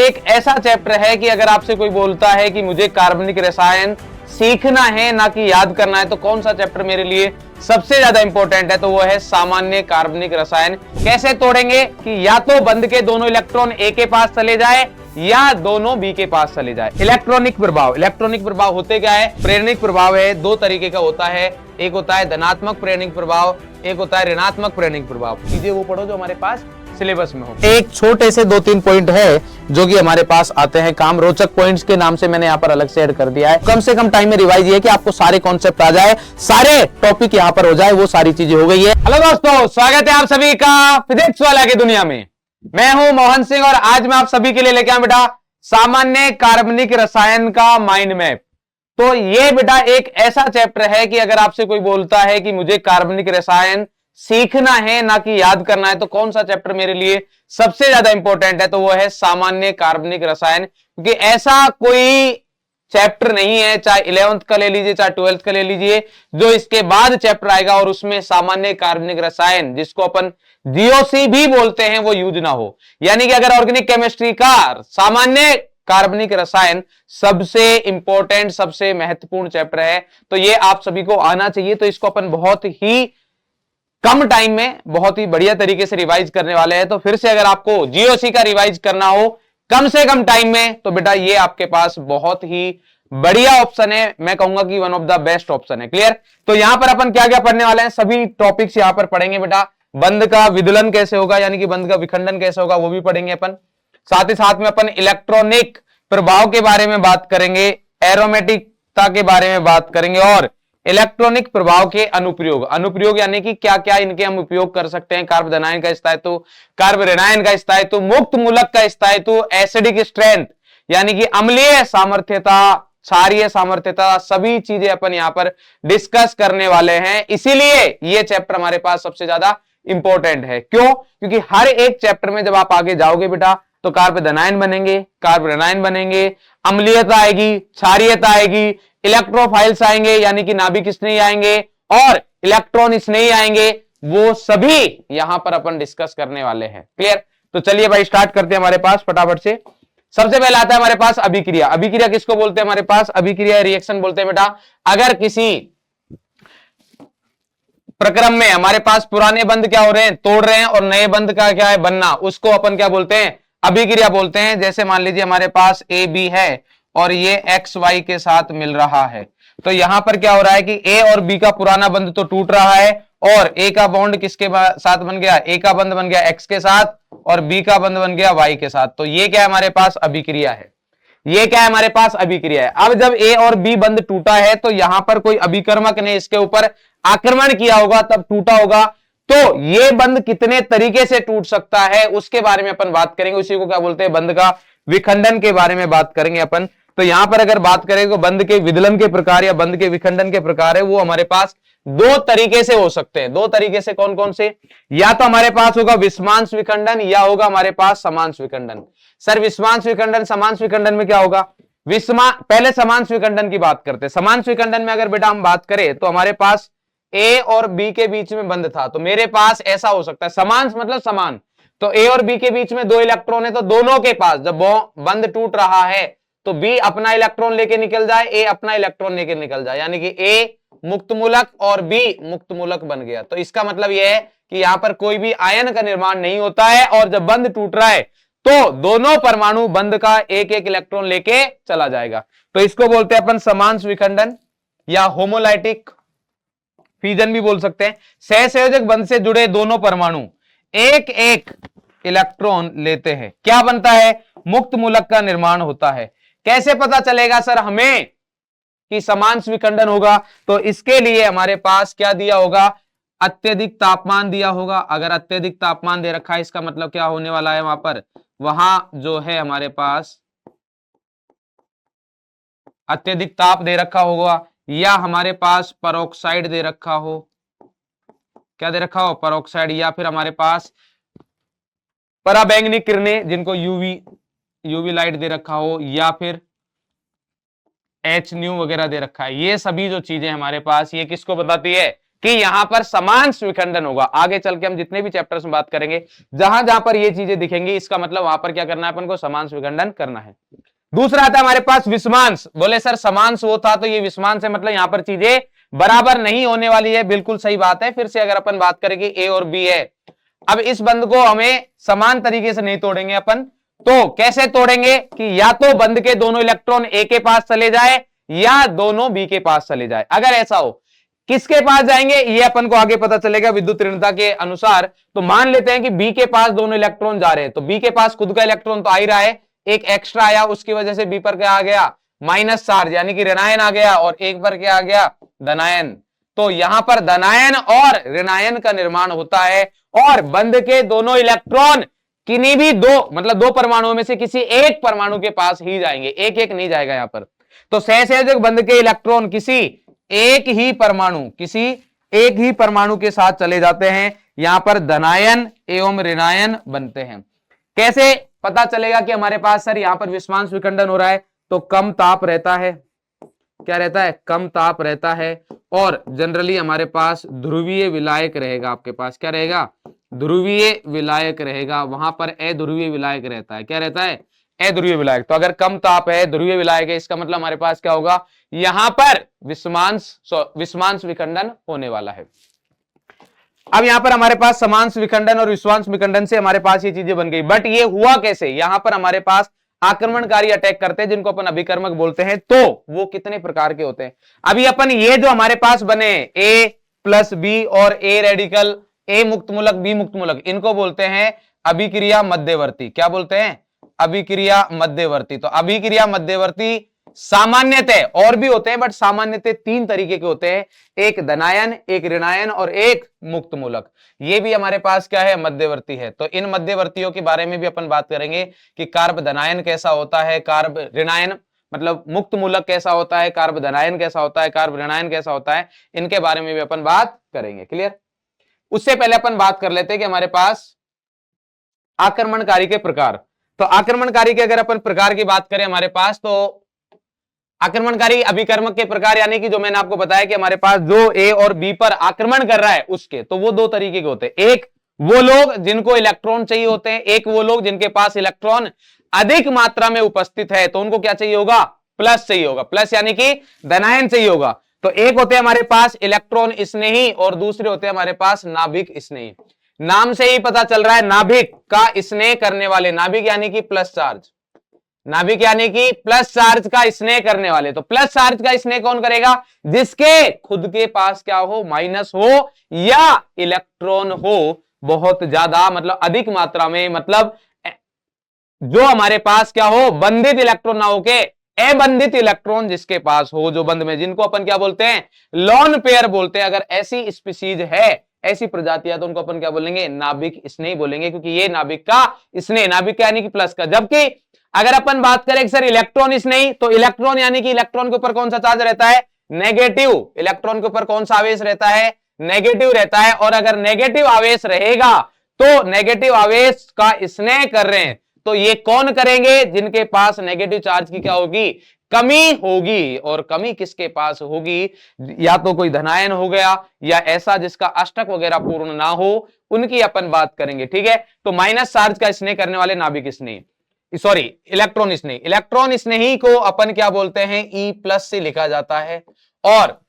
एक ऐसा चैप्टर है कि अगर आपसे कोई बोलता है कि मुझे कार्बनिक रसायन सीखना है ना कि याद करना है, तो कौन सा चैप्टर मेरे लिए सबसे ज्यादा इंपॉर्टेंट है, तो वो है सामान्य कार्बनिक रसायन। कैसे तोड़ेंगे कि या तो बंध के दोनों इलेक्ट्रॉन ए के पास चले जाए या दोनों बी के पास चले जाए। इलेक्ट्रॉनिक प्रभाव होते क्या है? प्रेरणिक प्रभाव है, दो तरीके का होता है। एक होता है धनात्मक प्रेरणिक प्रभाव, एक होता है ऋणात्मक प्रेरणिक प्रभाव। चीजें वो पढ़ो जो हमारे पास सिलेबस में हो। एक छोटे से 2-3 पॉइंट है जो कि हमारे पास आते हैं काम। रोचक पॉइंट्स के नाम से मैंने यहाँ पर अलग से ऐड कर दिया है। कम से कम टाइम में रिवाइज ये है कि आपको सारे कॉन्सेप्ट आ जाए, सारे टॉपिक यहाँ पर हो जाए, वो सारी चीजें हो गई है। हेलो दोस्तों, स्वागत है आप सभी का फिजिक्स वाला की दुनिया में। मैं हूं मोहन सिंह और आज मैं आप सभी के लिए लेके आया बेटा सामान्य कार्बनिक रसायन का माइंड मैप। तो ये बेटा एक ऐसा चैप्टर है कि अगर आपसे कोई बोलता है कि मुझे कार्बनिक रसायन सीखना है ना कि याद करना है, तो कौन सा चैप्टर मेरे लिए सबसे ज्यादा इंपॉर्टेंट है, तो वो है सामान्य कार्बनिक रसायन। क्योंकि ऐसा कोई चैप्टर नहीं है, चाहे 11th का ले लीजिए चाहे 12th का ले लीजिए, जो इसके बाद चैप्टर आएगा और उसमें सामान्य कार्बनिक रसायन, जिसको अपन जीओसी भी बोलते हैं, वो यूज ना हो। यानी कि अगर ऑर्गेनिक केमिस्ट्री का सामान्य कार्बनिक रसायन सबसे इंपॉर्टेंट, सबसे महत्वपूर्ण चैप्टर है, तो ये आप सभी को आना चाहिए। तो इसको अपन बहुत ही कम टाइम में बहुत ही बढ़िया तरीके से रिवाइज करने वाले हैं। तो फिर से अगर आपको जीओसी का रिवाइज करना हो कम से कम टाइम में, तो बेटा ये आपके पास बहुत ही बढ़िया ऑप्शन है। मैं कहूंगा कि one of the best option है। क्लियर? तो यहां पर अपन क्या क्या पढ़ने वाले हैं, सभी टॉपिक्स यहां पर पढ़ेंगे बेटा। बंध का विदलन कैसे होगा, यानी कि बंध का विखंडन कैसे होगा, वो भी पढ़ेंगे अपन। साथ ही साथ में अपन इलेक्ट्रॉनिक प्रभाव के बारे में बात करेंगे, एरोमेटिकता के बारे में बात करेंगे और इलेक्ट्रॉनिक प्रभाव के अनुप्रयोग यानी कि क्या क्या इनके हम उपयोग कर सकते हैं। कार्बोनाइन का स्थायित्व, कार्बोरेनाइन का स्थायित्व, मुक्त मूलक का स्थायित्व, एसिडिक स्ट्रेंथ यानी कि अम्लीय सामर्थ्यता, क्षारीय सामर्थ्यता, सभी चीजें अपन यहां पर डिस्कस करने वाले हैं। इसीलिए ये चैप्टर हमारे पास सबसे ज्यादा इंपॉर्टेंट है। क्यों? क्योंकि हर एक चैप्टर में जब आप आगे जाओगे बेटा, तो कार्बोनाइन बनेंगे, कार्बोरेनाइन बनेंगे, अम्लीयता आएगी, क्षारीयता आएगी, इलेक्ट्रोफाइल्स आएंगे यानी कि नाभिक स्नेही आएंगे और इलेक्ट्रॉन स्नेही आएंगे। वो सभी यहां पर अपन डिस्कस करने वाले हैं। क्लियर? तो चलिए भाई स्टार्ट करते हैं हमारे पास फटाफट से। सबसे पहले आता है हमारे पास अभिक्रिया। अभिक्रिया किसको बोलते हैं? हमारे पास अभिक्रिया रिएक्शन बोलते हैं बेटा। अगर किसी प्रक्रम में हमारे पास पुराने बंध क्या हो रहे हैं, तोड़ रहे हैं, और नए बंध का क्या है, बनना, उसको अपन क्या बोलते हैं? अभिक्रिया बोलते हैं। जैसे मान लीजिए हमारे पास ए बी है और ये एक्स वाई के साथ मिल रहा है, तो यहां पर क्या हो रहा है कि ए और बी का पुराना बंध तो टूट रहा है और ए का बॉन्ड किसके साथ बन गया? ए का बंध बन गया एक्स के साथ और बी का बंध बन गया वाई के साथ। तो ये क्या है? हमारे पास अभिक्रिया है। ये क्या है? हमारे पास अभिक्रिया है। अब जब ए और बी बंध टूटा है, तो यहां पर कोई अभिकर्मक ने इसके ऊपर आक्रमण किया होगा, तब टूटा होगा। तो ये बंध कितने तरीके से टूट सकता है उसके बारे में अपन बात करेंगे। उसी को क्या बोलते हैं? बंध का विखंडन के बारे में बात करेंगे अपन। तो यहां पर अगर बात करें तो बंध के विदलन के प्रकार या बंध के विखंडन के प्रकार है, वो हमारे पास दो तरीके से हो सकते हैं। दो तरीके से कौन कौन से? या तो हमारे पास होगा विषमांश विखंडन या होगा हमारे पास समांश विखंडन। सर विषमांश विखंडन, समांश विखंडन में क्या होगा? पहले समांश विखंडन की बात करते हैं। समांश विखंडन में अगर बेटा हम बात करें तो हमारे पास ए और बी के बीच में बंध था, तो मेरे पास ऐसा हो सकता है। समांश मतलब समान, तो ए और बी के बीच में दो इलेक्ट्रॉन है, तो दोनों के पास जब बंध टूट रहा है तो बी अपना इलेक्ट्रॉन लेके निकल जाए, ए अपना इलेक्ट्रॉन लेके निकल जाए, यानी कि ए मुक्त मूलक और बी मुक्त मूलक बन गया। तो इसका मतलब यह है कि यहां पर कोई भी आयन का निर्माण नहीं होता है और जब बंध टूट रहा है तो दोनों परमाणु बंध का एक एक इलेक्ट्रॉन लेके चला जाएगा। तो इसको बोलते हैं अपन समांश विखंडन या होमोलाइटिक फ्यूजन भी बोल सकते हैं। सहसंयोजक बंध से जुड़े दोनों परमाणु एक एक इलेक्ट्रॉन लेते हैं, क्या बनता है? मुक्त मूलक का निर्माण होता है। कैसे पता चलेगा सर हमें कि समांश विखंडन होगा? तो इसके लिए हमारे पास क्या दिया होगा? अत्यधिक तापमान दिया होगा। अगर अत्यधिक तापमान दे रखा है, इसका मतलब क्या होने वाला है? वहां पर वहां जो है हमारे पास अत्यधिक ताप दे रखा होगा, या हमारे पास परोक्साइड दे रखा हो। क्या दे रखा हो? परोक्साइड। या फिर हमारे पास पराबैंगनी किरणें जिनको यूवी लाइट दे रखा हो, या फिर एच न्यू वगैरह दे रखा है। ये सभी जो चीजें हमारे पास, ये किसको बताती है? कि यहां पर समान विखंडन होगा। आगे चल के हम जितने भी चैप्टर्स में बात करेंगे, जहां जहां पर ये चीजें दिखेंगी, इसका मतलब वहां पर क्या करना है, अपन को समान विखंडन करना है। दूसरा आता है हमारे पास विषमांश। बोले सर समांश वो था तो ये विषमांश है, मतलब यहां पर चीजें बराबर नहीं होने वाली है। बिल्कुल सही बात है। फिर से अगर अपन बात करें कि ए और बी है, अब इस बंध को हमें समान तरीके से नहीं तोड़ेंगे अपन, तो कैसे तोड़ेंगे कि या तो बंध के दोनों इलेक्ट्रॉन ए के पास चले जाए या दोनों बी के पास चले जाए। अगर ऐसा हो, किसके पास जाएंगे ये अपन को आगे पता चलेगा विद्युत ऋणता के अनुसार। तो मान लेते हैं कि बी के पास दोनों इलेक्ट्रॉन जा रहे हैं, तो बी के पास खुद का इलेक्ट्रॉन तो आ ही रहा है, एक एक्स्ट्रा आया, उसकी वजह से बी पर क्या आ गया, माइनस चार्ज, यानी कि ऋणायन आ गया, और एक पर क्या आ गया, धनायन। तो यहां पर धनायन और ऋणायन का निर्माण होता है, और बंध के दोनों इलेक्ट्रॉन किन्हीं भी दो, मतलब दो परमाणुओं में से किसी एक परमाणु के पास ही जाएंगे, एक एक नहीं जाएगा यहां पर। तो सहसंयोजक बंध के इलेक्ट्रॉन किसी एक ही परमाणु के साथ चले जाते हैं, यहां पर धनायन एवं ऋणायन बनते हैं। कैसे पता चलेगा कि हमारे पास सर यहां पर विषमांश विखंडन हो रहा है? तो कम ताप रहता है, क्या रहता है, कम ताप रहता है, और जनरली हमारे पास ध्रुवीय विलायक रहेगा। आपके पास क्या रहेगा, ध्रुवीय विलायक रहेगा, वहां पर अध्रुवीय विलायक रहता है। क्या रहता है, अध्रुवीय विलायक। तो अगर कम ताप है, ध्रुवीय विलायक है, इसका मतलब हमारे पास क्या होगा, यहां पर विषमांश विखंडन होने वाला है। अब यहां पर हमारे पास समांश विखंडन और विषमांश विखंडन से हमारे पास ये चीजें बन गई, बट ये हुआ कैसे, यहां पर हमारे पास आक्रमणकारी अटैक करते हैं जिनको अपन अभिकर्मक बोलते हैं। तो वो कितने प्रकार के होते हैं, अभी अपन ये जो हमारे पास बने ए प्लस बी और ए रेडिकल, ए मुक्त मूलक बी मुक्त मूलक, इनको बोलते हैं अभिक्रिया मध्यवर्ती। क्या बोलते हैं, अभिक्रिया मध्यवर्ती। तो अभिक्रिया मध्यवर्ती सामान्यतः और भी होते हैं, बट सामान्यतः तीन तरीके के होते हैं, एक धनायन, एक ऋणायन और एक मुक्त मूलक। ये भी हमारे पास क्या है, मध्यवर्ती है। तो इन मध्यवर्तियों के बारे में भी अपन बात करेंगे कि कार्ब धनायन कैसा होता है, कार्ब ऋणायन मतलब मुक्त मूलक कैसा होता है, कार्ब धनायन कैसा होता है, कार्ब ऋणायन कैसा होता है, इनके बारे में भी अपन बात करेंगे। क्लियर? उससे पहले अपन बात कर लेते हैं कि हमारे पास आक्रमणकारी के प्रकार। तो आक्रमणकारी के अगर अपन प्रकार की बात करें हमारे पास, तो आक्रमणकारी अभिकर्मक के प्रकार, यानी कि जो मैंने आपको बताया कि हमारे पास जो ए और बी पर आक्रमण कर रहा है उसके, तो वो दो तरीके के होते हैं। एक वो लोग जिनको इलेक्ट्रॉन चाहिए होते हैं, एक वो लोग जिनके पास इलेक्ट्रॉन अधिक मात्रा में उपस्थित है, तो उनको क्या चाहिए होगा, प्लस चाहिए होगा, प्लस यानी कि धनायन चाहिए होगा। तो एक होते हैं हमारे पास इलेक्ट्रॉन स्नेही और दूसरे होते हैं हमारे पास नाभिक स्नेही। नाम से ही पता चल रहा है, नाभिक का स्नेह करने वाले, नाभिक यानी कि प्लस चार्ज, नाभिक यानी कि प्लस चार्ज का स्नेह करने वाले। तो प्लस चार्ज का स्नेह कौन करेगा, जिसके खुद के पास क्या हो, माइनस हो या इलेक्ट्रॉन हो बहुत ज्यादा, मतलब अधिक मात्रा में, मतलब जो हमारे पास क्या हो, बंधित इलेक्ट्रॉन ना होके अबंधित इलेक्ट्रॉन जिसके पास हो, जो बंध में, जिनको अपन क्या बोलते हैं, लॉन पेयर बोलते हैं। अगर ऐसी स्पीसीज है, ऐसी प्रजातियां, तो उनको अपन क्या बोलेंगे, नाभिक स्नेही बोलेंगे, क्योंकि ये नाभिक का स्नेह, नाभिक यानी कि प्लस का। जबकि अगर अपन बात करें सर इलेक्ट्रॉन स्नेही, तो इलेक्ट्रॉन यानी कि इलेक्ट्रॉन के ऊपर कौन सा चार्ज रहता है, नेगेटिव। इलेक्ट्रॉन के ऊपर कौन सा आवेश रहता है, नेगेटिव रहता है। और अगर नेगेटिव आवेश रहेगा, तो नेगेटिव आवेश का स्नेह कर रहे हैं, तो ये कौन करेंगे, जिनके पास नेगेटिव चार्ज की क्या होगी, कमी होगी। और कमी किसके पास होगी, या तो कोई धनायन हो गया, या ऐसा जिसका अष्टक वगैरह पूर्ण ना हो, उनकी अपन बात करेंगे। ठीक है? तो माइनस चार्ज का स्नेह करने वाले नाभिक स्नेह, सॉरी इलेक्ट्रॉन स्नेही, इलेक्ट्रॉन स्नेही को अपन क्या बोलते हैं, ई प्लस से लिखा जाता है, और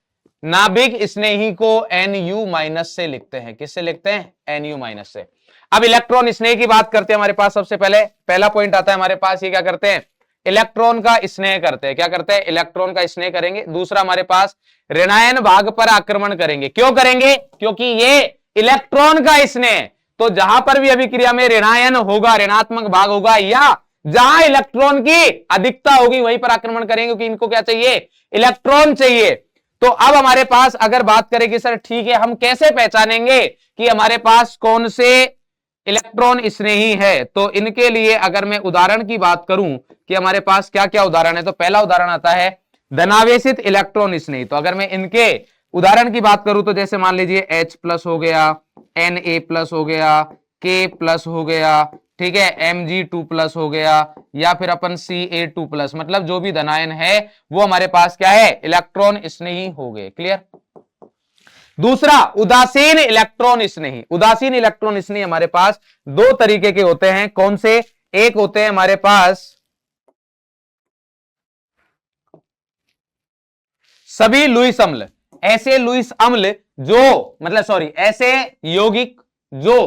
नाभिक स्नेही को NU माइनस से लिखते हैं। किससे लिखते हैं, NU माइनस से। अब इलेक्ट्रॉन स्नेह की बात करते हैं। हमारे पास सबसे पहले पहला पॉइंट आता है हमारे पास, ये क्या करते हैं, इलेक्ट्रॉन का स्नेह करते हैं। क्या करते हैं, इलेक्ट्रॉन का स्नेह करेंगे। दूसरा हमारे पास ऋणायन भाग पर आक्रमण करेंगे। क्यों करेंगे, क्योंकि ये इलेक्ट्रॉन का स्नेह, तो जहां पर भी अभिक्रिया में ऋणायन होगा, ऋणात्मक भाग होगा, या जहां इलेक्ट्रॉन की अधिकता होगी वहीं पर आक्रमण करेंगे, क्योंकि इनको क्या चाहिए, इलेक्ट्रॉन चाहिए। तो अब हमारे पास अगर बात करें कि सर ठीक है, हम कैसे पहचानेंगे कि हमारे पास कौन से इलेक्ट्रॉन स्नेही है, तो इनके लिए अगर मैं उदाहरण की बात करूं कि हमारे पास क्या क्या उदाहरण है, तो पहला उदाहरण आता है धनावेशित इलेक्ट्रॉन स्नेही। तो अगर मैं इनके उदाहरण की बात करूं, तो जैसे मान लीजिए H प्लस हो गया, Na प्लस हो गया, K प्लस हो गया, ठीक है, Mg2 प्लस हो गया, या फिर अपन Ca2 प्लस, मतलब जो भी धनायन है वो हमारे पास क्या है, इलेक्ट्रॉन स्नेही हो गए। क्लियर? दूसरा उदासीन इलेक्ट्रॉन स्नेही। उदासीन इलेक्ट्रॉन स्नेही हमारे पास दो तरीके के होते हैं। कौन से? एक होते हैं हमारे पास सभी लुईस अम्ल, ऐसे लुईस अम्ल जो मतलब सॉरी ऐसे यौगिक जो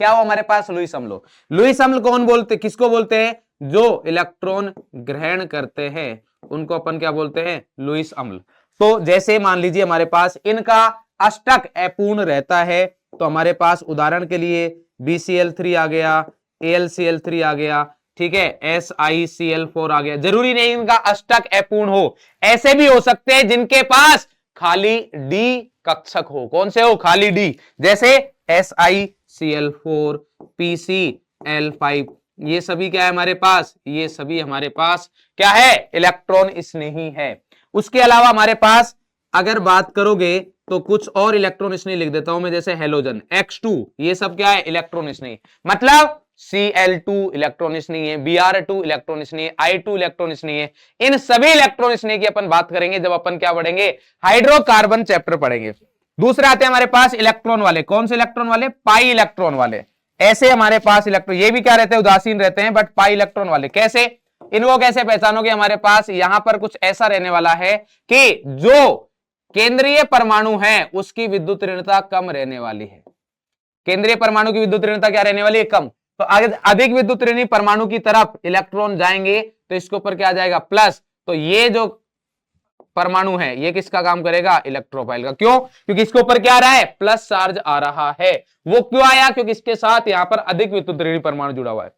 क्या हो हमारे पास लुईस अम्ल। लुईस अम्ल कौन बोलते, किसको बोलते हैं? जो इलेक्ट्रॉन ग्रहण करते हैं उनको अपन क्या बोलते हैं? लुईस अम्ल। तो जैसे मान लीजिए हमारे पास इनका अष्टक अपूर्ण रहता है, तो हमारे पास उदाहरण के लिए BCl3 आ गया, AlCl3 आ गया, ठीक है, SiCl4 आ गया। जरूरी नहीं इनका अष्टक अपूर्ण हो, ऐसे भी हो सकते हैं जिनके पास खाली D कक्षक हो। कौन से हो? खाली D, जैसे SiCl4, PCl5, ये सभी क्या है हमारे पास? ये सभी हमारे पास क्या है? इलेक्ट्रॉन स्नेही है। उसके अलावा हमारे पास अगर बात करोगे तो कुछ और इलेक्ट्रॉन स्नेही लिख देता हूं मैं, जैसे हेलोजन X2, ये सब क्या है? इलेक्ट्रॉन स्नेही। मतलब Cl2 इलेक्ट्रॉन स्नेही है, Br2 इलेक्ट्रॉन स्नेही है, I2 इलेक्ट्रॉन स्नेही है। इन सभी इलेक्ट्रॉन स्नेही की अपन बात करेंगे जब अपन क्या पढ़ेंगे? हाइड्रोकार्बन चैप्टर पढ़ेंगे। दूसरे आते हैं हमारे पास इलेक्ट्रॉन वाले। कौन से इलेक्ट्रॉन वाले? पाई इलेक्ट्रॉन वाले। ऐसे हमारे पास इलेक्ट्रॉन, ये भी क्या रहते हैं? उदासीन रहते हैं, बट पाई इलेक्ट्रॉन वाले। कैसे? इनको कैसे पहचानोगे? हमारे पास यहां पर कुछ ऐसा रहने वाला है कि जो केंद्रीय परमाणु है उसकी विद्युत ऋणता कम रहने वाली है। केंद्रीय परमाणु की विद्युत ऋणता क्या रहने वाली है? कम। तो अधिक विद्युत ऋणी परमाणु की तरफ इलेक्ट्रॉन जाएंगे तो इसके ऊपर क्या आ जाएगा? प्लस। तो ये जो परमाणु है ये किसका काम करेगा? इलेक्ट्रोफाइल का। क्यों? क्योंकि इसके ऊपर क्या आ रहा है? प्लस चार्ज आ रहा है। वो क्यों आया? क्योंकि इसके साथ यहां पर अधिक विद्युत ऋणी परमाणु जुड़ा हुआ है।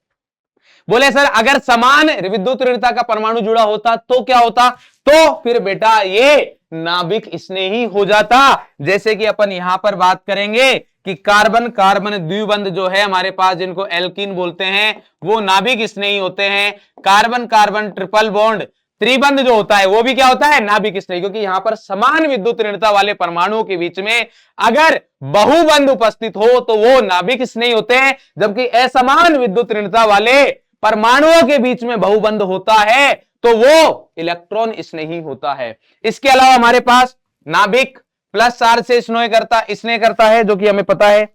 बोले सर अगर समान विद्युत ऋणता का परमाणु जुड़ा होता तो क्या होता? तो फिर बेटा ये नाभिक स्नेही हो जाता। जैसे कि अपन यहां पर बात करेंगे कि कार्बन कार्बन द्विबंध जो है हमारे पास, जिनको एल्कीन बोलते हैं, वो नाभिक स्नेही होते हैं। कार्बन कार्बन ट्रिपल बॉन्ड त्रिबंध जो होता है वो भी क्या होता है? नाभिक स्नेही, क्योंकि यहां पर समान विद्युत ऋणता वाले परमाणुओं के बीच में अगर बहुबंध उपस्थित हो तो वो नाभिक स्नेही होते हैं, जबकि असमान विद्युत ऋणता वाले परमाणुओं के बीच में बहुबंध होता है तो वो इलेक्ट्रॉन स्नेही होता है। इसके अलावा हमारे पास नाभिक प्लस चार्ज से स्नेह करता है, जो कि हमें पता है।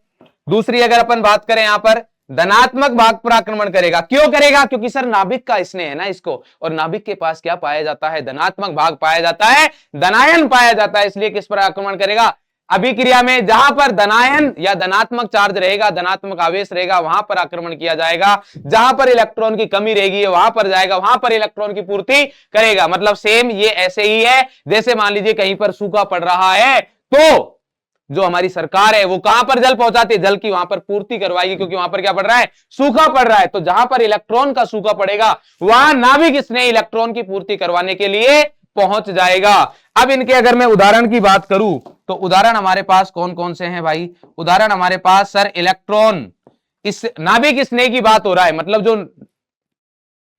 दूसरी अगर अपन बात करें यहां पर धनात्मक भाग पर आक्रमण करेगा। क्यों करेगा? क्योंकि सर नाभिक का स्नेह है ना इसको, और नाभिक के पास क्या पाया जाता है? धनात्मक भाग पाया जाता है, धनायन पाया जाता है, इसलिए किस पर आक्रमण करेगा? अभिक्रिया में जहां पर धनायन या धनात्मक चार्ज रहेगा, धनात्मक आवेश रहेगा, वहां पर आक्रमण किया जाएगा। जहां पर इलेक्ट्रॉन की कमी रहेगी वहां पर जाएगा, वहां पर इलेक्ट्रॉन की पूर्ति करेगा। मतलब सेम ये ऐसे ही है, जैसे मान लीजिए कहीं पर सूखा पड़ रहा है तो जो हमारी सरकार है वो कहां पर जल पहुंचाती है? जल की वहां पर पूर्ति करवाएगी, क्योंकि वहां पर क्या पड़ रहा है? सूखा पड़ रहा है। तो जहां पर इलेक्ट्रॉन का सूखा पड़ेगा वहां नाभिक स्नेह इलेक्ट्रॉन की पूर्ति करवाने के लिए पहुंच जाएगा। अब इनके अगर मैं उदाहरण की बात करूं तो उदाहरण हमारे पास कौन कौन से हैं भाई? उदाहरण हमारे पास सर इलेक्ट्रॉन इस नाभिक स्नेह की बात हो रहा है, मतलब जो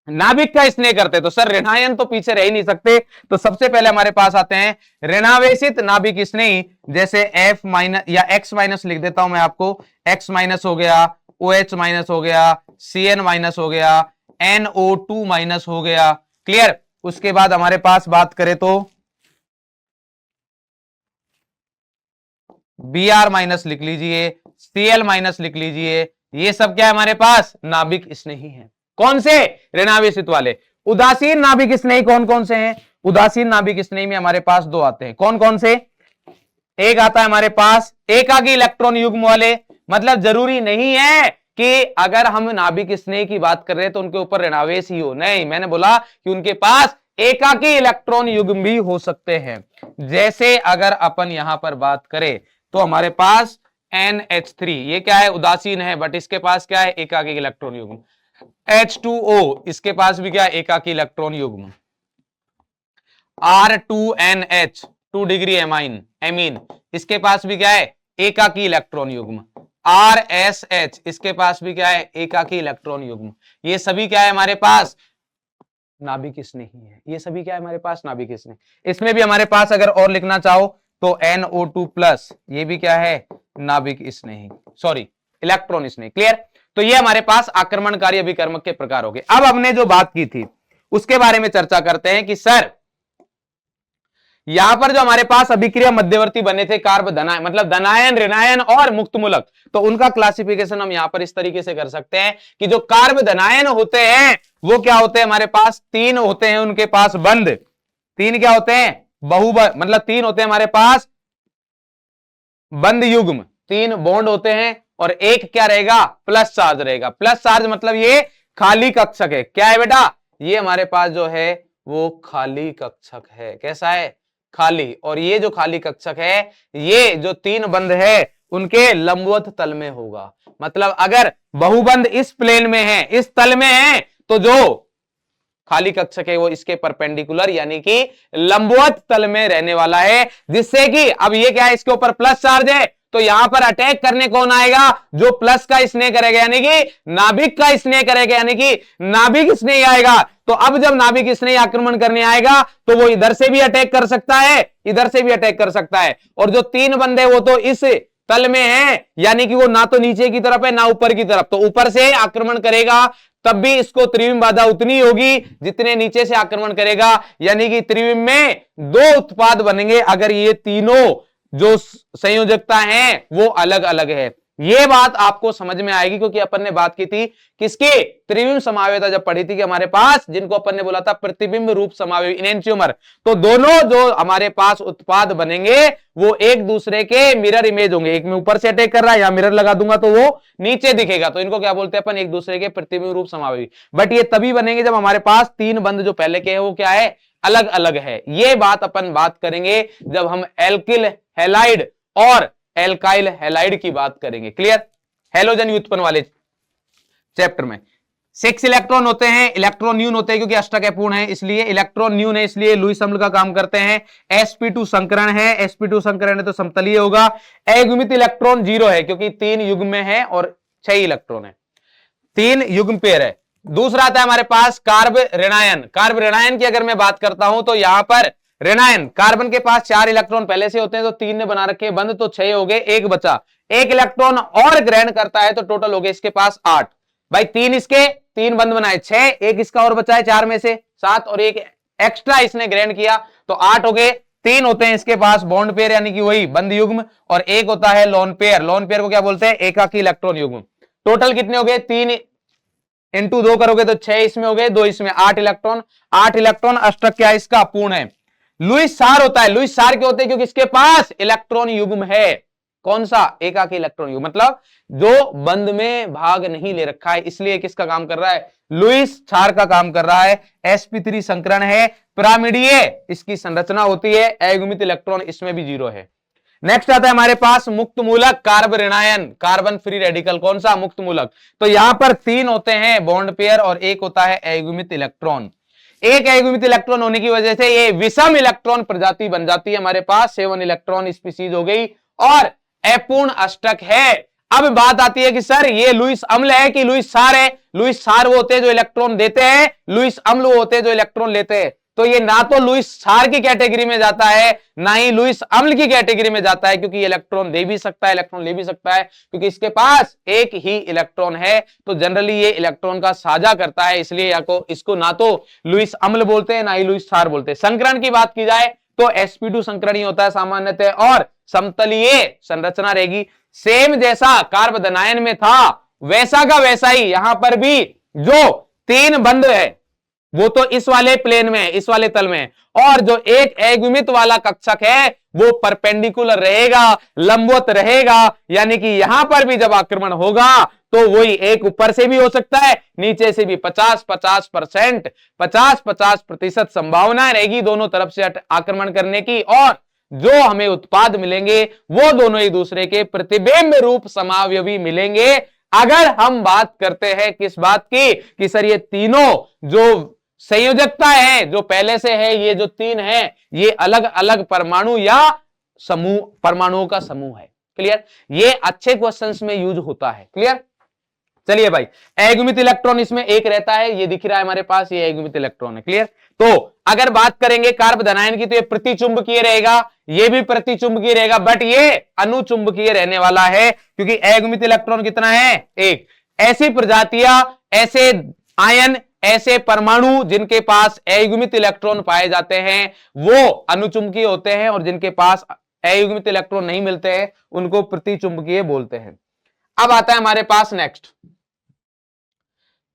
नाभिक का स्नेह करते, तो सर ऋणायन तो पीछे रह ही नहीं सकते। तो सबसे पहले हमारे पास आते हैं ऋणावेशित नाभिक स्नेही, जैसे F माइनस या X माइनस लिख देता हूं मैं आपको। X माइनस हो गया, OH माइनस हो गया, Cn माइनस हो गया, NO2 माइनस हो गया। क्लियर? उसके बाद हमारे पास बात करें तो Br माइनस लिख लीजिए, Cl माइनस लिख लीजिए। ये सब क्या है हमारे पास? नाभिक स्नेही है। कौन से? ऋणावेशित वाले। उदासीन नाभिक स्नेही कौन कौन से हैं? उदासीन नाभिक स्नेही में हमारे पास दो आते हैं। कौन कौन से? एक आता है हमारे पास एकाकी इलेक्ट्रॉन युग्म वाले। मतलब जरूरी नहीं है कि अगर हम नाभिक स्नेह की बात कर रहे हैं तो उनके ऊपर ऋणावेश ही हो, नहीं, मैंने बोला कि उनके पास एकाकी इलेक्ट्रॉन युग्म भी हो सकते हैं। जैसे अगर अपन यहां पर बात करें तो हमारे पास NH3, ये क्या है? उदासीन है, बट इसके पास क्या है? एकाकी इलेक्ट्रॉन युग्म। H2O, इसके पास भी क्या है? एकाकी इलेक्ट्रॉन युग्म। R2NH, 2 डिग्री एमीन, इसके पास भी क्या है? एकाकी इलेक्ट्रॉन युग्म। RSH, इसके पास भी क्या है? एकाकी इलेक्ट्रॉन युग्म। ये सभी क्या है हमारे पास? नाभिक स्नेही है। ये सभी क्या है हमारे पास? नाभिक स्नेही। इसमें भी हमारे पास अगर और लिखना चाहो तो NO2 प्लस, ये भी क्या है? नाभिक स्नेही, सॉरी इलेक्ट्रॉन स्नेही। क्लियर? तो ये हमारे पास आक्रमणकारी अभिकर्मक के प्रकार हो गए। अब हमने जो बात की थी उसके बारे में चर्चा करते हैं कि सर यहां पर जो हमारे पास अभिक्रिया मध्यवर्ती बने थे कार्ब धनायन, मतलब धनायन, ऋणायन और मुक्त मूलक, तो उनका क्लासिफिकेशन हम यहां पर इस तरीके से कर सकते हैं कि जो कार्ब धनायन होते हैं वो क्या होते हैं, हमारे पास तीन होते हैं उनके पास बंध, तीन क्या होते हैं, बहुबंध, मतलब तीन होते हैं हमारे पास बंध युग्म, तीन बॉन्ड होते हैं और एक क्या रहेगा, प्लस चार्ज रहेगा। प्लस चार्ज मतलब ये खाली कक्षक है। क्या है बेटा, ये हमारे पास जो है वो खाली कक्षक है। कैसा है, खाली। और ये जो खाली कक्षक है, ये जो तीन बंध है उनके लंबवत तल में होगा। मतलब अगर बहुबंध इस प्लेन में है, इस तल में है, तो जो खाली कक्षक है वो इसके परपेंडिकुलर यानी कि लंबवत तल में रहने वाला है, जिससे कि अब ये क्या है, इसके ऊपर प्लस चार्ज है, तो यहां पर अटैक करने कौन आएगा, जो प्लस का स्नेह करेगा, यानी कि नाभिक का स्नेह करेगा, यानी कि नाभिक स्नेह आएगा। तो अब जब नाभिक स्नेह आक्रमण करने आएगा तो वो इधर से भी अटैक कर सकता है, इधर से भी अटैक कर सकता है। और जो तीन बंदे वो तो इस तल में है, यानी कि वो ना तो नीचे की तरफ है ना ऊपर की तरफ, तो ऊपर से आक्रमण करेगा तब भी इसको त्रिविम बाधा उतनी होगी जितने नीचे से आक्रमण करेगा, यानी कि त्रिविम में दो उत्पाद बनेंगे अगर ये तीनों जो संयोजकता है वो अलग अलग है। ये बात आपको समझ में आएगी क्योंकि अपन ने बात की थी किसकी, त्रिविम समावेता जब पढ़ी थी कि हमारे पास जिनको अपन ने बोला था प्रतिबिंब रूप समावेवी इनेंशियोमर, तो दोनों जो हमारे पास उत्पाद बनेंगे वो एक दूसरे के मिरर इमेज होंगे। एक में ऊपर से अटैक कर रहा है, या मिरर लगा दूंगा तो वो नीचे दिखेगा, तो इनको क्या बोलते हैं अपन, एक दूसरे के प्रतिबिंब रूप समावेवी। बट ये तभी बनेंगे जब हमारे पास तीन बंध जो पहले के है वो क्या है, अलग अलग है। ये बात अपन बात करेंगे जब हम एल्किल हैलाइड और एल्काइल हैलाइड की बात करेंगे। क्लियर, हैलोजन व्युत्पन्न वाले चैप्टर में 6 इलेक्ट्रॉन होते हैं, इलेक्ट्रॉन न्यून होते हैं क्योंकि अष्टक अपूर्ण है, इसलिए इलेक्ट्रॉन न्यून है, इसलिए लुईस अम्ल का काम करते हैं। sp2 संकरण है, sp2 संकरण है तो समतलीय होगा। अयुग्मित इलेक्ट्रॉन 0 है क्योंकि तीन युग्म में है और 6 इलेक्ट्रॉन है, तीन युग्म पेयर है। दूसरा आता है हमारे पास कार्ब ऋणायन। कार्ब ऋणायन की अगर मैं बात करता हूं तो यहां पर ऋणायन, कार्बन के पास 4 इलेक्ट्रॉन पहले से होते हैं तो 3 ने बना रखे बंद, तो 6 हो गए, एक बचा, एक इलेक्ट्रॉन और ग्रहण करता है तो टोटल हो गए इसके पास 8। भाई तीन इसके, तीन बंद बनाए 6, एक इसका और बचा है 4 में से 7 और एक एक्स्ट्रा इसने ग्रहण किया तो 8 हो गए। तीन होते हैं इसके पास बॉन्ड पेयर यानी कि वही बंद युग्म, और एक होता है लोन पेयर। लोन पेयर को क्या बोलते हैं, एकाकी इलेक्ट्रॉन युग्म। टोटल कितने हो गए, 3 इंटू 2 करोगे तो 6 इसमें हो गए, 2 इसमें, 8 इलेक्ट्रॉन। 8 इलेक्ट्रॉन अष्टक क्या है इसका, अपूर्ण है। लुईस सार होता है, लुईस सार क्यों होते हैं, क्योंकि इसके पास इलेक्ट्रॉन युग्म है। कौन सा, एकाकी इलेक्ट्रॉन युग्म, मतलब जो बंद में भाग नहीं ले रखा है, इसलिए किसका काम कर रहा है, लुईस सार का काम कर रहा है। sp3 संकरण है, पिरामिडीय इसकी संरचना होती है, अयुग्मित इलेक्ट्रॉन इसमें भी 0 है। नेक्स्ट आता है हमारे पास मुक्त मूलक कार्ब ऋणायन, कार्बन फ्री रेडिकल, कौन सा, मुक्त मूलक। तो यहां पर 3 होते हैं बॉन्ड पेयर और एक होता है अयुग्मित इलेक्ट्रॉन। एक अयुग्मित इलेक्ट्रॉन होने की वजह से ये विषम इलेक्ट्रॉन प्रजाति बन जाती है, हमारे पास 7 इलेक्ट्रॉन स्पीसीज हो गई और अपूर्ण अष्टक है। अब बात आती है कि सर ये लुईस अम्ल है कि लुईस सार है। लुईस सार वो होते हैं जो इलेक्ट्रॉन देते हैं, लुईस अम्ल वो होते हैं जो इलेक्ट्रॉन लेते हैं। तो ये ना तो लुईस सार की कैटेगरी में जाता है ना ही लुईस अम्ल की कैटेगरी में जाता है, क्योंकि इलेक्ट्रॉन दे भी सकता है, इलेक्ट्रॉन ले भी सकता है, क्योंकि इसके पास एक ही इलेक्ट्रॉन है। तो जनरली ये इलेक्ट्रॉन का साझा करता है, इसलिए इसको ना तो लुईस अम्ल बोलते हैं ना ही लुईस सार बोलते हैं। संकरण की बात की जाए तो sp2 संकरण ही होता है सामान्यतः, और समतलीय संरचना रहेगी। सेम जैसा कार्ब धनायन में था वैसा का वैसा ही यहां पर भी जो 3 बंध है वो तो इस वाले प्लेन में है, इस वाले तल में, और जो एक अयुग्मित वाला कक्षक है वो परपेंडिकुलर रहेगा, लंबवत रहेगा, यानी कि यहां पर भी जब आक्रमण होगा तो वही एक ऊपर से भी हो सकता है, नीचे से भी 50-50% 50-50% संभावना रहेगी दोनों तरफ से आक्रमण करने की, और जो हमें उत्पाद मिलेंगे वो दोनों एक दूसरे के प्रतिबिंब रूप समावयवी मिलेंगे। अगर हम बात करते हैं किस बात की कि सर ये तीनों जो संयोजकता है जो पहले से है, ये जो 3 है ये अलग अलग परमाणु या समूह, परमाणुओं का समूह है। क्लियर, ये अच्छे क्वेश्चंस में यूज होता है। क्लियर, चलिए भाई, अयुग्मित इलेक्ट्रॉन इसमें एक रहता है, ये दिख रहा है हमारे पास, ये अयुग्मित इलेक्ट्रॉन है। क्लियर, तो अगर बात करेंगे कार्ब धनायन की तो ये प्रतिचुंबकीय रहेगा, ये भी प्रतिचुंबकीय रहेगा, बट ये अनुचुंबकीय रहने वाला है क्योंकि अयुग्मित इलेक्ट्रॉन कितना है, एक। ऐसी प्रजातियां, ऐसे आयन, ऐसे परमाणु जिनके पास अयुग्मित इलेक्ट्रॉन पाए जाते हैं वो अनुचुंबकीय होते हैं, और जिनके पास अयुग्मित इलेक्ट्रॉन नहीं मिलते हैं उनको प्रतिचुंबकीय बोलते हैं। अब आता है हमारे पास नेक्स्ट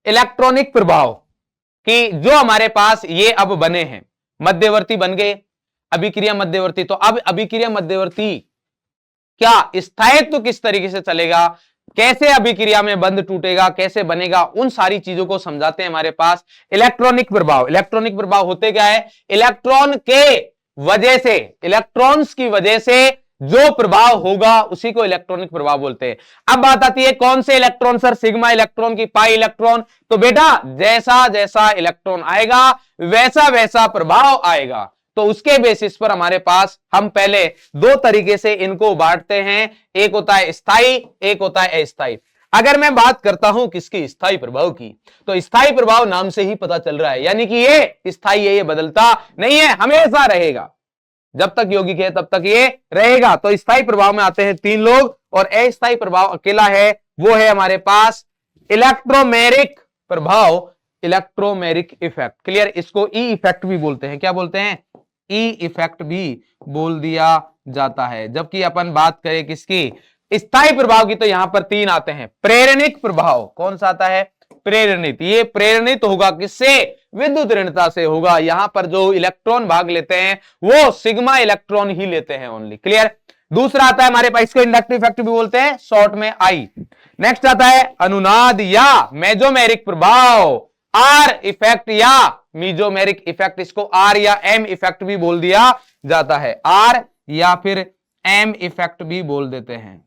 इलेक्ट्रॉनिक प्रभाव, कि जो हमारे पास ये अब बने हैं मध्यवर्ती बन गए, अभिक्रिया मध्यवर्ती। तो अब अभिक्रिया मध्यवर्ती क्या स्थायित्व किस तरीके से चलेगा, कैसे अभिक्रिया में बंध टूटेगा, कैसे बनेगा, उन सारी चीजों को समझाते हैं हमारे पास इलेक्ट्रॉनिक प्रभाव। इलेक्ट्रॉनिक प्रभाव होते क्या है, इलेक्ट्रॉन के वजह से, इलेक्ट्रॉन्स की वजह से जो प्रभाव होगा उसी को इलेक्ट्रॉनिक प्रभाव बोलते हैं। अब बात आती है कौन से इलेक्ट्रॉन सर, सिग्मा इलेक्ट्रॉन की पाई इलेक्ट्रॉन। तो बेटा जैसा जैसा इलेक्ट्रॉन आएगा वैसा वैसा प्रभाव आएगा। तो उसके बेसिस पर हमारे पास हम पहले दो तरीके से इनको बांटते हैं, एक होता है स्थायी, एक होता है अस्थायी। अगर मैं बात करता हूं किसकी, स्थायी प्रभाव की, तो स्थायी प्रभाव नाम से ही पता चल रहा है, यानी कि ये स्थायी है, ये बदलता नहीं है, हमेशा रहेगा, जब तक यौगिक है तब तक ये रहेगा। तो स्थायी प्रभाव में आते हैं तीन लोग, और अस्थायी प्रभाव अकेला है, वो है हमारे पास इलेक्ट्रोमेरिक प्रभाव, इलेक्ट्रोमेरिक इफेक्ट। क्लियर, इसको ई इफेक्ट भी बोलते हैं, क्या बोलते हैं, ई इफेक्ट भी बोल दिया जाता है। जबकि अपन बात करें किसकी, स्थायी प्रभाव की, तो यहां पर तीन आते हैं। प्रेरणिक प्रभाव, कौन सा आता है, प्रेरणित। ये प्रेरणित होगा किससे, विद्युत ऋणता से होगा। यहां पर जो इलेक्ट्रॉन भाग लेते हैं वो सिग्मा इलेक्ट्रॉन ही लेते हैं ओनली। क्लियर। दूसरा आता है हमारे पास, इसको इंडक्टिव इफेक्ट भी बोलते हैं, शॉर्ट में आई। नेक्स्ट आता है अनुनाद या मेजोमेरिक प्रभाव, आर इफेक्ट या मीजोमेरिक इफेक्ट, इसको आर या एम इफेक्ट भी बोल दिया जाता है, आर या फिर एम इफेक्ट भी बोल देते हैं।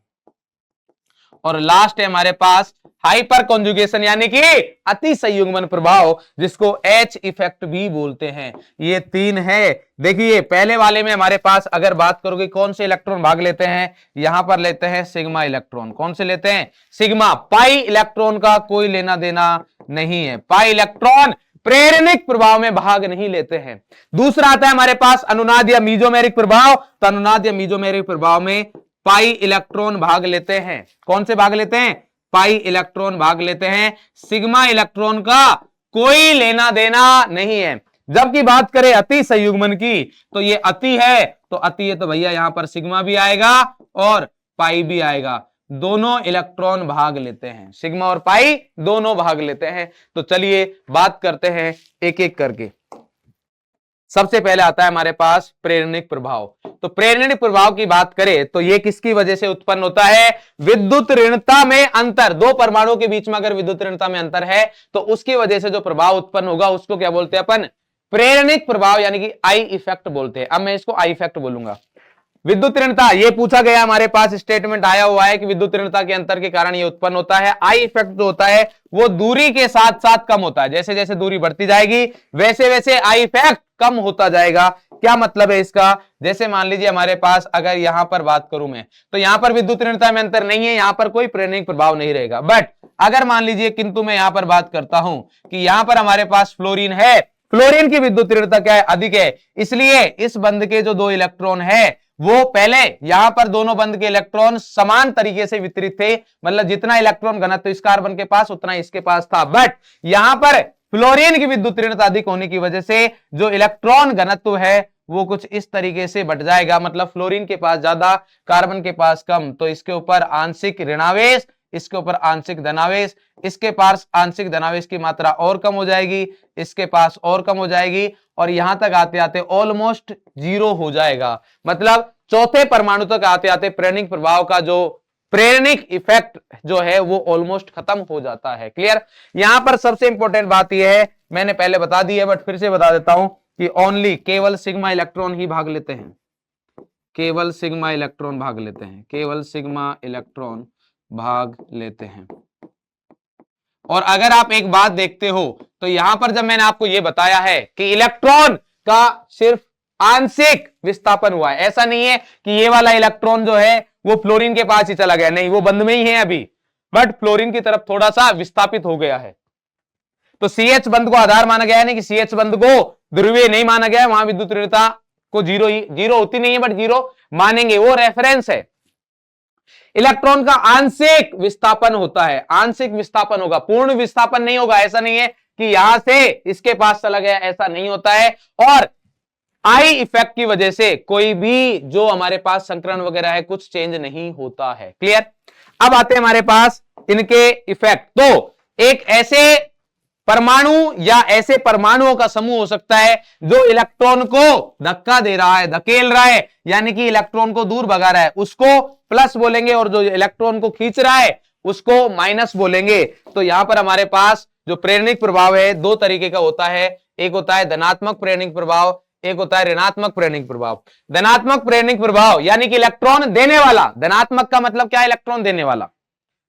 और लास्ट है हमारे पास हाइपर कॉन्जुगेशन यानी कि अति संयुग्मन प्रभाव, जिसको एच इफेक्ट भी बोलते हैं। ये तीन है। देखिए पहले वाले में हमारे पास अगर बात करोगे कौन से इलेक्ट्रॉन भाग लेते हैं, यहां पर लेते हैं सिग्मा इलेक्ट्रॉन। कौन से लेते हैं, सिग्मा। पाई इलेक्ट्रॉन का कोई लेना देना नहीं है, पाई इलेक्ट्रॉन प्रेरणिक प्रभाव में भाग नहीं लेते हैं। दूसरा आता है हमारे पास अनुनाद या मीजोमेरिक प्रभाव, तो अनुनाद या मीजोमेरिक प्रभाव में पाई इलेक्ट्रॉन भाग लेते हैं। कौन से भाग लेते हैं, पाई इलेक्ट्रॉन भाग लेते हैं, सिग्मा इलेक्ट्रॉन का कोई लेना देना नहीं है। जबकि बात करें अति संयुग्मन की, तो ये अति है, तो अति है तो भैया यहां पर सिग्मा भी आएगा और पाई भी आएगा, दोनों इलेक्ट्रॉन भाग लेते हैं, सिग्मा और पाई दोनों भाग लेते हैं। तो चलिए बात करते हैं एक एक करके। सबसे पहले आता है हमारे पास प्रेरणिक प्रभाव। तो प्रेरणिक प्रभाव की बात करें तो ये किसकी वजह से उत्पन्न होता है, विद्युत ऋणता में अंतर। दो परमाणुओं के बीच में अगर विद्युत ऋणता में अंतर है तो उसकी वजह से जो प्रभाव उत्पन्न होगा उसको क्या बोलते हैं अपन, प्रेरणिक प्रभाव, यानी कि आई इफेक्ट बोलते हैं। अब मैं इसको आई इफेक्ट बोलूंगा। विद्युत ऋणता, ये पूछा गया हमारे पास, स्टेटमेंट आया हुआ है कि विद्युत ऋणता के अंतर के कारण ये उत्पन्न होता है। आई इफेक्ट जो होता है वो दूरी के साथ साथ कम होता है, जैसे जैसे दूरी बढ़ती जाएगी वैसे वैसे आई इफेक्ट कम होता जाएगा। क्या मतलब है इसका, जैसे मान लीजिए हमारे पास अगर यहां पर बात करूं मैं, तो यहां पर विद्युत ऋणता में अंतर नहीं है, यहां पर कोई प्रेरणिक प्रभाव नहीं रहेगा। बट अगर मान लीजिए, किंतु मैं यहां पर बात करता हूं कि यहां पर हमारे पास फ्लोरीन है, फ्लोरीन की विद्युत ऋणता क्या है, अधिक है, इसलिए इस बंध के जो दो इलेक्ट्रॉन है वो पहले यहां पर दोनों बंध के इलेक्ट्रॉन समान तरीके से वितरित थे, मतलब जितना इलेक्ट्रॉन घनत्व इस कार्बन के पास उतना इसके पास था। बट यहां पर फ्लोरीन की विद्युत ऋणता अधिक होने की वजह से जो इलेक्ट्रॉन घनत्व है वो कुछ इस तरीके से बढ़ जाएगा, मतलब फ्लोरीन के पास ज्यादा, कार्बन के पास कम। तो इसके ऊपर आंशिक ऋणावेश, इसके ऊपर आंशिक धनावेश, इसके पास आंशिक धनावेश की मात्रा और कम हो जाएगी, इसके पास और कम हो जाएगी, और यहां तक आते आते ऑलमोस्ट जीरो हो जाएगा। मतलब चौथे परमाणु तक आते आते प्रेरणिक प्रभाव का जो प्रेरणिक इफेक्ट जो है वो ऑलमोस्ट खत्म हो जाता है। क्लियर। यहां पर सबसे इंपॉर्टेंट बात यह है, मैंने पहले बता दी है बट फिर से बता देता हूं कि ओनली केवल सिग्मा इलेक्ट्रॉन ही भाग लेते हैं, केवल सिग्मा इलेक्ट्रॉन भाग लेते हैं, केवल सिग्मा इलेक्ट्रॉन भाग लेते हैं। और अगर आप एक बात देखते हो तो यहां पर जब मैंने आपको यह बताया है कि इलेक्ट्रॉन का सिर्फ आंशिक विस्थापन हुआ है, ऐसा नहीं है कि ये वाला इलेक्ट्रॉन जो है वो फ्लोरीन के पास ही चला गया, नहीं, वो बंद में ही है अभी, बट फ्लोरीन की तरफ थोड़ा सा विस्थापित हो गया है। तो CH बंध को आधार माना गया है, नहीं कि CH बंध को ध्रुवीय नहीं माना गया है, वहां विद्युत ऋणता को जीरो होती नहीं है बट जीरो मानेंगे, वो रेफरेंस है। इलेक्ट्रॉन का आंशिक विस्थापन होता है, आंशिक विस्थापन होगा, पूर्ण विस्थापन नहीं होगा, ऐसा नहीं है कि यहां से इसके पास चला गया, ऐसा नहीं होता है। और आई इफेक्ट की वजह से कोई भी जो हमारे पास संकरण वगैरह है कुछ चेंज नहीं होता है। क्लियर। अब आते हैं हमारे पास इनके इफेक्ट। तो एक ऐसे परमाणु या ऐसे परमाणुओं का समूह हो सकता है जो इलेक्ट्रॉन को धक्का दे रहा है, धकेल रहा है, यानी कि इलेक्ट्रॉन को दूर भगा रहा है, उसको प्लस बोलेंगे, और जो इलेक्ट्रॉन को खींच रहा है उसको माइनस बोलेंगे। तो यहां पर हमारे पास जो प्रेरणिक प्रभाव है दो तरीके का होता है, एक होता है धनात्मक प्रेरणिक प्रभाव, एक होता है ऋणात्मक प्रेरणिक प्रभाव। धनात्मक प्रेरणिक प्रभाव यानी कि इलेक्ट्रॉन देने वाला, धनात्मक का मतलब क्या है, इलेक्ट्रॉन देने वाला।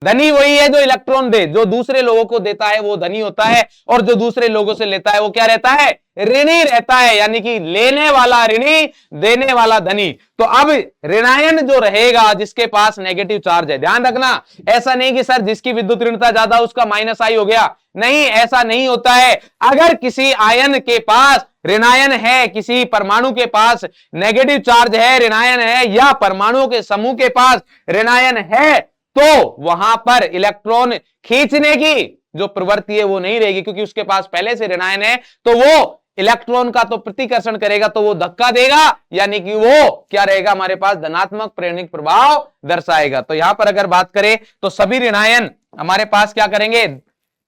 धनी वही है जो इलेक्ट्रॉन दे, जो दूसरे लोगों को देता है वो धनी होता है, और जो दूसरे लोगों से लेता है वो क्या रहता है, ऋणी रहता है, यानी कि लेने वाला ऋणी, देने वाला धनी। तो अब ऋणायन जो रहेगा जिसके पास नेगेटिव चार्ज है, ध्यान रखना, ऐसा नहीं कि सर जिसकी विद्युत ऋणता ज्यादा उसका माइनस आई हो गया, नहीं, ऐसा नहीं होता है। अगर किसी आयन के पास ऋणायन है, किसी परमाणु के पास नेगेटिव चार्ज है, ऋणायन है, या परमाणुओं के समूह के पास ऋणायन है, तो वहां पर इलेक्ट्रॉन खींचने की जो प्रवृत्ति है वो नहीं रहेगी, क्योंकि उसके पास पहले से ऋणायन है। तो वो इलेक्ट्रॉन का तो प्रतिकर्षण करेगा, तो वो धक्का देगा, यानी कि वो क्या रहेगा, हमारे पास धनात्मक प्रेरणिक प्रभाव दर्शाएगा। तो यहां पर अगर बात करें तो सभी ऋणायन हमारे पास क्या करेंगे,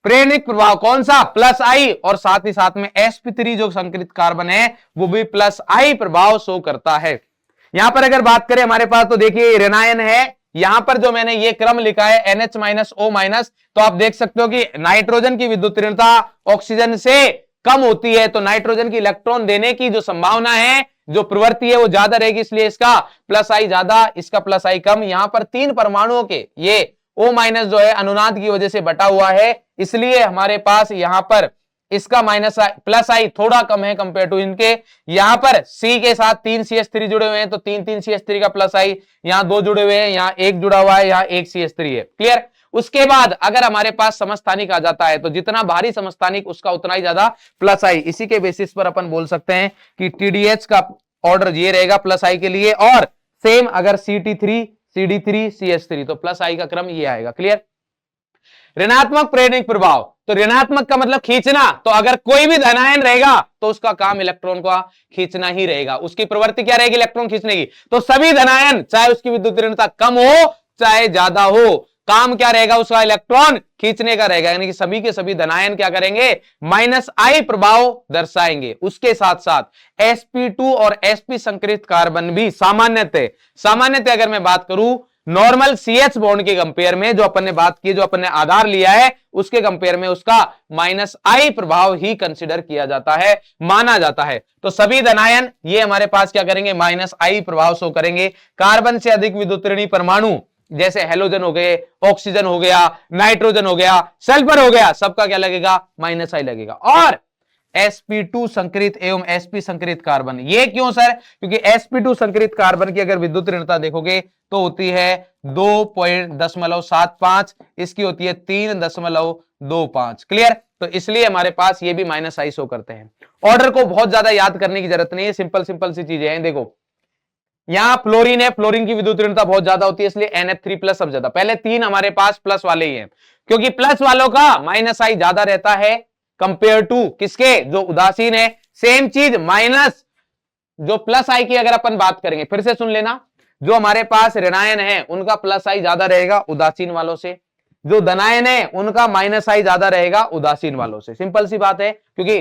प्रेरणिक प्रभाव कौन सा, प्लस आई, और साथ ही साथ में sp3 जो संकरित कार्बन है वो भी प्लस आई प्रभाव शो करता है। यहां पर अगर बात करें हमारे पास, तो देखिए ऋणायन है, यहां पर जो मैंने ये क्रम लिखा है NH-O-, तो आप देख सकते हो कि नाइट्रोजन की विद्युत ऋणता ऑक्सीजन से कम होती है, तो नाइट्रोजन की इलेक्ट्रॉन देने की जो संभावना है, जो प्रवृत्ति है वो ज्यादा रहेगी, इसलिए इसका प्लस आई ज्यादा, इसका प्लस आई कम। यहां पर तीन परमाणुओं के ये O- जो है अनुनाद की वजह से बटा हुआ है, इसलिए हमारे पास यहां पर इसका माइनस आई प्लस आई थोड़ा कम है कंपेयर टू इनके। यहां पर C के साथ 3 CH3 जुड़े हुए हैं, तो 3 CH3 का प्लस आई, यहां 2 जुड़े हुए हैं, यहां 1 जुड़ा हुआ है, यहां 1 CH3 है। क्लियर। उसके बाद अगर हमारे पास समस्थानिक आ जाता है, तो जितना भारी समस्थानिक उसका उतना ही ज्यादा प्लस आई। इसी के बेसिस पर अपन बोल सकते हैं कि TDH का ऑर्डर ये रहेगा प्लस आई के लिए, और सेम अगर CT3 CD3 CH3, तो प्लस आई का क्रम ये आएगा। क्लियर। ऋणात्मक प्रेरणिक प्रभाव, तो ऋणात्मक का मतलब खींचना, तो अगर कोई भी धनायन रहेगा तो उसका काम इलेक्ट्रॉन का खींचना ही रहेगा, उसकी प्रवृत्ति क्या रहेगी, इलेक्ट्रॉन खींचने की। तो सभी धनायन चाहे उसकी विद्युत ऋणता कम हो चाहे ज्यादा हो, काम क्या रहेगा उसका, इलेक्ट्रॉन खींचने का रहेगा, यानी कि सभी के सभी धनायन क्या करेंगे, माइनस आई प्रभाव दर्शाएंगे। उसके साथ साथ sp2 और sp संकरित कार्बन भी सामान्यतः अगर मैं बात करूं नॉर्मल CH बॉन्ड के कंपेयर में, जो अपन ने बात की, जो अपन ने आधार लिया है उसके कंपेयर में उसका माइनस आई प्रभाव ही कंसिडर किया जाता है, माना जाता है। तो सभी धनायन ये हमारे पास क्या करेंगे, माइनस आई प्रभाव शो करेंगे। कार्बन से अधिक विद्युतऋणी परमाणु जैसे हेलोजन हो गए, ऑक्सीजन हो गया, नाइट्रोजन हो गया, सल्फर हो गया, सबका क्या लगेगा, माइनस आई लगेगा। और sp2 संकरित एवं sp संकरित कार्बन, ये क्यों सर, क्योंकि sp2 संकरित कार्बन की अगर विद्युत ऋणता देखोगे तो होती है 2.75, इसकी होती है 3.25। क्लियर। तो इसलिए हमारे पास ये भी माइनस आई शो करते हैं। ऑर्डर को बहुत ज्यादा याद करने की जरूरत नहीं है, सिंपल सी चीजें हैं। देखो यहां फ्लोरीन है, फ्लोरीन की विद्युत ऋणता बहुत ज्यादा होती है, इसलिए NF3+ सब ज्यादा, पहले तीन हमारे पास प्लस वाले ही हैं, क्योंकि प्लस वालों का माइनस आई ज्यादा रहता है कंपेयर टू किसके, जो उदासीन है। सेम चीज माइनस जो प्लस आई की अगर अपन बात करेंगे, फिर से सुन लेना, जो हमारे पास ऋणायन है उनका प्लस आई ज्यादा रहेगा उदासीन वालों से, जो धनायन है उनका माइनस आई ज्यादा रहेगा उदासीन वालों से। सिंपल सी बात है, क्योंकि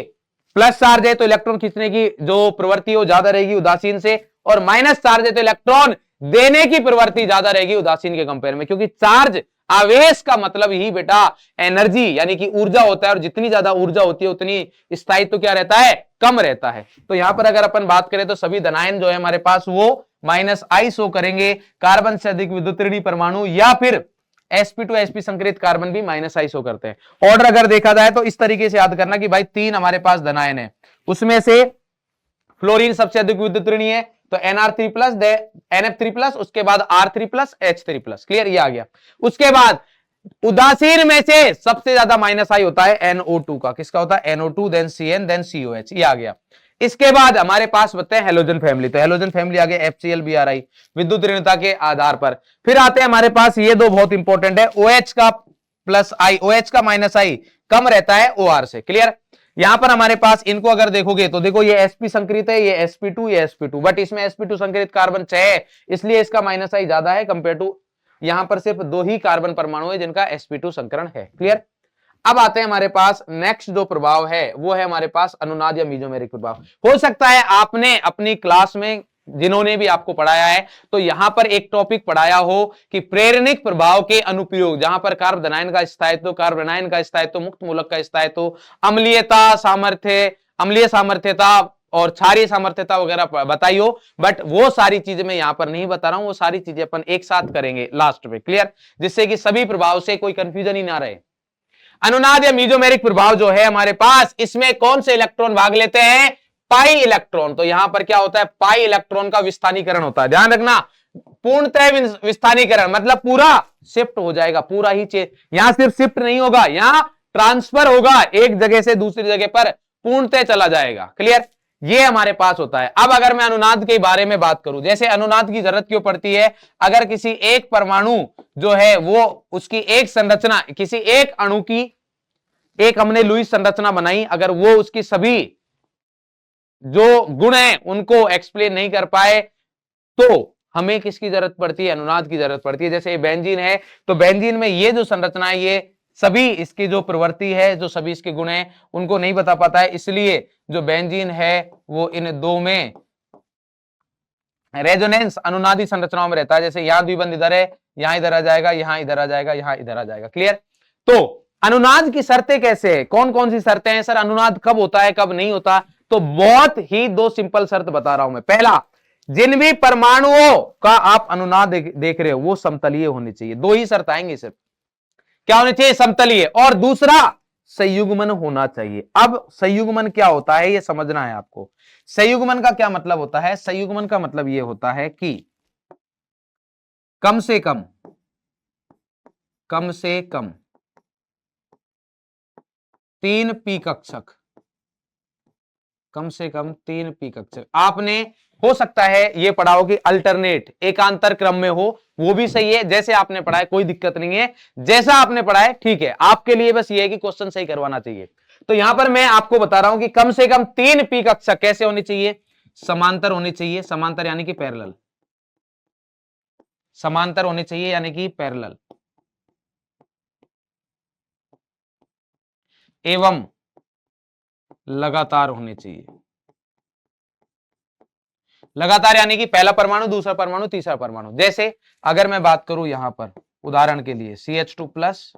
प्लस चार्ज है तो इलेक्ट्रॉन खींचने की जो प्रवृत्ति वो ज्यादा रहेगी उदासीन से, और माइनस चार्ज है तो इलेक्ट्रॉन देने की प्रवृत्ति ज्यादा रहेगी उदासीन के कंपेयर में, क्योंकि चार्ज आवेश का मतलब ही बेटा एनर्जी यानी कि ऊर्जा होता है, और जितनी ज्यादा ऊर्जा होती है उतनी स्थायित्व क्या रहता है, कम रहता है। तो यहां पर अगर अपन बात करें तो सभी धनायन जो है हमारे पास वो माइनस आई शो करेंगे। कार्बन से अधिक विद्युतऋणी परमाणु या फिर sp2 sp संकरित कार्बन भी माइनस आई शो करते हैं। ऑर्डर अगर देखा जाए तो इस तरीके से याद करना कि भाई तीन हमारे पास धनायन है, उसमें से फ्लोरीन सबसे अधिक विद्युतऋणी है तो Nr3+, NF3+, उसके बाद R3+, H3+। क्लियर, ये आ गया। उसके बाद उदासीन में से सबसे ज्यादा माइनस आई होता है NO2 का, किसका होता है, NO2, then CN, then COH, ये आ गया। इसके बाद हमारे पास होते हैं हेलोजन फैमिली, तो हेलोजन फैमिली आगे FCl Bri विद्युत ऋणता के आधार पर। फिर आते हैं हमारे पास ये दो बहुत इंपॉर्टेंट है, OH का प्लस आई, OH का माइनस आई कम रहता है OR से। क्लियर? यहां पर हमारे पास इनको अगर देखोगे तो देखो ये sp संकरित है, ये sp2, ये sp2, बट इसमें sp2 संकरित कार्बन 6 है, इसलिए इसका माइनस आई ज्यादा है कंपेयर टू, यहां पर सिर्फ 2 ही कार्बन परमाणु है जिनका sp2 संकरण है। क्लियर? अब आते हैं हमारे पास नेक्स्ट जो प्रभाव है वो है हमारे पास अनुनाद या मीजोमेरिक प्रभाव। हो सकता है आपने अपनी क्लास में जिन्होंने भी आपको पढ़ाया है तो यहां पर एक टॉपिक पढ़ाया हो कि प्रेरणिक प्रभाव के अनुप्रयोग, जहां पर कार्बोनाइन का स्थायित्व, कार्बोनाइन का स्थायित्व, मुक्त मूलक का स्थायित्व, अम्लीयता, सामर्थ्य, अम्लीय सामर्थ्यता और क्षारीय सामर्थ्यता वगैरह बताई हो, बट वो सारी चीजें मैं यहां पर नहीं बता रहा हूं, वो सारी चीजें अपन एक साथ करेंगे लास्ट में। क्लियर? जिससे कि सभी प्रभाव से कोई कंफ्यूजन ही ना रहे। अनुनाद या मीजोमेरिक प्रभाव जो है हमारे पास, इसमें कौन से इलेक्ट्रॉन भाग लेते हैं? Pi electron. तो यहां पर क्या होता है? पाई इलेक्ट्रॉन का विस्थानीकरण होता है। ध्यान रखना, पूर्णतः विस्थानीकरण मतलब पूरा शिफ्ट हो जाएगा, पूरा ही यहां सिर्फ शिफ्ट नहीं होगा, यहां ट्रांसफर होगा, एक जगह से दूसरी जगह पर पूर्णतः चला जाएगा। क्लियर? ये हमारे पास होता है। अब अगर मैं अनुनाद के बारे में बात करूं, जैसे अनुनाद की जरूरत क्यों पड़ती है? अगर किसी एक परमाणु जो है वो उसकी एक संरचना, किसी एक अणु की एक हमने लुईस संरचना बनाई, अगर वो उसकी सभी जो गुण है उनको एक्सप्लेन नहीं कर पाए तो हमें किसकी जरूरत पड़ती है? अनुनाद की जरूरत पड़ती है। जैसे ये बेंजीन है तो बेंजीन में ये जो संरचना है, ये सभी इसकी जो प्रवृत्ति है, जो सभी इसके गुण है उनको नहीं बता पाता है, इसलिए जो बेंजीन है वो इन दो में रेजोनेंस अनुनादी संरचनाओं में रहता है। जैसे यहां द्विबंध इधर है, यहां इधर आ जाएगा, यहां इधर आ जाएगा, यहां इधर आ जाएगा। क्लियर? तो अनुनाद की शर्तें कैसे है? कौन कौन सी शर्तें हैं? सर अनुनाद कब होता है, कब नहीं होता? तो बहुत ही दो सिंपल शर्त बता रहा हूं मैं। पहला, जिन भी परमाणुओं का आप अनुनाद देख रहे हो वो समतलीय होने चाहिए। दो ही शर्त आएंगे सिर्फ। क्या होने चाहिए? समतलीय। और दूसरा, संयुग्मन होना चाहिए। अब संयुग्मन क्या होता है ये समझना है आपको। संयुग्मन का क्या मतलब होता है? संयुग्मन का मतलब यह होता है कि कम से कम 3 पी कक्षक, कम से कम 3 पी कक्षक। आपने हो सकता है ये पढ़ा हो कि अल्टरनेट, एकांतर क्रम में हो, वो भी सही है। जैसे आपने पढ़ा है कोई दिक्कत नहीं है, जैसा आपने पढ़ा है ठीक है। आपके लिए बस ये है कि क्वेश्चन सही करवाना चाहिए। तो यहां पर मैं आपको बता रहा हूं कि कम से कम 3 पी कक्षक कैसे होने चाहिए? समांतर होने चाहिए। समांतर यानी कि पैरेलल, समांतर होने चाहिए यानी कि पैरेलल, एवं लगातार होने चाहिए। लगातार यानी कि पहला परमाणु, दूसरा परमाणु, तीसरा परमाणु। जैसे अगर मैं बात करूं यहां पर उदाहरण के लिए CH2 प्लस,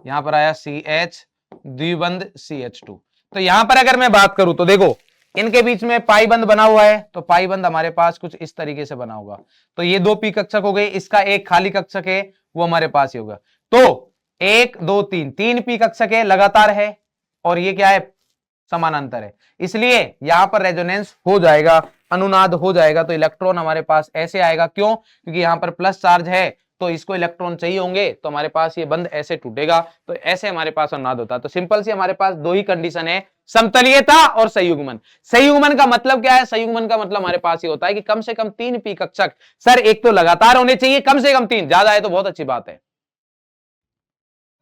यहां पर आया CH द्विबंध CH2। तो यहां पर अगर मैं बात करूं तो देखो इनके बीच में पाई बंध बना हुआ है, तो पाई बंध हमारे पास कुछ इस तरीके से बना होगा। तो ये 2 पी कक्षक हो गए, इसका एक खाली कक्षक है वो हमारे पास ही होगा। तो 1 2 3 3 पी कक्षक है, लगातार है, और ये क्या है? समानांतर है। इसलिए यहां पर रेजोनेंस हो जाएगा, अनुनाद हो जाएगा। तो इलेक्ट्रॉन हमारे पास ऐसे आएगा, क्यों? क्योंकि यहां पर प्लस चार्ज है तो इसको इलेक्ट्रॉन चाहिए होंगे, तो हमारे पास ये बंध ऐसे टूटेगा, तो ऐसे हमारे पास अनुनाद होता है। तो सिंपल सी हमारे पास दो ही कंडीशन है, समतलीयता और संयुग्मन। संयुग्मन का मतलब क्या है? संयुग्मन का मतलब हमारे पास ये होता है कि कम से कम 3 पी कक्षक। सर एक तो लगातार होने चाहिए, कम से कम 3, ज्यादा है तो बहुत अच्छी बात है,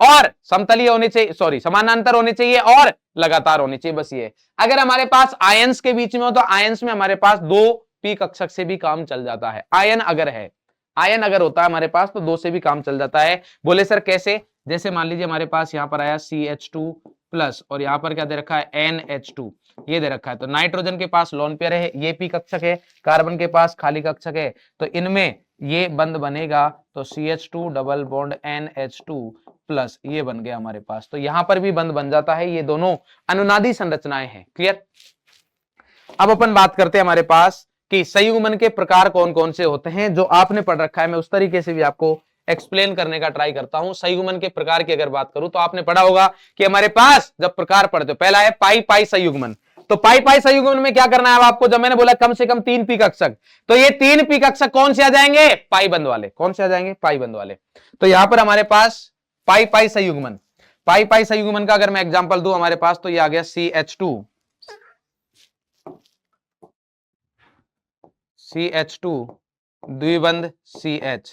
और समतलीय होने चाहिए, सॉरी समानांतर होने चाहिए और लगातार होने चाहिए, बस ये। अगर हमारे पास आयंस के बीच में हो तो आयंस में हमारे पास 2 पी कक्षक से भी काम चल जाता है। आयन अगर है, आयन अगर होता है हमारे पास तो 2 से भी काम चल जाता है। बोले सर कैसे? जैसे मान लीजिए हमारे पास यहां पर आया CH2 प्लस और यहां पर क्या दे रखा है? NH2 ये दे रखा है। तो नाइट्रोजन के पास लोन पेयर है, ये पी कक्षक है, कार्बन के पास खाली कक्षक है, तो इनमें ये बंध बनेगा, तो CH2 double bond NH2 plus ये बन गया हमारे पास। तो यहां पर भी बंध बन जाता है। ये दोनों अनुनादी संरचनाएं हैं। क्लियर? अब अपन बात करते हैं हमारे पास कि संयुग्मन के प्रकार कौन कौन से होते हैं, जो आपने पढ़ रखा है। मैं उस तरीके से भी आपको एक्सप्लेन करने का ट्राई करता हूं। संयुग्मन के प्रकार की अगर बात करूं तो आपने पढ़ा होगा कि हमारे पास जब प्रकार पढ़ते हो, पहला है पाई पाई संयुग्मन। तो पाई पाई संयुग्मन में क्या करना है अब आपको? जब मैंने बोला कम से कम 3 पी कक्षक, तो ये 3 पी कक्षक कौन से आ जाएंगे? पाई बंध वाले। कौन से आ जाएंगे? पाई बंध वाले। तो यहां पर हमारे पास पाई पाई संयुग्मन, पाई पाई संयुग्मन का अगर मैं एग्जांपल दूं हमारे पास, तो ये आ गया CH2 द्विबंध CH,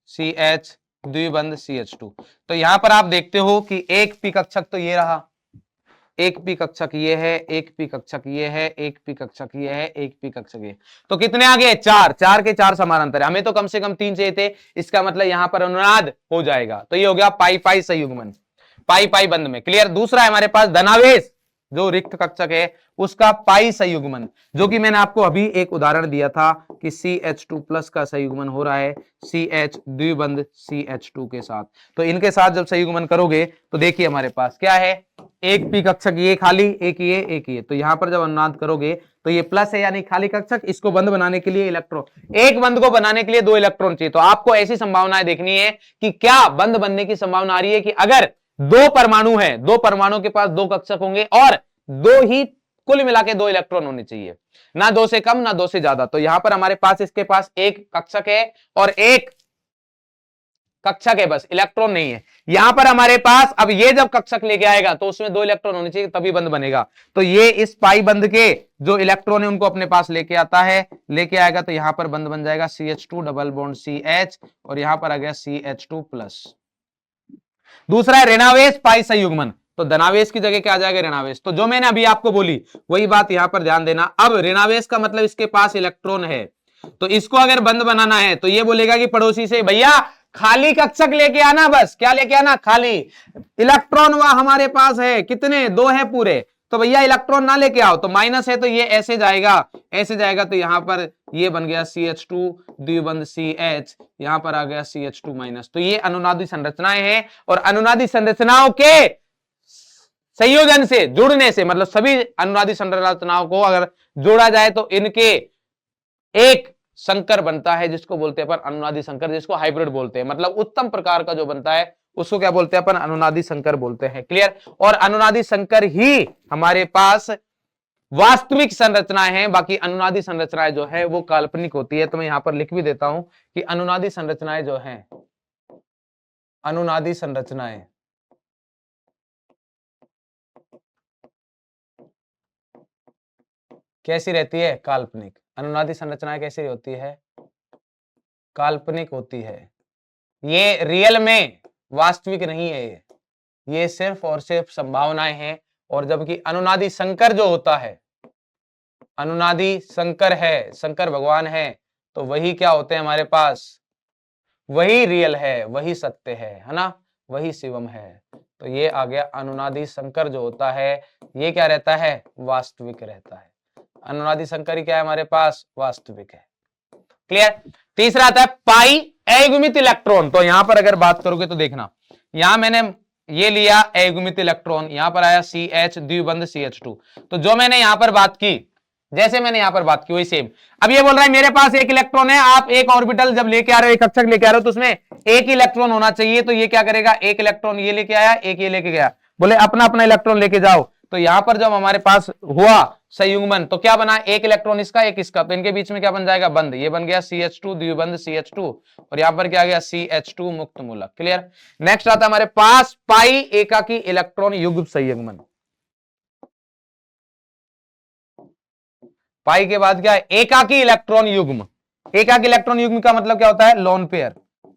CH द्विबंध CH2। तो यहां पर आप देखते हो कि एक पी कक्षक तो ये रहा, एक पी कक्षक ये है, एक पी कक्षक ये है, एक पी कक्षक ये है, एक पी कक्षक ये। तो कितने आ गए? चार। चार के चार समानांतर है, हमें तो कम से कम तीन चाहिए थे, इसका मतलब यहां पर अनुनाद हो जाएगा। तो ये हो गया पाई पाई संयुग्मन, पाई पाई बंध में। क्लियर। दूसरा है हमारे पास धनावेश, जो रिक्त कक्षक है उसका पाई संयुग्मन, जो कि मैंने आपको अभी एक उदाहरण दिया था कि CH2 प्लस का संयुग्मन हो रहा है CH द्विबंध CH2 के साथ। तो इनके साथ जब संयुग्मन करोगे तो देखिए हमारे पास क्या है, एक पी कक्षक ये खाली, एक ये, एक ये। तो यहां पर जब अनुनाद करोगे तो ये प्लस है यानी खाली कक्षक, इसको बंद बनाने के लिए इलेक्ट्रॉन, एक बंद को बनाने के लिए दो इलेक्ट्रॉन चाहिए। तो आपको ऐसी संभावनाएं देखनी है कि क्या बंद बनने की संभावना आ रही है कि अगर दो परमाणु है, दो परमाणु के पास दो कक्षक होंगे और दो ही कुल मिला के दो इलेक्ट्रॉन होने चाहिए, ना दो से कम ना दो से ज्यादा। तो यहां पर हमारे पास इसके पास एक कक्षक है और एक कक्षक है, बस इलेक्ट्रॉन नहीं है। यहां पर हमारे पास अब ये जब कक्षक लेके आएगा तो उसमें दो इलेक्ट्रॉन होने चाहिए तभी बंध बनेगा। तो ये इस पाई बंध के जो इलेक्ट्रॉन है उनको अपने पास लेके आता है, लेके आएगा तो यहां पर बंध बन जाएगा CH2 डबल बॉन्ड CH और यहां पर आ गया CH2 प्लस। दूसरा है ऋणावेश पाई संयुग्मन, तो धनावेश की जगह क्या आ जाएगा? ऋणावेश। तो जो मैंने अभी आपको बोली वही बात यहां पर ध्यान देना। अब ऋणावेश का मतलब इसके पास इलेक्ट्रॉन है, तो इसको अगर बंद बनाना है तो ये बोलेगा कि पड़ोसी से भैया खाली कक्षक लेके आना, बस क्या लेके आना? खाली इलेक्ट्रॉन। वह हमारे पास है कितने? दो है पूरे, तो भैया इलेक्ट्रॉन ना लेके आओ। तो माइनस है तो ये ऐसे जाएगा, ऐसे जाएगा, तो यहां पर ये बन गया CH2 द्विबंध CH, यहां पर आ गया CH2 माइनस। तो ये अनुनादी संरचनाएं हैं और अनुनादी संरचनाओं के संयोजन से, जुड़ने से, मतलब सभी अनुनादी संरचनाओं को अगर जोड़ा जाए तो इनके एक संकर बनता है जिसको बोलते हैं अपन अनुनादी संकर, जिसको हाइब्रिड बोलते हैं। मतलब उत्तम प्रकार का जो बनता है उसको क्या बोलते हैं? अपन अनुनादी संकर बोलते हैं। क्लियर। और अनुनादी संकर ही हमारे पास वास्तविक संरचनाएं हैं, बाकी अनुनादी संरचनाएं जो है वो काल्पनिक होती है। तो मैं यहां पर लिख भी देता हूं कि अनुनादी संरचनाएं जो हैं, अनुनादी संरचनाएं कैसी रहती है? काल्पनिक। अनुनादी संरचनाएं कैसी होती है? काल्पनिक होती है। ये रियल में वास्तविक नहीं है, ये सिर्फ और सिर्फ संभावनाएं हैं। और जबकि अनुनादी संकर जो होता है, अनुनादी संकर है, शंकर भगवान है, तो वही क्या होते हैं हमारे पास? वही रियल है, वही सत्य है ना, वही शिवम है। तो ये आ गया अनुनादी संकर जो होता है, ये क्या रहता है? वास्तविक रहता है। अनुनादी संकर ही क्या है हमारे पास? वास्तविक है। क्लियर। तीसरा आता है पाई अयुग्मित इलेक्ट्रॉन। तो यहां पर अगर बात करोगे तो देखना, यहां मैंने ये लिया अयुग्मित इलेक्ट्रॉन, यहां पर आया CH द्विबंध CH2। तो जो मैंने यहां पर बात की, जैसे मैंने यहां पर बात की वही सेम। अब ये बोल रहा है मेरे पास एक इलेक्ट्रॉन है, आप एक ऑर्बिटल जब लेके आ रहे हो, एक कक्षक लेके आ रहे हो, तो उसमें एक इलेक्ट्रॉन होना चाहिए। तो ये क्या करेगा? एक इलेक्ट्रॉन ये लेके आया, एक ये लेके गया, बोले अपना अपना इलेक्ट्रॉन लेके जाओ। तो यहां पर जब हमारे पास हुआ संयुग्मन तो क्या बना? एक इलेक्ट्रॉन इसका, एक इसका, तो इनके बीच में क्या बन जाएगा? बंध। ये बन गया CH2 द्विबंध CH2 और यहां पर क्या आ गया? CH2 मुक्त मूलक। क्लियर। नेक्स्ट आता है हमारे पास पाई एकाकी इलेक्ट्रॉन युग्म संयुग्मन। पाई के बाद क्या है? एकाकी इलेक्ट्रॉन युग्म। एकाकी इलेक्ट्रॉन युग्म का मतलब क्या होता है? Lone pair.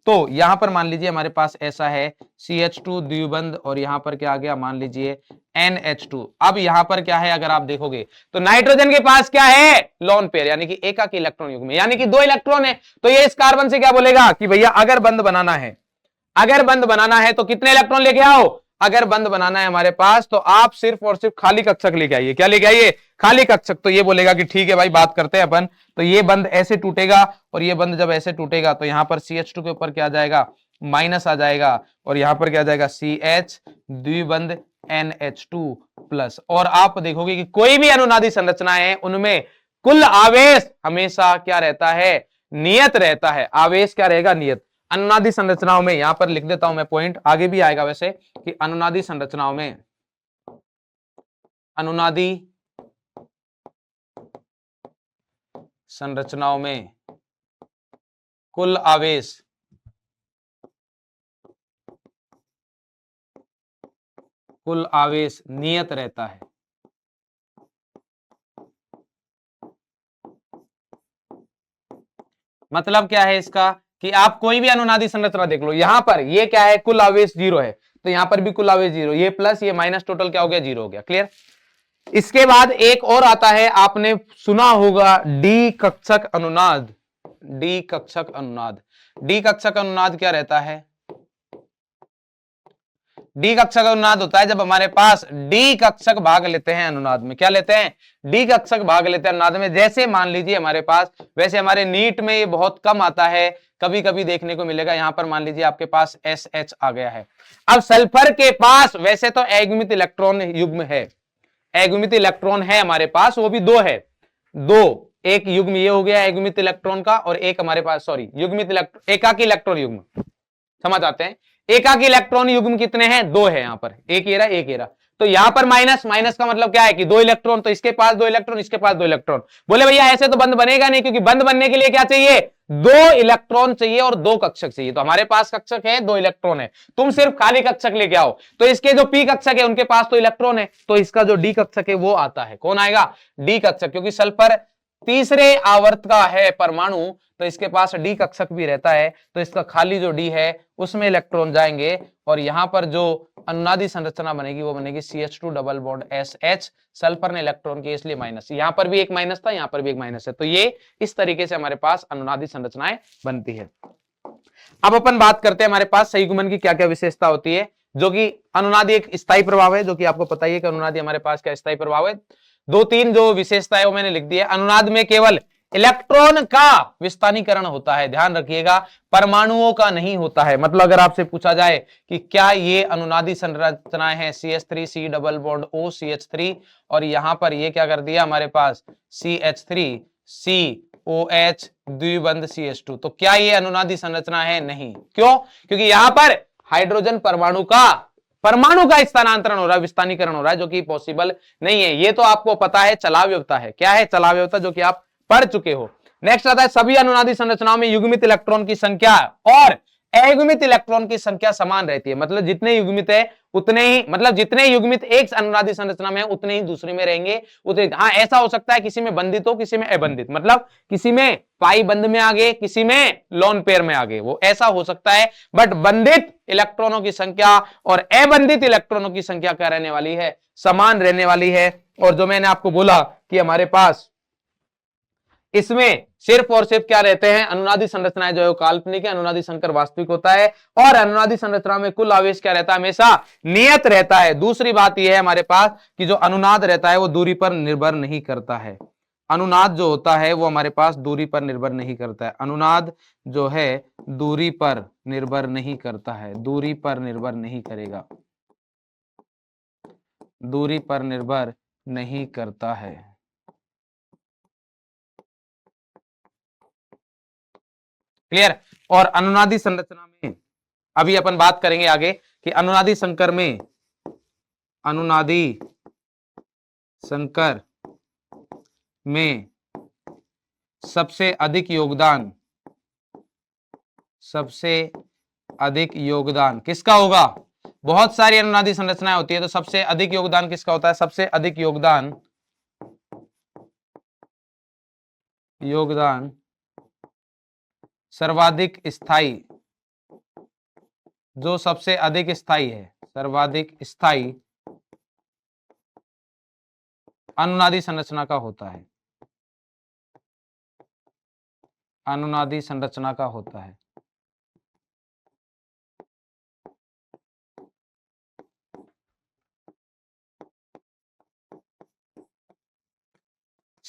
तो यहां पर मान लीजिए हमारे पास ऐसा है CH2 द्विबंध और यहां पर क्या आ गया? मान लीजिए NH2। अब यहां पर क्या है? अगर आप देखोगे तो नाइट्रोजन के पास क्या है? लोन पेयर, यानी कि एकाकी इलेक्ट्रॉन युग्म, यानी कि दो इलेक्ट्रॉन है। तो ये इस कार्बन से क्या बोलेगा कि भैया अगर बंध बनाना है, अगर बंध बनाना है तो कितने इलेक्ट्रॉन लेके आओ? अगर बंध बनाना है हमारे पास तो आप सिर्फ और सिर्फ खाली कक्षक लेके आइए। क्या लेके आइए? खाली कक्षक। तो ये बोलेगा कि ठीक है भाई, बात करते हैं अपन। तो ये बंध ऐसे टूटेगा और ये बंध जब ऐसे टूटेगा तो यहां पर CH2 के ऊपर क्या आ जाएगा? माइनस आ जाएगा और यहां पर क्या आ जाएगा? CH द्विबंध NH2 plus. और आप देखोगे कि कोई भी अनुनादी संरचनाएं हैं उनमें कुल आवेश हमेशा क्या रहता है? नियत रहता है। आवेश क्या रहेगा? नियत। अनुनादी संरचनाओं में, यहां पर लिख देता हूं मैं पॉइंट, आगे भी आएगा वैसे, कि अनुनादी संरचनाओं में, अनुनादी संरचनाओं में कुल आवेश नियत रहता है। मतलब क्या है इसका? कि आप कोई भी अनुनादी संरचना देख लो, यहां पर ये क्या है, कुल आवेश 0 है, तो यहां पर भी कुल आवेश 0, ये प्लस ये माइनस, टोटल क्या हो गया, 0 हो गया। क्लियर। इसके बाद एक और आता है, आपने सुना होगा डी कक्षक अनुनाद। डी कक्षक अनुनाद, डी कक्षक अनुनाद क्या रहता है, डी कक्षक अनुनाद होता है जब हमारे पास डी कक्षक भाग लेते हैं अनुनाद में। क्या लेते हैं, डी कक्षक भाग लेते हैं अनुनाद में। जैसे मान लीजिए हमारे पास, वैसे हमारे नीट में ये बहुत कम आता है, कभी कभी देखने को मिलेगा। यहां पर मान लीजिए आपके पास SH आ गया है। अब सल्फर के पास वैसे तो अयुग्मित इलेक्ट्रॉन युग्म है, अयुग्मित इलेक्ट्रॉन है हमारे पास, वो भी 2 है, 2, एक युग्म ये हो गया अयुग्मित इलेक्ट्रॉन का, और एक हमारे पास सॉरी युग्मित इलेक्ट्रॉन, एकाकी इलेक्ट्रॉन युग्म, समझ आते हैं। एकाकी इलेक्ट्रॉन युग्म कितने हैं, 2 है यहां पर, एक ये रहा एक ये रहा। तो यहां पर माइनस, माइनस का मतलब क्या है कि 2 इलेक्ट्रॉन, तो इसके पास 2 इलेक्ट्रॉन, इसके पास 2 इलेक्ट्रॉन। बोले भैया ऐसे तो बंद बनेगा नहीं, क्योंकि बंद बनने के लिए क्या चाहिए, 2 इलेक्ट्रॉन चाहिए और 2 कक्षक चाहिए। तो हमारे पास कक्षक है, 2 इलेक्ट्रॉन है, तुम सिर्फ खाली कक्षक लेके आओ। तो इसके जो पी कक्षक है उनके पास तो इलेक्ट्रॉन है, तो इसका जो डी कक्षक है वो आता है, कौन आएगा, डी कक्षक। क्योंकि सल्फर तीसरे आवर्त का है परमाणु, तो इसके पास डी कक्षक भी रहता है, तो इसका खाली जो डी है उसमें इलेक्ट्रॉन जाएंगे, और यहां पर जो अनुनादी संरचना बनेगी वो बनेगी CH2 double bond SH। Sulphur ने इलेक्ट्रॉन किए इसलिए माइनस, यहां पर भी एक माइनस था, यहां पर भी एक माइनस है। तो ये इस तरीके से हमारे पास अनुनादी संरचनाएं बनती है। अब अपन बात करते हैं हमारे पास संयुग्मन की क्या क्या विशेषता होती है, जो कि अनुनादी एक स्थायी प्रभाव है, जो कि आपको पता ही है कि अनुनादी हमारे पास क्या स्थायी प्रभाव है। 2-3 जो विशेषता है वो मैंने लिख दी है। अनुनाद में केवल इलेक्ट्रॉन का विस्थानीकरण होता है, ध्यान रखिएगा, परमाणुओं का नहीं होता है। मतलब अगर आपसे पूछा जाए कि क्या ये अनुनादी संरचनाएं हैं, CH3C double bond O CH3, और यहां पर ये क्या कर दिया हमारे पास CH3COH द्विबंध CH2, तो क्या ये अनुनादी संरचना है, नहीं। क्यों, क्योंकि यहां पर हाइड्रोजन परमाणु का स्थानांतरण हो रहा है, विस्थानीकरण हो रहा है, जो कि पॉसिबल नहीं है। ये तो आपको पता है, चलाव्यवता है। क्या है, चलाव्यवता, जो कि आप पढ़ चुके हो। नेक्स्ट आता है, सभी अनुनादी संरचनाओं में युग्मित इलेक्ट्रॉन की संख्या और अयुग्मित इलेक्ट्रॉन की संख्या समान रहती है। मतलब जितने युग्मित है उतने ही, मतलब जितने युग्मित एक अनुनादी संरचना में है उतने ही दूसरे में रहेंगे, उतने। हाँ, ऐसा हो सकता है किसी में बंधित हो, किसी में अबंधित, मतलब किसी में पाई बंध में आगे, किसी में लोन पेयर में आगे, वो ऐसा हो सकता है। बट बंधित इलेक्ट्रॉनों की संख्या और अबंधित इलेक्ट्रॉनों की संख्या क्या रहने वाली है, समान रहने वाली है। और जो मैंने आपको बोला कि हमारे पास इसमें सिर्फ और सिर्फ क्या रहते हैं, अनुनादी संरचनाएं जो है काल्पनिक है, अनुनादी संकर वास्तविक होता है। और अनुनादी संरचना में कुल आवेश क्या रहता है, हमेशा नियत रहता है। दूसरी बात यह है हमारे पास कि जो अनुनाद रहता है वो दूरी पर निर्भर नहीं करता है। अनुनाद जो होता है वो हमारे पास दूरी पर निर्भर नहीं करता है। अनुनाद जो है दूरी पर निर्भर नहीं करता है, दूरी पर निर्भर नहीं करेगा, दूरी पर निर्भर नहीं करता है। क्लियर। और अनुनादी संरचना में अभी अपन बात करेंगे आगे कि अनुनादी संकर में, अनुनादी संकर में सबसे अधिक योगदान किसका होगा। बहुत सारी अनुनादी संरचनाएं होती है, तो सबसे अधिक योगदान किसका होता है, सबसे अधिक योगदान सर्वाधिक स्थायी, जो सबसे अधिक स्थायी है, सर्वाधिक स्थायी अनुनादी संरचना का होता है, अनुनादी संरचना का होता है।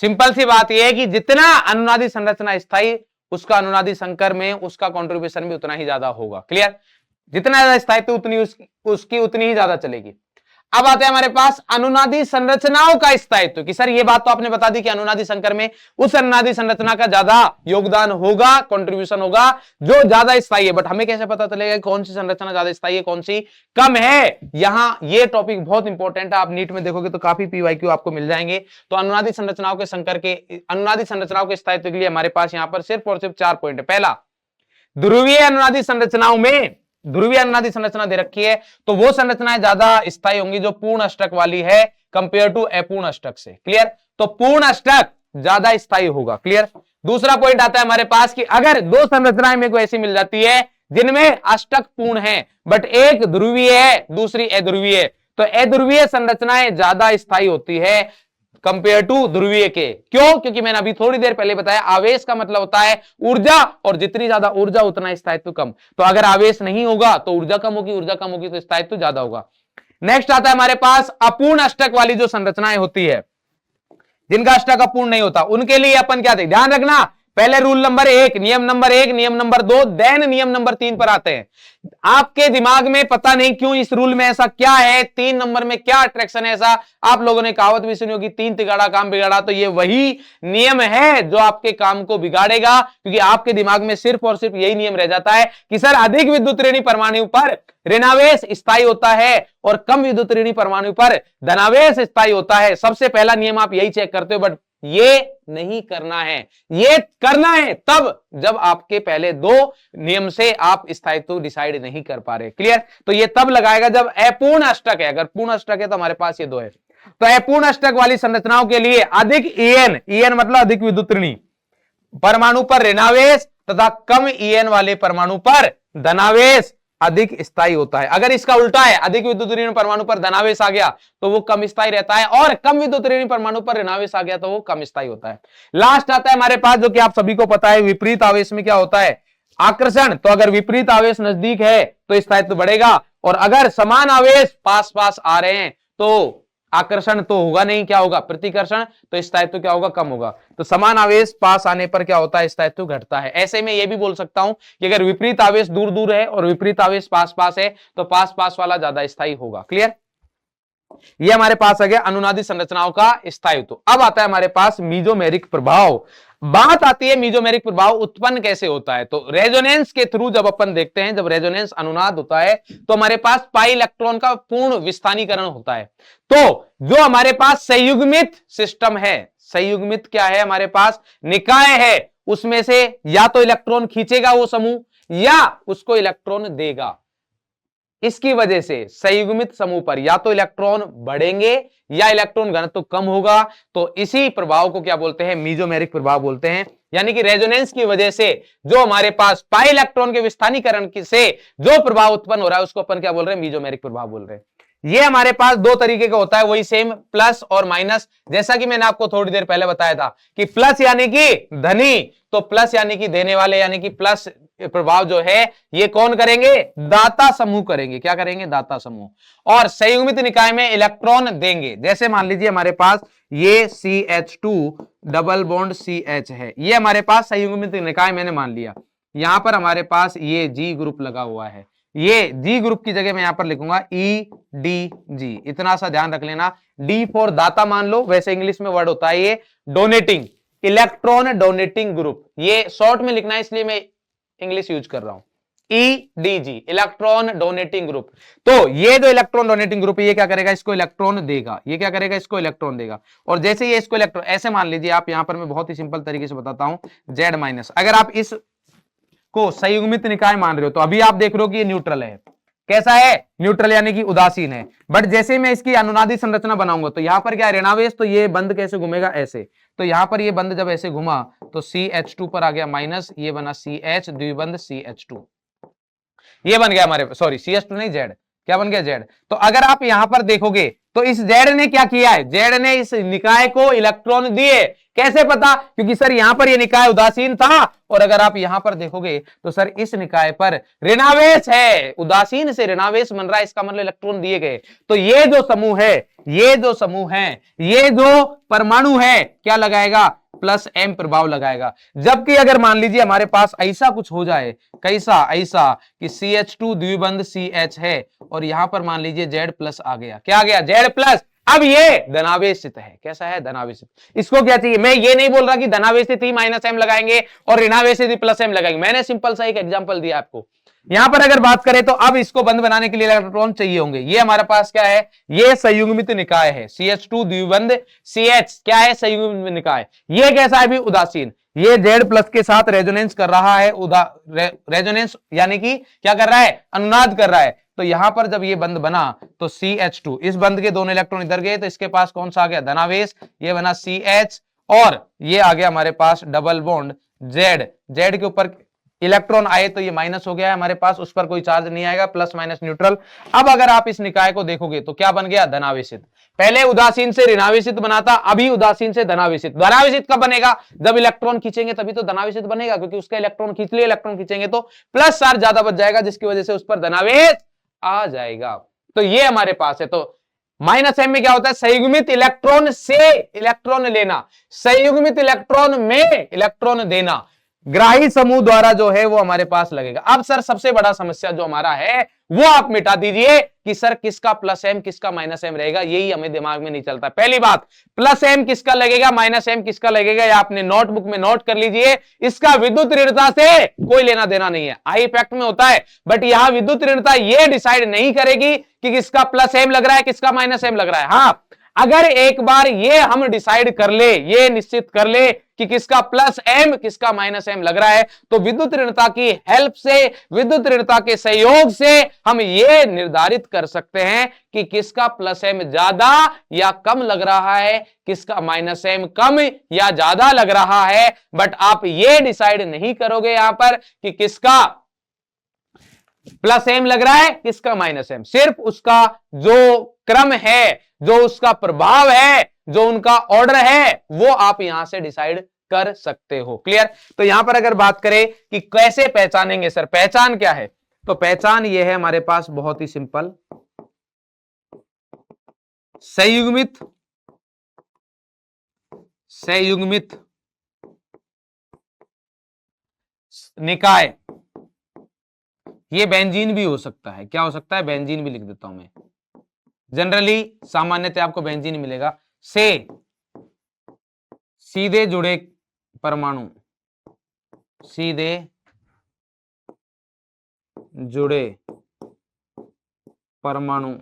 सिंपल सी बात यह है कि जितना अनुनादी संरचना स्थायी, उसका अनुनादी संकर में उसका कंट्रीब्यूशन भी उतना ही ज्यादा होगा। क्लियर। जितना ज्यादा स्थायित्व उतनी उसकी उतनी ही ज्यादा चलेगी। अब आते हैं हमारे पास अनुनादी संरचनाओं का स्थायित्व, कि सर ये बात तो आपने बता दी कि अनुनादी संकर में उस अनुनादी संरचना का ज्यादा योगदान होगा, कंट्रीब्यूशन होगा जो ज्यादा स्थायी है। बट हमें कैसे पता चलेगा कौन सी संरचना ज्यादा स्थायी है, कौन सी कम है। यहां ये टॉपिक बहुत इंपॉर्टेंट है, आप नीट में देखोगे तो काफी PYQ आपको मिल जाएंगे। तो अनुनादी संरचनाओं के संकर के, अनुनादी संरचनाओं के स्थायित्व के लिए हमारे पास यहां पर सिर्फ और सिर्फ 4 पॉइंट है। पहला, ध्रुवीय अनुनादी संरचनाओं में, ध्रुवीय अनुनादी संरचना दे रखी है तो वो संरचनाएं ज्यादा स्थायी होंगी जो पूर्ण अष्टक वाली है कंपेयर टू अपूर्ण अष्टक से। क्लियर। तो पूर्ण अष्टक ज्यादा स्थायी होगा। क्लियर। दूसरा पॉइंट आता है हमारे पास कि अगर दो संरचनाएं मेरे को ऐसी मिल जाती है जिनमें अष्टक पूर्ण है बट एक ध्रुवीय है दूसरी अध्रुवीय है, तो अध्रुवीय संरचनाएं ज्यादा स्थायी होती है कंपेयर टू ध्रुवीय के। क्यों? क्योंकि मैंने अभी थोड़ी देर पहले बताया आवेश का मतलब होता है ऊर्जा, और जितनी ज्यादा ऊर्जा उतना स्थायित्व कम। तो अगर आवेश नहीं होगा तो ऊर्जा कम होगी, ऊर्जा कम होगी तो स्थायित्व ज्यादा होगा। नेक्स्ट आता है हमारे पास अपूर्ण अष्टक वाली जो संरचनाएं होती है, जिनका अष्टक अपूर्ण नहीं होता, उनके लिए अपन क्या देख, ध्यान रखना, पहले रूल नंबर 1, नियम नंबर 1, नियम नंबर 2, देन नियम नंबर 3 पर आते हैं। आपके दिमाग में पता नहीं क्यों इस रूल में ऐसा क्या है, 3 नंबर में क्या अट्रैक्शन है ऐसा। आप लोगों ने कहावत भी सुनी होगी, 3 तिगाड़ा काम बिगाड़ा, तो ये वही नियम है जो आपके काम को बिगाड़ेगा, क्योंकि आपके दिमाग में सिर्फ और सिर्फ यही नियम रह जाता है कि सर अधिक विद्युत ऋणी परमाणु पर ऋणावेश स्थायी होता है और कम विद्युत ऋणी परमाणु पर धनावेश स्थायी होता है। सबसे पहला नियम आप यही चेक करते हो, बट ये नहीं करना है, ये करना है तब जब आपके पहले दो नियम से आप स्थायित्व डिसाइड नहीं कर पा रहे। क्लियर? तो ये तब लगाएगा जब अपूर्ण अष्टक है। अगर पूर्ण अष्टक है तो हमारे पास ये दो है। तो अपूर्ण अष्टक वाली संरचनाओं के लिए अधिक ईएन मतलब अधिक विद्युत ऋणी परमाणु पर ऋणावेश तथा कम ईएन वाले परमाणु पर धनावेश अधिक स्थायी होता है। अगर इसका उल्टा है, अधिक विद्युत ऋण परमाणु पर धनावेश आ गया तो वो कम स्थायी रहता है, और कम विद्युत ऋण परमाणु पर ऋणावेश आ गया तो वो कम स्थायी होता है। लास्ट आता है हमारे पास जो कि आप सभी को पता है, विपरीत आवेश में क्या होता है, आकर्षण। तो अगर विपरीत आवेश नजदीक है तो स्थायित्व बढ़ेगा, और अगर समान आवेश पास पास आ रहे हैं तो आकर्षण तो होगा नहीं, क्या होगा, प्रतिकर्षण, तो स्थायित्व क्या होगा, कम होगा। तो समान आवेश पास आने पर क्या होता है, स्थायित्व घटता है। ऐसे में यह भी बोल सकता हूं कि अगर विपरीत आवेश दूर दूर है और विपरीत आवेश पास पास है तो पास पास वाला ज्यादा स्थायी होगा। क्लियर? ये हमारे पास आ गया अनुनादी संरचनाओं का स्थायित्व। अब आता है हमारे पास मीजोमेरिक प्रभाव। बात आती है मीजोमेरिक प्रभाव उत्पन्न कैसे होता है। तो रेजोनेंस के थ्रू जब अपन देखते हैं, जब रेजोनेंस अनुनाद होता है तो हमारे पास पाई इलेक्ट्रॉन का पूर्ण विस्थानीकरण होता है। तो जो हमारे पास संयुग्मित सिस्टम है, संयुग्मित क्या है, हमारे पास निकाय है, उसमें से या तो इलेक्ट्रॉन खींचेगा वो समूह या उसको इलेक्ट्रॉन देगा। इसकी वजह से संयुग्मित समूह पर या तो इलेक्ट्रॉन बढ़ेंगे या इलेक्ट्रॉन घनत्व कम होगा। तो इसी प्रभाव को क्या बोलते हैं, मीजोमेरिक प्रभाव बोलते हैं। यानी कि रेजोनेंस की वजह से जो हमारे पास पाई इलेक्ट्रॉन के विस्थानीकरण से जो प्रभाव उत्पन्न हो रहा है उसको अपन क्या बोल रहे हैं, मीजोमेरिक प्रभाव बोल रहे हैं। ये हमारे पास दो तरीके का होता है, वही सेम, प्लस और माइनस। जैसा कि मैंने आपको थोड़ी देर पहले बताया था कि प्लस यानी कि धनी, तो प्लस यानी कि देने वाले, यानी कि प्लस प्रभाव जो है ये कौन करेंगे, दाता समूह करेंगे। क्या करेंगे, दाता समूह। और संयुग्मित निकाय में इलेक्ट्रॉन देंगे। जैसे मान लीजिए हमारे पास ये CH2 डबल बॉन्ड CH है, ये हमारे पास संयुग्मित निकाय मैंने मान लिया। यहां पर हमारे पास ये G ग्रुप लगा हुआ है, ये G ग्रुप की जगह मैं यहां पर लिखूंगा EDG। इतना सा ध्यान रख लेना, D फॉर दाता मान लो, वैसे इंग्लिश में वर्ड होता है ये डोनेटिंग, इलेक्ट्रॉन डोनेटिंग ग्रुप। ये शॉर्ट में लिखना है इसलिए मैं इंग्लिश यूज कर रहा हूं, EDG, इलेक्ट्रॉन डोनेटिंग ग्रुप। तो ये जो इलेक्ट्रॉन डोनेटिंग ग्रुप है ये क्या करेगा, इसको इलेक्ट्रॉन देगा। ये क्या करेगा, इसको इलेक्ट्रॉन देगा। और जैसे ये इसको इलेक्ट्रॉन, ऐसे मान लीजिए आप, यहां पर मैं बहुत ही सिंपल तरीके से बताता हूं, Z माइनस। अगर आप इस को संयुग्मित निकाय मान रहे हो तो अभी आप देख रहे हो कि ये न्यूट्रल है। कैसा है, न्यूट्रल यानी कि उदासीन है। बट जैसे मैं इसकी अनुनादी संरचना बनाऊंगा तो यहां पर क्या है, ऋणावेश, तो ये बंद कैसे घूमेगा, ऐसे। तो यहां पर ये बंद जब ऐसे घुमा तो CH2 पर आ गया माइनस, ये बना CH द्विबंध CH2, ये बन गया हमारे, सॉरी CH2 नहीं, Z, क्या बन गया, Z। तो अगर आप यहां पर देखोगे तो इस Z ने क्या किया है, Z ने इस निकाय को इलेक्ट्रॉन दिए। कैसे पता, क्योंकि सर यहां पर ये निकाय उदासीन था, और अगर आप यहां पर देखोगे तो सर इस निकाय पर ऋणावेश है, उदासीन से ऋणावेश बन रहा है, इसका मतलब इलेक्ट्रॉन दिए गए। तो ये जो समूह है, ये जो समूह है, ये जो परमाणु है, क्या लगाएगा, प्लस M प्रभाव लगाएगा। जबकि अगर मान लीजिए हमारे पास ऐसा कुछ हो जाए, कैसा, ऐसा कि CH2 द्विबंध CH है और यहां पर मान लीजिए Z प्लस आ गया, क्या आ गया, Z प्लस। अब ये धनावेशित है, कैसा है, धनावेशित। इसको क्या चाहिए, मैं ये नहीं बोल रहा कि धनावेशित ही -M लगाएंगे और ऋणावेशित ही +M लगाएंगे, मैंने सिंपल सा एक एग्जांपल दिया आपको। यहां पर अगर बात करें तो अब इसको बंद बनाने के लिए इलेक्ट्रॉन चाहिए होंगे। ये हमारे पास क्या है, ये संयुग्मित निकाय है, CH2 द्विबंध CH क्या है, संयुग्मित निकाय। ये कैसा है, भी उदासीन। ये Z प्लस के साथ रेजोनेंस कर रहा है, रेजोनेंस यानी कि क्या कर रहा है, अनुनाद कर रहा है। तो यहां पर जब ये बंद बना तो CH2, इस बंद के दोनों इलेक्ट्रॉन इधर गए तो इसके पास कौन सा आ गया, धनावेश, ये बना CH, और ये आ गया हमारे पास डबल बॉन्ड जेड, जेड के ऊपर इलेक्ट्रॉन आए तो ये माइनस हो गया है हमारे पास, उस पर कोई चार्ज नहीं आएगा, प्लस माइनस न्यूट्रल। अब अगर आप इस निकाय को देखोगे तो क्या बन गया, धनावेशित। पहले उदासीन से ऋणावेशित बनाता, अभी उदासीन से धनावेशित। धनावेशित कब बनेगा, जब इलेक्ट्रॉन खींचेंगे तभी तो धनावेशित बनेगा, क्योंकि उसका इलेक्ट्रॉन खींच लिए, इलेक्ट्रॉन खींचेंगे तो प्लस चार्ज ज्यादा बच जाएगा, जिसकी वजह से उस पर धनावेश आ जाएगा। तो ये हमारे पास है। तो माइनस एम में क्या होता है, संयुग्मित इलेक्ट्रॉन से इलेक्ट्रॉन लेना, संयुग्मित इलेक्ट्रॉन में इलेक्ट्रॉन देना, ग्राही समूह द्वारा जो है वो हमारे पास लगेगा। अब सर सबसे बड़ा समस्या जो हमारा है वो आप मिटा दीजिए कि सर किसका प्लस एम किसका माइनस एम रहेगा, यही हमें दिमाग में नहीं चलता। पहली बात, प्लस एम किसका लगेगा, माइनस एम किसका लगेगा, या आपने नोटबुक में नोट कर लीजिए। इसका विद्युत ऋणता से कोई लेना देना नहीं है, आई इफेक्ट में होता है, बट यहां विद्युत ऋणता ये डिसाइड नहीं करेगी कि किसका प्लस एम लग रहा है किसका माइनस एम लग रहा है। हां, अगर एक बार ये हम डिसाइड कर ले, ये निश्चित कर ले कि किसका प्लस एम किसका माइनस एम लग रहा है, तो विद्युत ऋणता की हेल्प से, विद्युत ऋणता के सहयोग से हम ये निर्धारित कर सकते हैं कि किसका प्लस एम ज्यादा या कम लग रहा है, किसका माइनस एम कम या ज्यादा लग रहा है। बट आप ये डिसाइड नहीं करोगे यहां पर कि किसका प्लस एम लग रहा है किसका माइनस एम, सिर्फ उसका जो क्रम है, जो उसका प्रभाव है, जो उनका ऑर्डर है, वो आप यहां से डिसाइड कर सकते हो। क्लियर। तो यहां पर अगर बात करें कि कैसे पहचानेंगे, सर पहचान क्या है, तो पहचान ये है हमारे पास बहुत ही सिंपल, संयुग्मित संयुग्मित निकाय, ये बेंजीन भी हो सकता है, क्या हो सकता है, बेंजीन भी लिख देता हूं मैं, जनरली सामान्यतः आपको बेंजीन मिलेगा, से सीधे जुड़े परमाणु, सीधे जुड़े परमाणु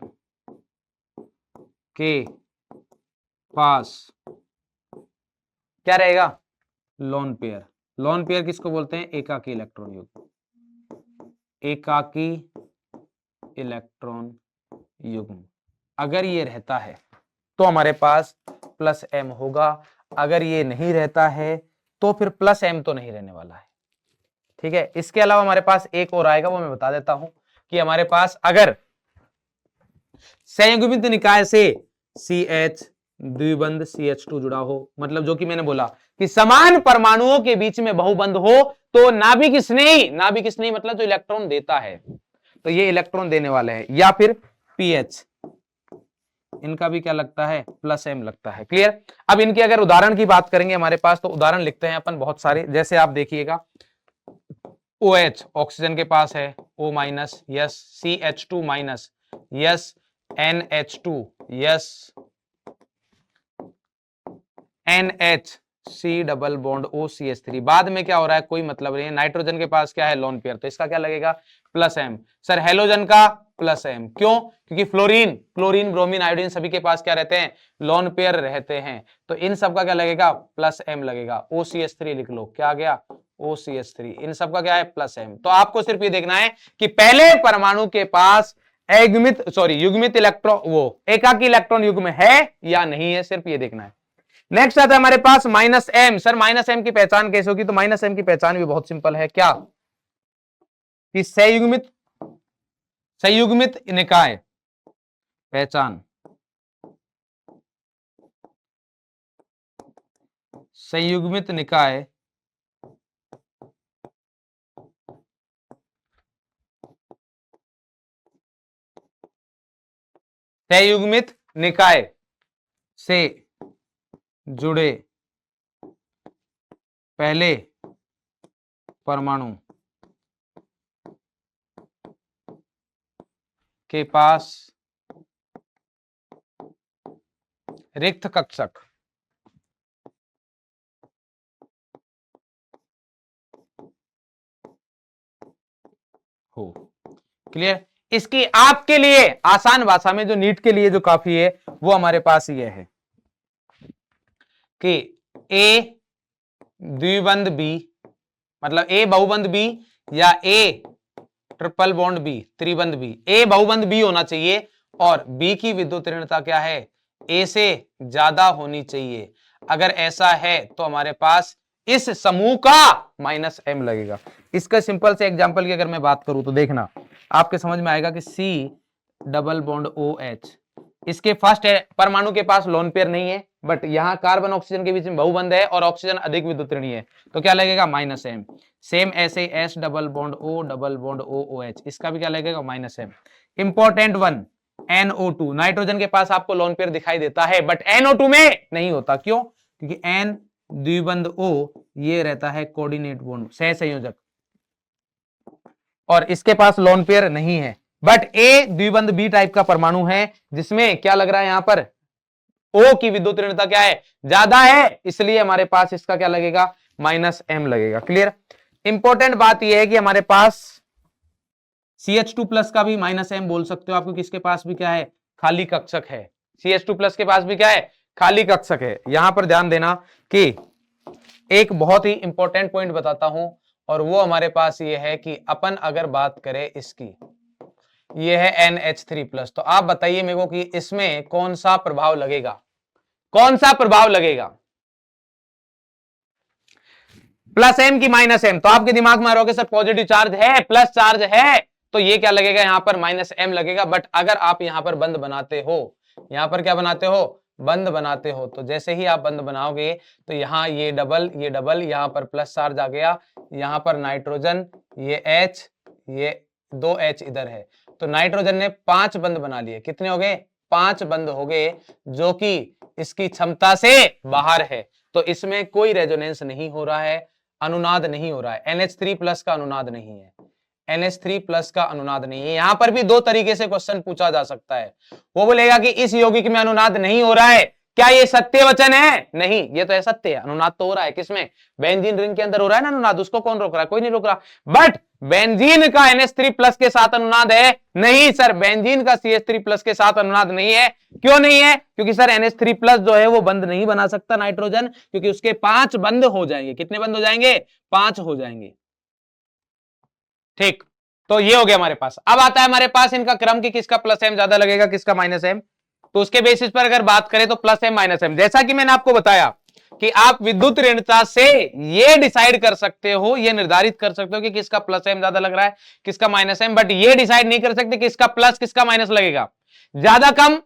के पास क्या रहेगा, लोन पेयर। लोन पेयर किसको बोलते हैं, एकाकी इलेक्ट्रॉन युग्म, एकाकी इलेक्ट्रॉन युग्म। अगर ये रहता है तो हमारे पास प्लस एम होगा, अगर ये नहीं रहता है तो फिर प्लस एम तो नहीं रहने वाला है। ठीक है। इसके अलावा हमारे पास एक और आएगा, वो मैं बता देता हूं कि हमारे पास अगर संयुग्मित निकाय से CH द्विबंध CH2 जुड़ा हो, मतलब जो कि मैंने बोला कि समान परमाणुओं के बीच में बहुबंध हो, तो नाभिक स्नेही, नाभिक स्नेही मतलब जो इलेक्ट्रॉन देता है, तो ये इलेक्ट्रॉन देने वाले हैं, या फिर पीएच, इनका भी क्या लगता है, प्लस एम लगता है। क्लियर। अब इनके अगर उदाहरण की बात करेंगे हमारे पास, तो उदाहरण लिखते हैं अपन बहुत सारे, जैसे आप देखिएगा OH ऑक्सीजन के पास है, O minus, yes, CH2 minus, yes, NH2, yes, NH, C double bond OCH3। बाद में क्या हो रहा है कोई मतलब नहीं है। नाइट्रोजन के पास क्या है, लोन पेयर, तो इसका क्या लगेगा, प्लस एम। सर हेलोजन का प्लस एम, क्यों, क्योंकि फ्लोरीन, क्लोरीन, ब्रोमीन, आयोडीन सभी के पास क्या रहते हैं, लोन पेयर रहते हैं, तो इन सब का क्या लगेगा, प्लस एम लगेगा। OCH3 लिख लो, क्या आ गया, OCH3, इन सब का क्या है, प्लस एम। तो आपको सिर्फ ये देखना है कि पहले परमाणु के पास युग्मित इलेक्ट्रॉन, वो एकाकी इलेक्ट्रॉन युग्म है या नहीं है, सिर्फ ये देखना है। नेक्स्ट आता है हमारे पास minus M. Sir minus M की पहचान कैसे होगी, तो माइनस एम की पहचान भी बहुत सिंपल है, क्या, कि संयुग्मित निकाय, पहचान संयुग्मित निकाय संयुग्मित निकाय से जुड़े पहले परमाणु के पास रिक्त कक्षक हो। क्लियर। इसकी आपके लिए आसान भाषा में, जो नीट के लिए जो काफी है, वो हमारे पास ये है कि ए द्विबंध बी, मतलब ए बहुबंध बी, या ए ट्रिपल बॉन्ड बी त्रिबंध बी, ए बहुबंध बी होना चाहिए और बी की विद्युत ऋणता क्या है, ए से ज्यादा होनी चाहिए। अगर ऐसा है तो हमारे पास इस समूह का माइनस एम लगेगा। इसका सिंपल से एग्जांपल की अगर मैं बात करूं तो देखना आपके समझ में आएगा कि C double bond O H, इसके फर्स्ट परमाणु के पास लोन पेयर नहीं है, बट यहां कार्बन ऑक्सीजन के बीच में बहुबंध है और ऑक्सीजन अधिक विद्युत ऋणी है, तो क्या लगेगा माइनस एम। सेम ऐसे S double bond O O H, इसका भी क्या लगेगा minus M. Important one, NO2, nitrogen के पास आपको लोन पेयर दिखाई देता है बट NO2 में नहीं होता, क्यों? क्योंकि N द्विबंध O ये रहता है कोऑर्डिनेट बॉन्ड, सह संयोजक, और इसके पास लोन पेयर नहीं है। बट A द्विबंध B टाइप का परमाणु है जिसमें क्या लग रहा है यहां पर O की विद्युत ऋणता क्या है, ज्यादा है, इसलिए हमारे पास इसका क्या लगेगा माइनस एम लगेगा। क्लियर। इंपॉर्टेंट बात यह है कि हमारे पास CH2 प्लस का भी माइनस एम बोल सकते हो आप, क्योंकि इसके पास भी क्या है खाली कक्षक है। CH2 प्लस के पास भी क्या है खाली कक्षक है। यहां पर ध्यान देना कि एक बहुत ही इंपॉर्टेंट पॉइंट बताता हूं, और वो हमारे पास ये है कि अपन अगर बात करें इसकी, ये है NH3 प्लस, तो आप बताइए मेरे को कि इसमें कौन सा प्रभाव लगेगा, कौन सा प्रभाव लगेगा, प्लस एम की माइनस एम। तो आपके दिमाग में आ रहा होगा सर पॉजिटिव चार्ज है, प्लस चार्ज है, तो ये क्या लगेगा यहां पर माइनस एम लगेगा। बट अगर आप यहां पर बंद बनाते हो, यहां पर क्या बनाते हो बंद बनाते हो, तो जैसे ही आप बंद बनाओगे तो यहां ये डबल यहां पर प्लस चार्ज आ गया, यहां पर नाइट्रोजन ये H, ये 2H इधर है, तो नाइट्रोजन ने 5 बंद बना लिए। कितने हो गए 5 बंद हो गए, जो कि इसकी क्षमता से बाहर है, तो इसमें कोई रेजोनेंस नहीं हो रहा है, अनुनाद नहीं हो रहा है। NH3 प्लस का अनुनाद नहीं है, NH3 प्लस का अनुनाद नहीं है। यहां पर भी दो तरीके से क्वेश्चन पूछा जा सकता है। वो बोलेगा कि इस यौगिक में अनुनाद नहीं हो रहा है, क्या ये सत्य वचन है? नहीं, ये तो है सत्य है, अनुनाद तो हो रहा है। किसमें? बेंजीन रिंग के अंदर हो रहा है ना अनुनाद, उसको कौन रोक रहा है? कोई नहीं रोक रहा। बट बेंजीन का NH3 प्लस के साथ अनुनाद है? नहीं सर, बेंजीन का CH3 प्लस के साथ अनुनाद नहीं है। क्यों नहीं है? क्योंकि सर NH3 प्लस जो है वो बंद नहीं बना सकता नाइट्रोजन, क्योंकि उसके 5 बंद हो जाएंगे। कितने बंद हो जाएंगे? 5 हो जाएंगे। ठीक, तो ये हो गया हमारे पास। अब आता है हमारे पास इनका क्रम कि किसका प्लस एम ज्यादा लगेगा, किसका माइनस एम। तो उसके बेसिस पर अगर बात करें तो प्लस एम माइनस एम, जैसा कि मैंने आपको बताया कि आप विद्युत ऋणता से ये डिसाइड कर सकते हो, ये निर्धारित कर सकते हो कि किसका प्लस एम ज्यादा लग रहा है, किसका माइनस एम, बट ये डिसाइड नहीं कर सकते किसका प्लस किसका माइनस लगेगा। ज्यादा कम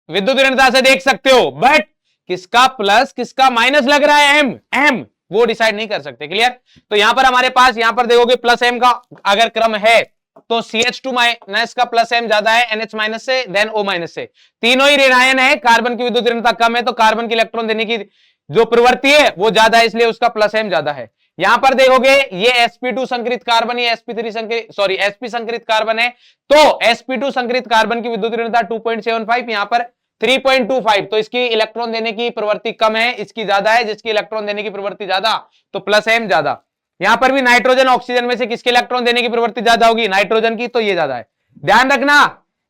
विद्युत ऋणता से देख सकते हो, बट किसका प्लस किसका माइनस लग रहा है एम एम वो डिसाइड नहीं कर सकते। क्लियर। तो यहां पर हमारे पास यहां पर देखोगे प्लस एम का अगर क्रम है तो CH2 माइनस का प्लस एम ज्यादा है NH माइनस से, देन O माइनस से। तीनों ही ऋणायन है, कार्बन की विद्युत ऋणता कम है, तो कार्बन की इलेक्ट्रॉन देने की जो प्रवृत्ति है वो ज्यादा है, इसलिए उसका प्लस एम ज्यादा है। यहां पर देखोगे ये sp2 संकरित कार्बन, ये sp3 संकरित सॉरी sp संकरित कार्बन है, तो sp2 संकरित कार्बन की विद्युत ऋणता 2.75, यहां पर 3.25, तो इसकी इलेक्ट्रॉन देने की प्रवृत्ति कम है, इसकी ज्यादा है, जिसकी इलेक्ट्रॉन देने की प्रवृत्ति ज्यादा, तो प्लस एम ज्यादा। यहां पर भी नाइट्रोजन ऑक्सीजन में से किसके इलेक्ट्रॉन देने की प्रवृत्ति ज्यादा होगी? नाइट्रोजन की, तो ये ज्यादा है। ध्यान रखना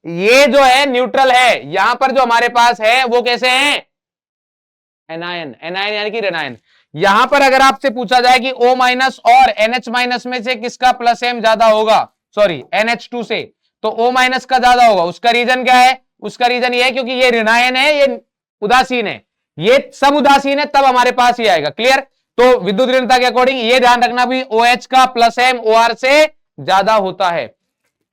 ये जो है न्यूट्रल है, यहां पर जो हमारे पास है वो कैसे है? एनायन, एनायन यानी कि ऋणायन। यहां पर अगर आपसे पूछा जाए कि O माइनस और NH माइनस में से किसका प्लस एम ज्यादा होगा, सॉरी NH2 से, तो O माइनस का ज्यादा होगा। उसका रीजन क्या है? उसका रीजन ये है क्योंकि ये ऋणायन है, ये उदासीन है, ये सब उदासीन है, तब हमारे पास ये आएगा। क्लियर। तो विद्युत ऋणता के अकॉर्डिंग ये ध्यान रखना भी OH का प्लस एम OR से ज्यादा होता है।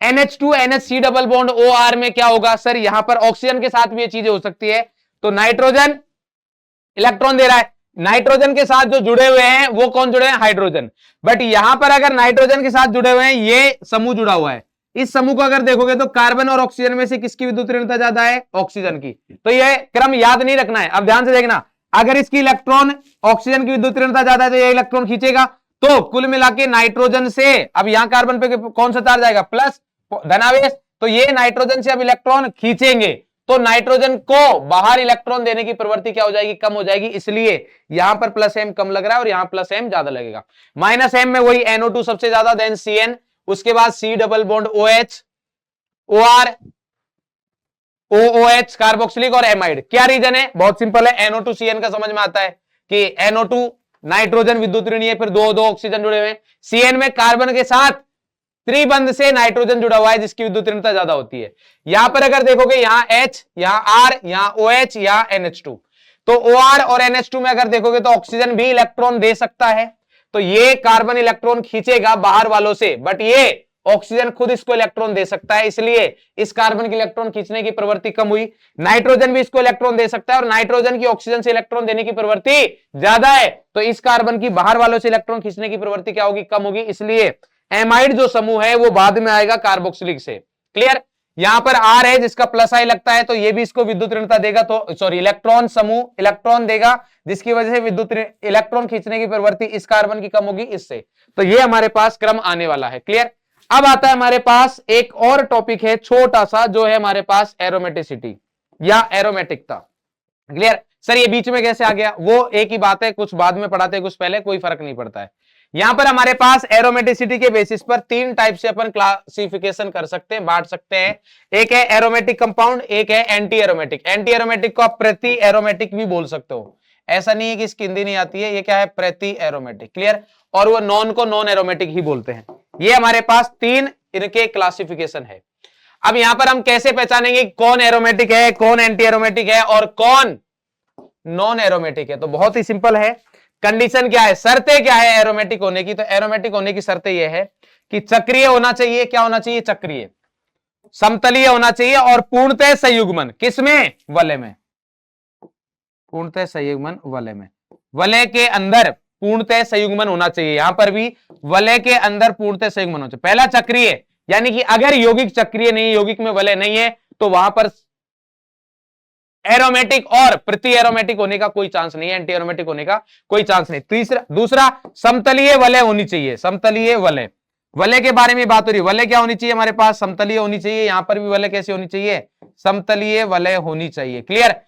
NH2 NHC double bond OR में क्या होगा सर? यहां पर ऑक्सीजन के साथ भी ये चीजें हो सकती है, तो नाइट्रोजन इलेक्ट्रॉन दे रहा है, नाइट्रोजन के साथ जो जुड़े हुए हैं वो कौन जुड़े हैं? हाइड्रोजन। बट यहां पर अगर नाइट्रोजन के साथ जुड़े हुए हैं, ये समूह जुड़ा हुआ है, इस समूह को अगर देखोगे तो कार्बन और ऑक्सीजन में से किसकी विद्युत ऋणता ज्यादा है? ऑक्सीजन की। तो यह क्रम याद नहीं रखना है। अब ध्यान से देखना, अगर इसकी इलेक्ट्रॉन ऑक्सीजन की विद्युत ऋणता ज्यादा है तो यह इलेक्ट्रॉन खींचेगा, तो कुल मिला के नाइट्रोजन से अब यहां कार्बन पे कौन सा चार्ज आएगा? प्लस धनावेश, तो ये नाइट्रोजन से अब इलेक्ट्रॉन खींचेंगे, तो नाइट्रोजन को बाहर इलेक्ट्रॉन देने की प्रवृत्ति क्या हो जाएगी? कम हो जाएगी, इसलिए यहां पर प्लस एम कम लग रहा है और यहां प्लस एम ज्यादा लगेगा। माइनस एम में वही NO2 सबसे ज्यादा, देन CN, उसके बाद C double bond OH, OR, OOH carboxylic और एमाइड। क्या रीजन है? बहुत सिंपल है, NO2CN का समझ में आता है कि NO2 नाइट्रोजन विद्युत ऋणी है, फिर दो ऑक्सीजन जुड़े हुए हैं। CN में कार्बन के साथ त्रिबंध से नाइट्रोजन जुड़ा हुआ है, जिसकी विद्युत ऋणता ज्यादा होती है। यहां पर अगर देखोगे, यहां H, यहां R, यहां OH, यहां NH2, तो OR और NH2 में अगर देखोगे तो ऑक्सीजन भी इलेक्ट्रॉन दे सकता है, तो ये कार्बन इलेक्ट्रॉन खींचेगा बाहर वालों से, बट ये ऑक्सीजन खुद इसको इलेक्ट्रॉन दे सकता है, इसलिए इस कार्बन के इलेक्ट्रॉन खींचने की प्रवृत्ति कम हुई। नाइट्रोजन भी इसको इलेक्ट्रॉन दे सकता है और नाइट्रोजन की ऑक्सीजन से इलेक्ट्रॉन देने की प्रवृत्ति ज्यादा है, तो इस कार्बन की बाहर वालों से इलेक्ट्रॉन खींचने की प्रवृत्ति क्या होगी, कम होगी, इसलिए एमाइड जो समूह है वो बाद में आएगा कार्बोक्सिलिक से। क्लियर। यहां पर R है जिसका प्लस आई लगता है, तो ये भी इसको विद्युत ऋणता देगा, तो सॉरी इलेक्ट्रॉन समूह इलेक्ट्रॉन देगा, जिसकी वजह से विद्युत इलेक्ट्रॉन खींचने की प्रवृत्ति इस कार्बन की कम होगी इससे। तो ये हमारे पास क्रम आने वाला है। क्लियर। अब आता है हमारे पास एक और टॉपिक है छोटा सा, जो है हमारे पास एरोमेटिसिटी या एरोमेटिकता। क्लियर। सर ये बीच में कैसे आ गया, वो एक ही बात है, कुछ बाद में पढ़ाते हैं कुछ पहले, कोई फर्क नहीं पड़ता है। यहां पर हमारे पास एरोमेटिसिटी के बेसिस पर तीन टाइप से अपन क्लासिफिकेशन कर सकते हैं, बांट सकते हैं। एक है एरोमेटिक कंपाउंड, एक है एंटी एरोमेटिक। एंटी एरोमेटिक को आप प्रति एरोमेटिक भी बोल सकते हो, ऐसा नहीं है कि इसकी हिंदी नहीं आती है, ये क्या है, प्रति एरोमेटिक। क्लियर। और वो नॉन को नॉन एरोमेटिक ही बोलते हैं। ये हमारे पास तीन इनके क्लासिफिकेशन है। अब यहां पर हम कैसे पहचानेंगे कौन एरोमेटिक है, कौन एंटी एरोमेटिक है और कौन नॉन एरोमेटिक है, तो बहुत ही सिंपल है। कंडीशन क्या है, शर्तें क्या है एरोमेटिक होने की, तो एरोमेटिक होने की शर्तें यह है कि चक्रीय होना चाहिए, क्या होना चाहिए, चक्रीय, समतलीय होना चाहिए और पूर्णतः संयुग्मन, किसमें, वलय में, पूर्णतः संयुग्मन वलय में, वलय के अंदर पूर्णतः संयुग्मन होना चाहिए। यहां पर भी वलय के अंदर पूर्णतः संयुग्मन होना चाहिए। पहला चक्रीय, यानी कि अगर यौगिक चक्रीय नहीं, यौगिक में वलय नहीं है, तो वहां पर एरोमेटिक और प्रति एरोमेटिक होने का कोई चांस नहीं है, एंटी एरोमेटिक होने का कोई चांस नहीं। दूसरा समतलीय वलय होनी चाहिए, समतलीय वलय, वलय के बारे में बात हो रही है, वलय क्या होनी चाहिए हमारे पास, समतलीय होनी चाहिए। यहां पर भी वलय कैसी होनी चाहिए, समतलीय वलय होनी चाहिए। क्लियर।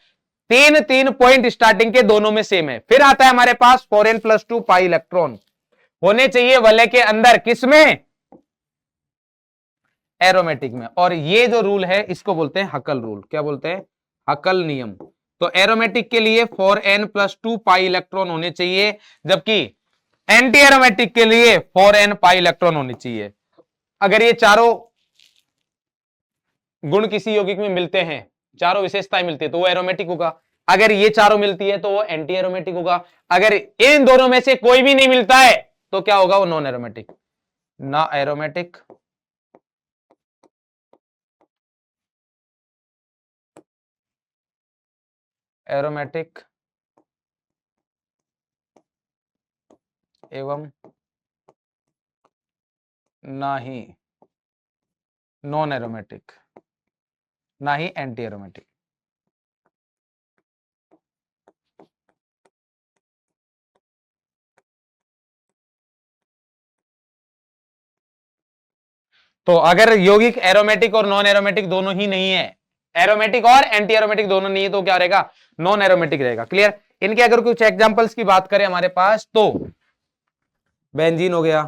तीन तीन पॉइंट स्टार्टिंग के दोनों में सेम है। फिर आता है हमारे पास 4n+2 पाई इलेक्ट्रॉन होने चाहिए वलय के अंदर, किसमें, एरोमेटिक में। और ये जो रूल है इसको बोलते हैं हकल रूल, क्या बोलते हैं, हकल नियम। तो एरोमेटिक के लिए 4n+2 पाई इलेक्ट्रॉन होने चाहिए, जबकि एंटी एरोमेटिक के लिए 4n पाई इलेक्ट्रॉन होनी चाहिए। अगर ये चारों गुण किसी यौगिक में मिलते हैं, चारों विशेषताएं मिलती है, तो वो एरोमेटिक होगा। अगर ये चारों मिलती है तो वो एंटी एरोमेटिक होगा। अगर इन दोनों में से कोई भी नहीं मिलता है तो क्या होगा, वो नॉन एरोमेटिक, ना एरोमेटिक एरोमेटिक एवं ना ही नॉन एरोमेटिक, ना ही एंटी एरोमेटिक। तो अगर यौगिक एरोमेटिक और नॉन एरोमेटिक दोनों ही नहीं है, एरोमेटिक और एंटी एरोमेटिक दोनों नहीं है, तो क्या रहेगा, नॉन एरोमेटिक रहेगा। क्लियर। इनके अगर कुछ एग्जांपल्स की बात करें हमारे पास, तो बेंजीन हो गया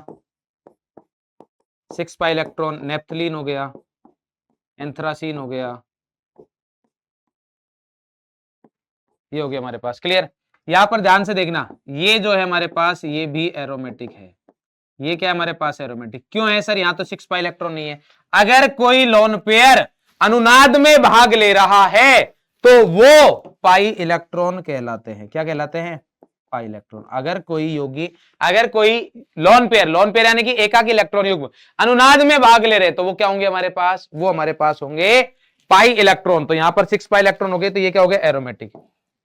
6 पाई इलेक्ट्रॉन, नेप्थलीन हो गया, एंथ्रासीन हो गया, ये हो गया हमारे पास। क्लियर। यहां पर ध्यान से देखना, ये जो है हमारे पास ये भी एरोमेटिक है, ये क्या है हमारे पास एरोमेटिक। क्यों है सर, यहां तो 6 पाई इलेक्ट्रॉन नहीं है। अगर कोई लोन पेयर अनुनाद में भाग ले रहा है तो वो पाई इलेक्ट्रॉन कहलाते हैं, क्या कहलाते हैं, पाई इलेक्ट्रॉन। अगर कोई योगी, अगर कोई लोन पेयर यानी कि एकाकी इलेक्ट्रॉन युग्म अनुनाद में भाग ले रहे, तो वो क्या होंगे हमारे पास, वो हमारे पास होंगे पाई इलेक्ट्रॉन। तो यहां पर 6 पाई इलेक्ट्रॉन हो गए, तो ये क्या हो गया, एरोमेटिक।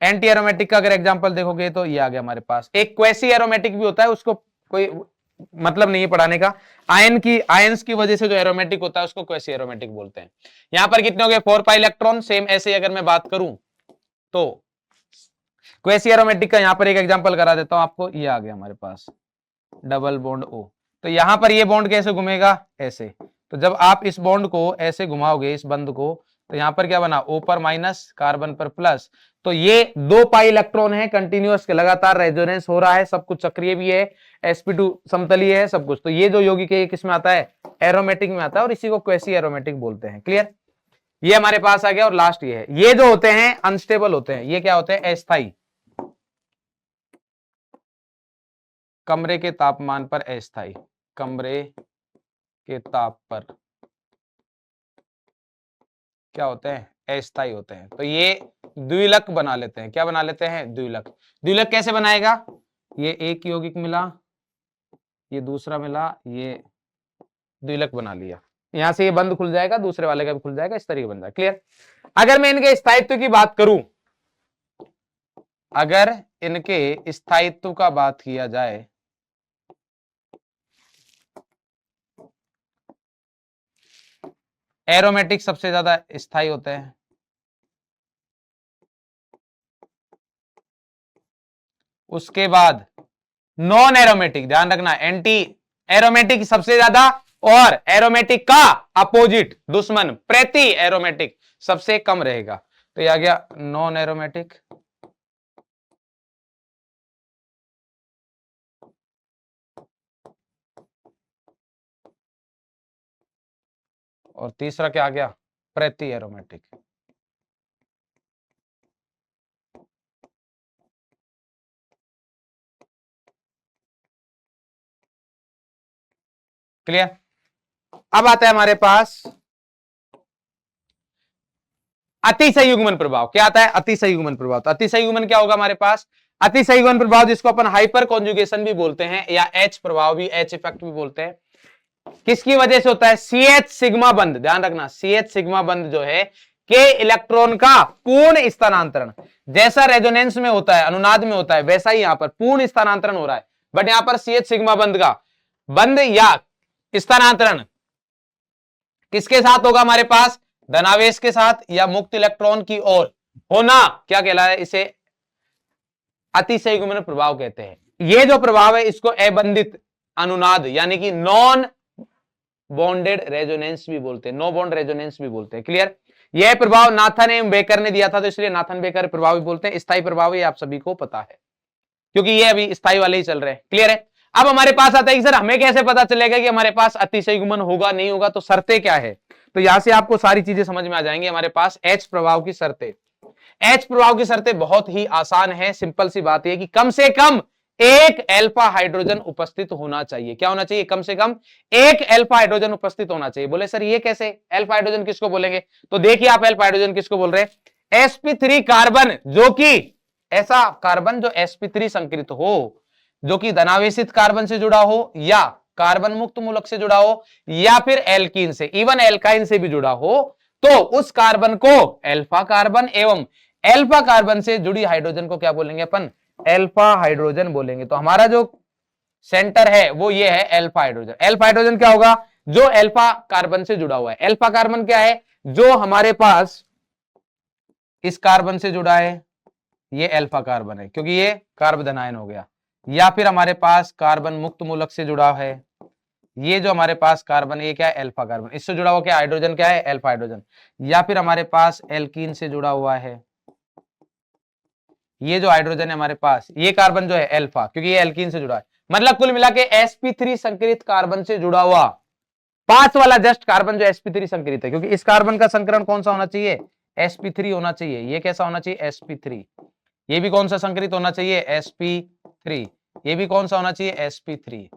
एंटी एरोमेटिक का अगर एग्जांपल देखोगे तो ये आ गया हमारे पास। एक क्वेसी एरोमेटिक भी होता है, उसको कोई मतलब नहीं है पढ़ाने का, आयंस की वजह से जो एरोमेटिक होता है उसको क्वेसी एरोमेटिक बोलते हैं। यहां पर कितने हो गए, 4 पाई इलेक्ट्रॉन। सेम ऐसे अगर मैं बात करूं तो क्वेसी एरोमेटिक का यहां पर एक एग्जांपल करा देता हूं आपको, ये आ गया हमारे पास डबल बॉन्ड O। तो यहां पर ये बॉन्ड कैसे घूमेगा, ऐसे। तो जब आप इस बॉन्ड को ऐसे घुमाओगे, इस बंद को, तो यहां पर क्या बना, O पर माइनस, कार्बन पर प्लस। तो ये 2 पाई इलेक्ट्रॉन है, कंटिन्यूअस के लगातार रेजोनेंस हो रहा है, सब कुछ चक्रीय भी है, sp2 समतलीय है, सब कुछ। तो ये जो यौगिक है किसमें आता है, एरोमेटिक में आता है, और इसी को क्वेसी एरोमेटिक बोलते हैं। क्लियर। ये हमारे पास आ गया। और लास्ट ये है, ये जो होते हैं अनस्टेबल होते हैं, ये क्या होते हैं, अस्थाई, कमरे के तापमान पर अस्थाई, कमरे के ताप पर, क्या होते हैं, अस्थाई होते हैं। तो ये द्विलक बना लेते हैं। क्या बना लेते हैं, द्विलक। द्विलक कैसे बनाएगा, ये एक यौगिक मिला, ये दूसरा मिला, ये द्विलक बना लिया, यहां से ये बंद खुल जाएगा, दूसरे वाले का भी खुल जाएगा, इस तरीके बन जाएगा। क्लियर। अगर मैं इनके स्थायित्व की बात करूं, अगर इनके स्थायित्व का बात किया जाए, एरोमेटिक सबसे ज्यादा स्थायी होते हैं, उसके बाद नॉन एरोमेटिक, ध्यान रखना, एंटी एरोमेटिक सबसे ज्यादा, और एरोमेटिक का अपोजिट दुश्मन प्रति एरोमेटिक सबसे कम रहेगा। तो ये आ गया नॉन एरोमेटिक, और तीसरा क्या आ गया, प्रति एरोमेटिक। क्लियर। अब आता है हमारे पास अतिसंयुग्मन प्रभाव। क्या आता है, अतिसंयुग्मन प्रभाव। तो अतिसंयुग्मन क्या होगा हमारे पास, अतिसंयुग्मन प्रभाव जिसको अपन हाइपर कॉन्जुगेशन भी बोलते हैं, या एच प्रभाव भी, एच इफेक्ट भी बोलते हैं, किसकी वजह से होता है, CH सिग्मा बंध। ध्यान रखना, CH सिग्मा बंध जो है, के इलेक्ट्रॉन का पूर्ण स्थानांतरण, जैसा रेजोनेंस में होता है, अनुनाद में होता है, वैसा ही यहां पर पूर्ण स्थानांतरण हो रहा है। बट यहां पर CH सिग्मा बंध का बंध या स्थानांतरण किसके साथ होगा हमारे पास, धनावेश के साथ या मुक्त इलेक्ट्रॉन की ओर होना, क्या कहला है, इसे अतिसंयुग्मन प्रभाव कहते हैं। ये जो प्रभाव है इसको अबंधित अनुनाद यानी कि नॉन बॉन्डेड रेजोनेंस भी बोलते हैं, नो बॉन्ड रेजोनेंस भी बोलते हैं। क्लियर। यह प्रभाव नाथन एवं बेकर ने दिया था, तो इसलिए नाथन बेकर प्रभाव भी बोलते हैं। स्थायी प्रभाव ये आप सभी को पता है, क्योंकि ये अभी स्थायी वाले ही चल रहे हैं। क्लियर है। अब हमारे पास आता है कि सर हमें कैसे पता चलेगा कि हमारे पास अतिसंयुग्मन होगा नहीं होगा, तो शर्तें क्या है। तो यहां से आपको सारी चीजें समझ में आ जाएंगी। हमारे पास एच प्रभाव की शर्तें, एच प्रभाव की शर्तें बहुत ही आसान है, सिंपल सी बात है कि कम से कम एक अल्फा हाइड्रोजन उपस्थित होना चाहिए। क्या होना चाहिए, कम से कम एक अल्फा हाइड्रोजन उपस्थित होना चाहिए। बोले सर ये कैसे, अल्फा हाइड्रोजन किसको बोलेंगे, तो देखिए आप अल्फा हाइड्रोजन किसको बोल रहे हैं, sp3 कार्बन, जो कि ऐसा कार्बन जो sp3 संकरित हो, जो कि धनावेशित कार्बन से जुड़ा हो, या कार्बन मुक्त मूलक से जुड़ा हो, या फिर एल्कीन से, इवन एल्काइन से भी जुड़ा हो, तो उस कार्बन को अल्फा कार्बन एवं अल्फा कार्बन से जुड़ी हाइड्रोजन को क्या बोलेंगे अपन, अल्फा हाइड्रोजन बोलेंगे। तो हमारा जो सेंटर है वो ये है अल्फा हाइड्रोजन। अल्फा हाइड्रोजन क्या होगा, जो अल्फा कार्बन से जुड़ा हुआ है। अल्फा कार्बन क्या है, जो हमारे पास इस कार्बन से जुड़ा है, ये अल्फा कार्बन है क्योंकि ये कार्बोधनायन हो गया। या फिर हमारे पास कार्बन मुक्त मूलक से जुड़ा है, ये जो हमारे पास कार्बन, ये क्या है, अल्फा कार्बन, इससे जुड़ा हुआ क्या हाइड्रोजन, क्या है, अल्फा हाइड्रोजन। या फिर हमारे पास एल्कीन से जुड़ा हुआ है, ये जो हाइड्रोजन है हमारे पास, ये कार्बन जो है अल्फा, क्योंकि ये एल्कीन से जुड़ा है। मतलब कुल मिला के sp3 संकरित कार्बन से जुड़ा हुआ पांच वाला जस्ट कार्बन जो sp3 संकरित है, क्योंकि इस कार्बन का संकरण कौन सा होना चाहिए, sp3 होना चाहिए। ये कैसा होना चाहिए, sp3। ये भी कौन सा संकरित होना चाहिए, sp3। ये भी कौन सा होना चाहिए, sp3।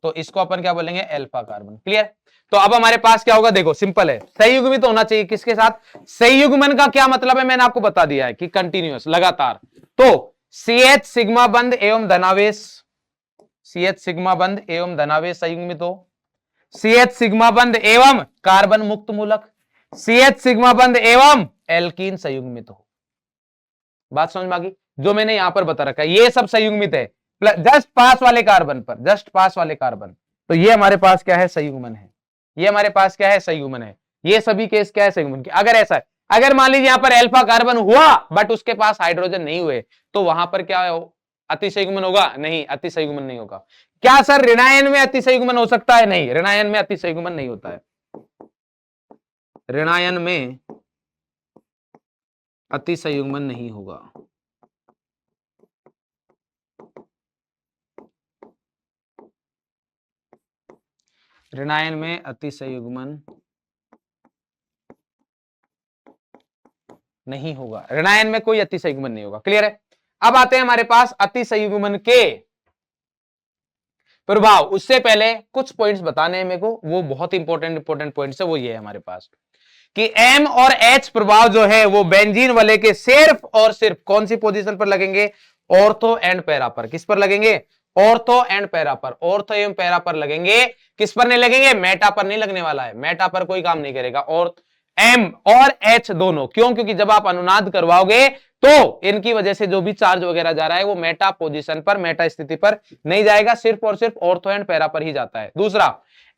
तो इसको अपन क्या बोलेंगे, अल्फा कार्बन। क्लियर। तो अब हमारे पास क्या होगा, देखो सिंपल है, संयुग्मित होना चाहिए किसके साथ, संयुग्मन का क्या मतलब है, मैंने आपको बता दिया है कि कंटिन्यूअस, लगातार। तो CH सिग्मा बंध एवं धनावेश, CH सिग्मा बंध एवं धनावेश संयुग्मित हो, CH सिग्मा बंध एवं कार्बन मुक्त मूलक, CH सिग्मा बंध एवं एल्कीन संयुग्मित हो। बात समझ में आ गई, जो मैंने यहां पर बता रखा है ये सब संयुग्मित है, जस्ट पास वाले कार्बन पर, जस्ट पास वाले कार्बन। तो ये हमारे पास क्या है, संयुग्मन है। ये हमारे पास क्या है, संयुग्मन है। ये सभी केस क्या है, संयुग्मन के। अगर ऐसा है, अगर मान लीजिए यहां पर अल्फा कार्बन हुआ बट उसके पास हाइड्रोजन नहीं हुए, तो वहां पर क्या अतिसंयुग्मन होगा, नहीं, अतिसंयुग्मन नहीं होगा। क्या सर ऋणायन में अतिसंयुग्मन हो सकता है, नहीं, ऋणायन में अतिसंयुग्मन नहीं होता है। ऋणायन में अतिसंयुग्मन नहीं होगा। ऋणायन में अतिसंयुग्मन नहीं होगा, ऋणायन में कोई अतिसंयुग्मन नहीं होगा। क्लियर है। अब आते हैं हमारे पास अतिसंयुग्मन के प्रभाव। उससे पहले कुछ पॉइंट्स बताने हैं मेरे को, वो बहुत इंपॉर्टेंट पॉइंट्स है। वो ये है हमारे पास कि M और H प्रभाव जो है वो बेंजीन वाले के सिर्फ और सिर्फ कौन सी पोजीशन पर लगेंगे? ऑर्थो एंड पैरा पर। किस पर लगेंगे? ऑर्थो एंड पैरा पर। ऑर्थो एवं पैरा पर लगेंगे, किस पर नहीं लगेंगे? मेटा पर नहीं लगने वाला है, मेटा पर कोई काम नहीं करेगा। और M और H दोनों, क्यों? क्योंकि जब आप अनुनाद करवाओगे तो इनकी वजह से जो भी चार्ज वगैरह जा रहा है वो मेटा पोजीशन पर, मेटा स्थिति पर नहीं जाएगा, सिर्फ और सिर्फ ऑर्थो एंड पैरा पर ही जाता है। दूसरा,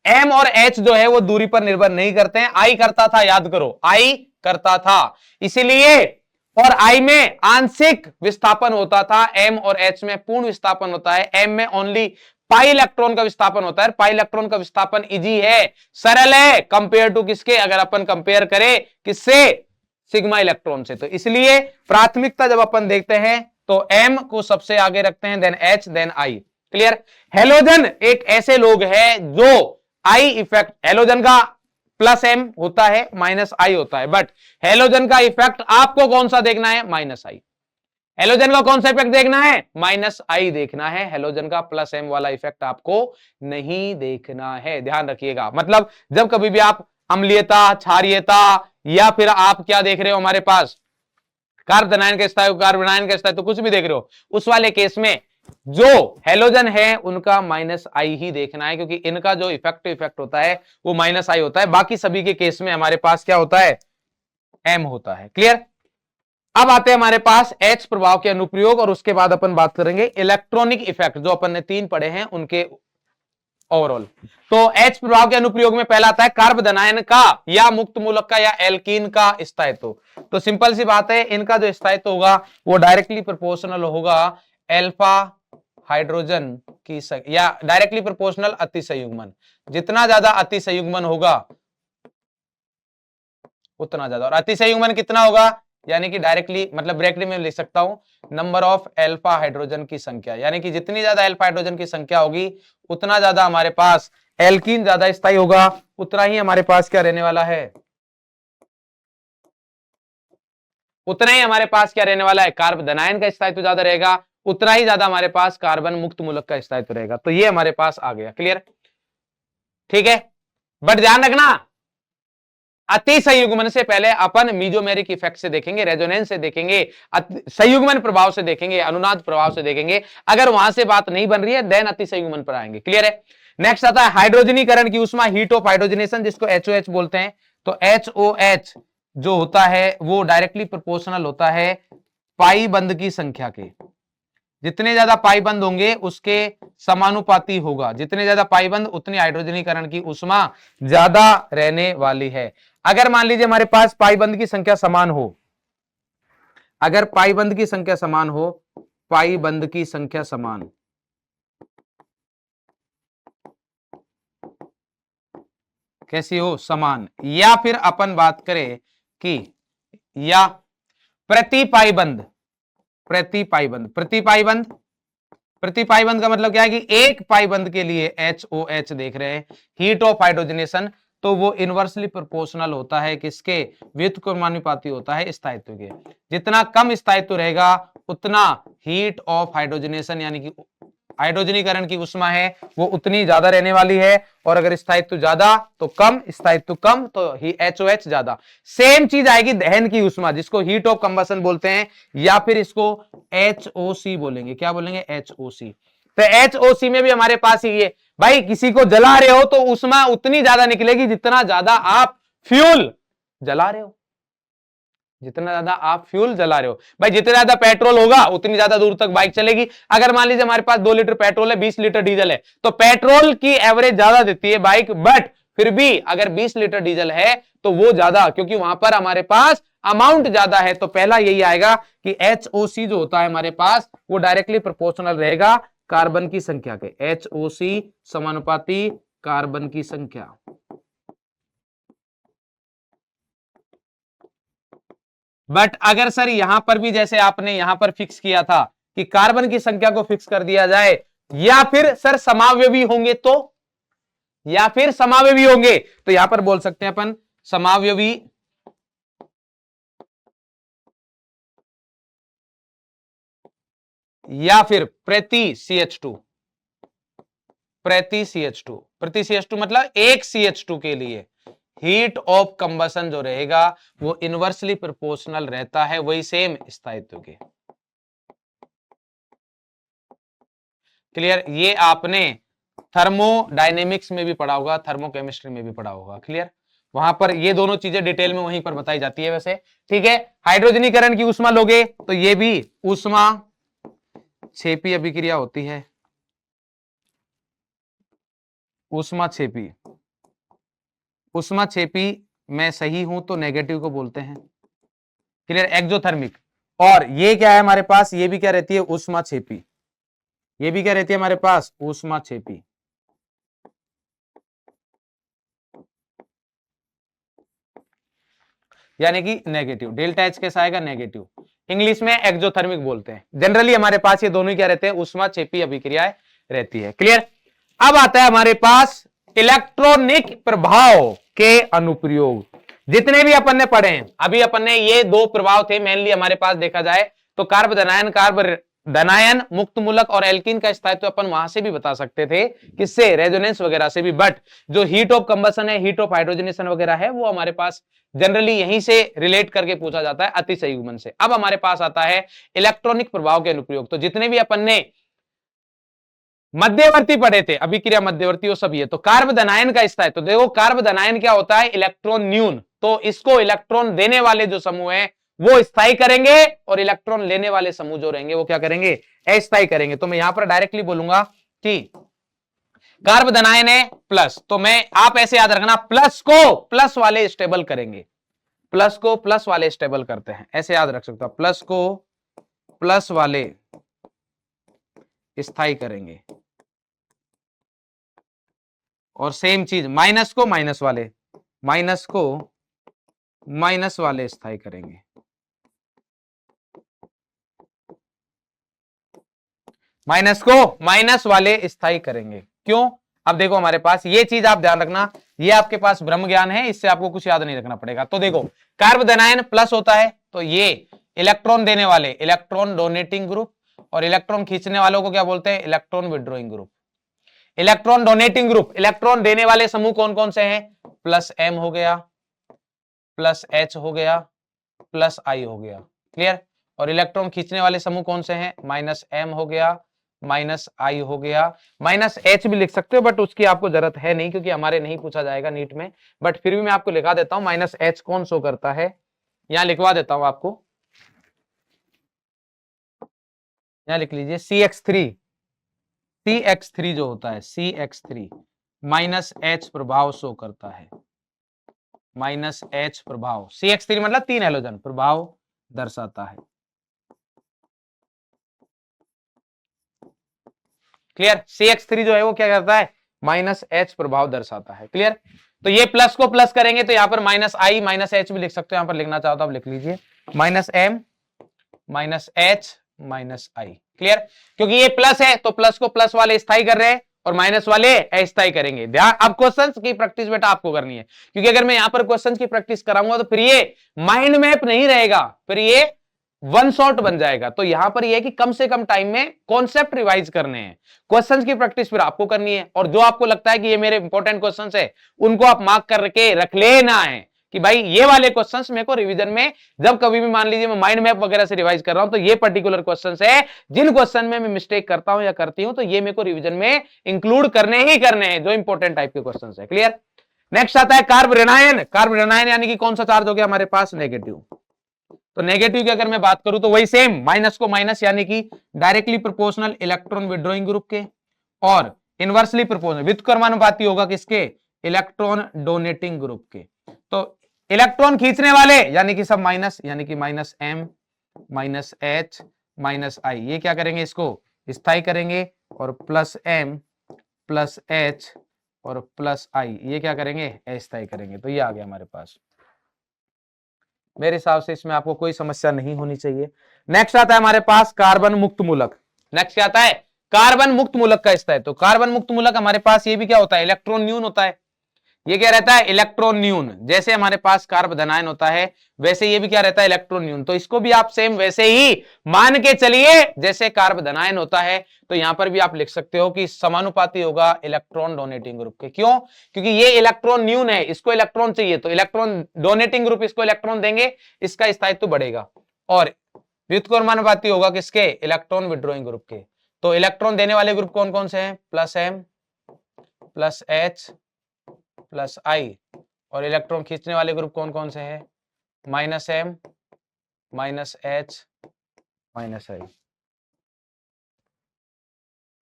M और H जो है वो दूरी पर निर्भर नहीं करते हैं, I करता था, याद करो, I करता था, इसीलिए और I में आंशिक विस्थापन होता था, M और H में पूर्ण विस्थापन होता है। M में ओनली पाई इलेक्ट्रॉन का विस्थापन होता है। पाई इलेक्ट्रॉन का विस्थापन इजी है, सरल है, कंपेयर टू किसके? अगर अपन कंपेयर करें किससे? सिग्मा इलेक्ट्रॉन से। तो इसलिए प्राथमिकता जब अपन देखते हैं तो M को सबसे आगे रखते हैं, then H, then I। Clear? Halogen एक ऐसे लोग हैं जो I इफेक्ट, हेलोजन का प्लस M होता है, माइनस I होता है, बट हेलोजन का इफेक्ट आपको कौन सा देखना है? Minus I। हेलोजन का कौन सा इफेक्ट देखना है? माइनस I देखना है। हेलोजन का प्लस M वाला इफेक्ट आपको नहीं देखना है, ध्यान रखिएगा। मतलब जब कभी भी आप अम्लीयता, क्षारीयता या फिर आप क्या देख रहे हो हमारे पास कार्बनायन का स्थायित्व, कार्बनायन का स्थायित्व, तो कुछ भी देख रहे हो, उस वाले केस में जो हेलोजन है उनका माइनस आई ही देखना है, क्योंकि इनका जो इफेक्टिव इफेक्ट होता है वो माइनस आई होता है। बाकी सभी के केस में हमारे पास क्या होता है? एम होता है। क्लियर? अब आते हैं हमारे पास एच प्रभाव के अनुप्रयोग, और उसके बाद अपन बात करेंगे इलेक्ट्रॉनिक इफेक्ट, जो अपन ने 3 पढ़े हैं उनके ओवरऑल। तो एच प्रभाव के अनुप्रयोग में पहला आता है कार्बोदनायन का या मुक्त मूलक का या एल्कीन का स्थायित्व। तो सिंपल सी बात है, इनका जो स्थायित्व होगा वो डायरेक्टली प्रोपोर्शनल होगा अल्फा हाइड्रोजन की या डायरेक्टली प्रोपोर्शनल अति संयुग्मन। जितना ज्यादा अति संयुग्मन होगा उतना ज्यादा, और अति संयुग्मन कितना होगा? यानी कि डायरेक्टली मतलब ब्रैकेट में लिख सकता हूं नंबर ऑफ अल्फा हाइड्रोजन की संख्या, यानी कि जितनी ज्यादा अल्फा हाइड्रोजन की संख्या होगी उतना ज्यादा हमारे पास एल्कीन ज्यादा स्थायी होगा, उतना ही हमारे पास क्या रहने वाला है? उतना ही हमारे पास क्या रहने वाला है? कार्बोदनायन का स्थायित्व ज्यादा रहेगा, उतना ही ज्यादा हमारे पास कार्बन मुक्त मूलक का स्थायित्व रहेगा। तो ये हमारे पास आ गया। क्लियर? ठीक है, बट ध्यान रखना अति संयुग्मन से पहले अपन मीजोमेरिक इफेक्ट से देखेंगे, रेजोनेंस से देखेंगे, संयुग्मन प्रभाव से देखेंगे, अनुनाद प्रभाव से देखेंगे। अगर वहां से बात नहीं बन रही है देन अति संयुग्मन पर आएंगे। क्लियर है? नेक्स्ट आता है हाइड्रोजनीकरण की उष्मा, हीट ऑफ हाइड्रोजनेशन, जिसको एचओएच बोलते हैं। तो एचओएच जो होता है वो डायरेक्टली प्रोपोर्शनल होता है पाई बंद की संख्या के। जितने ज्यादा पाई बंद होंगे उसके समानुपाती होगा, जितने ज्यादा पाई बंद उतनी हाइड्रोजनीकरण की उष्मा ज्यादा रहने वाली है। अगर मान लीजिए हमारे पास पाई बंद की संख्या समान हो, अगर पाई बंद की संख्या समान हो, पाई बंद की संख्या समान, कैसी हो? समान। या फिर अपन बात करें कि या प्रति पाई बंद, प्रति पाई बंद, प्रति पाई बंद, प्रति पाई बंद का मतलब क्या है कि एक पाई बंद के लिए HOH देख रहे हैं, हीट ऑफ हाइड्रोजनेशन, तो वो इनवर्सली प्रोपोर्शनल होता है किसके? व्युत्क्रमानुपाती होता है स्थायित्व के। जितना कम स्थायित्व रहेगा उतना हीट ऑफ हाइड्रोजनेशन यानी कि हाइड्रोजनीकरण की उष्मा है वो उतनी ज्यादा रहने वाली है, और अगर स्थायित्व ज्यादा तो कम, स्थायित्व कम तो HOH ज्यादा। सेम चीज आएगी दहन की उष्मा, जिसको हीट ऑफ कंबशन बोलते हैं, या फिर इसको HOC बोलेंगे। क्या बोलेंगे? HOC। तो HOC में भी हमारे पास ही ये भाई, किसी को जला रहे हो तो उष्मा उतनी ज्यादा निकलेगी जितना ज्यादा आप फ्यूल जला रहे हो, जितना ज्यादा आप फ्यूल जला रहे हो। भाई जितना ज्यादा पेट्रोल होगा उतनी ज्यादा दूर तक बाइक चलेगी। अगर मान लीजिए हमारे पास 2 लीटर पेट्रोल है, 20 लीटर डीजल है, तो पेट्रोल की एवरेज ज्यादा देती है बाइक, बट फिर भी अगर 20 लीटर डीजल है तो वो ज्यादा, क्योंकि वहां पर हमारे पास अमाउंट ज्यादा है। तो पहला यही आएगा कि HOC जो होता है हमारे पास वो डायरेक्टली प्रोपोर्शनल रहेगा कार्बन की संख्या के। HOC समानुपाती कार्बन की संख्या। बट अगर सर यहां पर भी जैसे आपने यहां पर फिक्स किया था कि कार्बन की संख्या को फिक्स कर दिया जाए, या फिर सर समावयवी होंगे, तो या फिर समावयवी होंगे तो यहां पर बोल सकते हैं अपन समावयवी या फिर प्रति CH2, प्रति CH2, प्रति CH2 मतलब एक CH2 के लिए हीट ऑफ कंबसन जो रहेगा वो इनवर्सली प्रोपोर्शनल रहता है वही सेम स्थायित्व के। क्लियर? ये आपने थर्मोडायनेमिक्स में भी पढ़ा होगा, थर्मोकेमिस्ट्री में भी पढ़ा होगा। क्लियर? वहां पर ये दोनों चीजें डिटेल में वहीं पर बताई जाती है वैसे। ठीक है, हाइड्रोजनीकरण की ऊष्मा लोगे तो ये भी ऊष्मा छेपी अभिक्रिया होती है। ऊष्मा छेपी, ऊष्मा छेपी मैं सही हूं तो नेगेटिव को बोलते हैं। क्लियर? एक्सोथर्मिक। और ये क्या है हमारे पास, ये भी क्या रहती है, ऊष्मा छेपी। ये भी क्या रहती है हमारे पास, ऊष्मा छेपी। यानी कि नेगेटिव। डेल्टा एच कैसा आएगा, नेगेटिव। इंग्लिश में एक्सोथर्मिक बोलते हैं। जनरली हमारे पास ये दोनों क्या रहते हैं, ऊष्मा छेपी अभिक्रियाएं रहती है। क्लियर? अब आता है हमारे पास इलेक्ट्रॉनिक प्रभाव के अनुप्रयोग। जितने भी अपन ने पढ़े हैं, अभी अपन ने ये दो प्रभाव थे मेनली हमारे पास देखा जाए तो कार्बोधनायन मुक्त मूलक और एल्कीन का स्थायित्व अपन वहां से भी बता सकते थे, किससे, रेजोनेंस वगैरह से भी। बट जो हीट ऑफ कंबसन है, हीट ऑफ हाइड्रोजनेशन वगैरह है, वो हमारे पास जनरली यहीं से रिलेट करके पूछा जाता है, अतिसंयुग्मन से। अब हमारे पास आता है इलेक्ट्रॉनिक प्रभाव के अनुप्रयोग। तो जितने भी अपन ने मध्यवर्ती पढ़े थे, अभिक्रिया मध्यवर्ती, वो सब ये। तो कार्बोधनायन का स्थायित्व, तो देखो कार्बोधनायन क्या होता है, इलेक्ट्रॉन न्यून। तो इसको इलेक्ट्रॉन देने वाले जो समूह है वो स्थायी करेंगे, और इलेक्ट्रॉन लेने वाले समूह जो रहेंगे वो क्या करेंगे, अस्थायी करेंगे। तो मैं यहां पर डायरेक्टली बोलूंगा कि कार्बोधनायन है प्लस, तो मैं, आप ऐसे याद रखना, प्लस को प्लस वाले स्टेबल करेंगे, प्लस को प्लस वाले स्टेबल करते हैं, ऐसे याद रख सकते हो। प्लस को प्लस वाले स्थायी करेंगे, और सेम चीज माइनस को माइनस वाले, माइनस को माइनस वाले स्थायी करेंगे। माइनस को माइनस वाले स्थायी करेंगे। क्यों? अब देखो हमारे पास ये चीज आप ध्यान रखना, ये आपके पास ब्रह्म ज्ञान है, इससे आपको कुछ याद नहीं रखना पड़ेगा। तो देखो कार्बोधनायन प्लस होता है तो ये इलेक्ट्रॉन देने वाले, इलेक्ट्रॉन डोनेटिंग ग्रुप, और इलेक्ट्रॉन खींचने वालों को क्या बोलते हैं, electron withdrawing group. Electron donating group, electron देने वाले समूह कौन कौन से हैं, प्लस एम हो गया, प्लस एच हो गया, प्लस आई हो गया। क्लियर? और इलेक्ट्रॉन खींचने वाले समूह कौन से हैं, माइनस एम हो गया, माइनस आई हो गया, माइनस एच भी लिख सकते हो, बट उसकी आपको जरूरत है नहीं क्योंकि हमारे नहीं पूछा जाएगा नीट में। बट फिर भी मैं आपको लिखा देता हूं, माइनस एच कौन शो करता है, यहां लिखवा देता हूं आपको, यहां लिख लीजिए CX3। CX3 जो होता है, CX3 माइनस एच प्रभाव शो करता है, माइनस एच प्रभाव। CX3 मतलब 3 हैलोजन प्रभाव दर्शाता है। क्लियर? CX3 जो है वो क्या करता है, माइनस एच प्रभाव दर्शाता है। क्लियर? तो ये प्लस को प्लस करेंगे तो यहां पर माइनस आई माइनस एच भी लिख सकते हो, यहां पर लिखना चाहो तो आप लिख लीजिए, minus M minus H minus I. Clear? क्योंकि ये प्लस है तो प्लस को प्लस वाले स्थायी कर रहे हैं और माइनस वाले अस्थायी करेंगे। ध्यान, अब क्वेश्चंस की प्रैक्टिस बेटा आपको करनी है, क्योंकि अगर मैं यहां पर क्वेश्चंस की प्रैक्टिस कराऊंगा तो फिर ये माइंड मैप नहीं रहेगा, फिर ये वन शॉट बन जाएगा। तो यहां पर ये है कि कम से कम टाइम में कॉन्सेप्ट रिवाइज करने हैं, क्वेश्चंस की प्रैक्टिस फिर आपको करनी है, और जो आपको लगता है कि ये मेरे इंपॉर्टेंट क्वेश्चंस है उनको आप मार्क करके रख लेना है कि भाई ये वाले क्वेश्चंस मेरे को रिवीजन में, जब कभी भी मान लीजिए मैं माइंड मैप वगैरह से रिवाइज कर रहा हूं तो ये पर्टिकुलर क्वेश्चंस है, जिन क्वेश्चन में मैं मिस्टेक करता हूं या करती हूं तो ये मेरे को रिवीजन में इंक्लूड करने ही करने हैं, जो इंपॉर्टेंट टाइप के क्वेश्चंस है। क्लियर? नेक्स्ट आता है कार्बोरेनायन। कार्बोरेनायन यानी कि कौन सा चार्ज हो गया हमारे पास, नेगेटिव। तो नेगेटिव की अगर मैं बात करूं तो वही सेम, माइनस को माइनस यानी कि directly proportional electron withdrawing group के, और इनवर्सली प्रोपोर्शनल व्युत्क्रमानुपाती होगा किसके, इलेक्ट्रॉन डोनेटिंग ग्रुप के। तो इलेक्ट्रॉन खींचने वाले यानी कि सब माइनस, यानी कि minus M minus H minus I, ये क्या करेंगे, इसको स्थायी करेंगे, और प्लस एम प्लस एच और प्लस आई ये क्या करेंगे, अस्थायी करेंगे। तो ये आ गया हमारे पास। मेरे हिसाब से इसमें आपको कोई समस्या नहीं होनी चाहिए। नेक्स्ट आता है हमारे पास कार्बन मुक्त मूलक। नेक्स्ट क्या आता है, कार्बन मुक्त मूलक का स्थायित्व। तो कार्बन मुक्त मूलक हमारे पास ये भी क्या होता है, इलेक्ट्रॉन न्यून होता है। ये क्या रहता है, इलेक्ट्रॉन न्यून। जैसे हमारे पास कार्ब धनायन होता है वैसे ये भी क्या रहता है, इलेक्ट्रॉन न्यून। तो इसको भी आप सेम वैसे ही मान के चलिए जैसे कार्ब धनायन होता है, तो यहां पर भी आप लिख सकते हो कि समानुपाती होगा इलेक्ट्रॉन डोनेटिंग ग्रुप के। क्यों? क्योंकि ये इलेक्ट्रॉन न्यून है, इसको इलेक्ट्रॉन चाहिए, तो इलेक्ट्रॉन डोनेटिंग ग्रुप इसको इलेक्ट्रॉन देंगे, इसका स्थायित्व बढ़ेगा। और व्युत्क्रमानुपाती होगा किसके, इलेक्ट्रॉन विड्रॉइंग ग्रुप के। तो इलेक्ट्रॉन देने वाले ग्रुप कौन कौन से हैं, plus M plus H plus I, और इलेक्ट्रॉन खींचने वाले ग्रुप कौन कौन से हैं, minus M minus H minus I.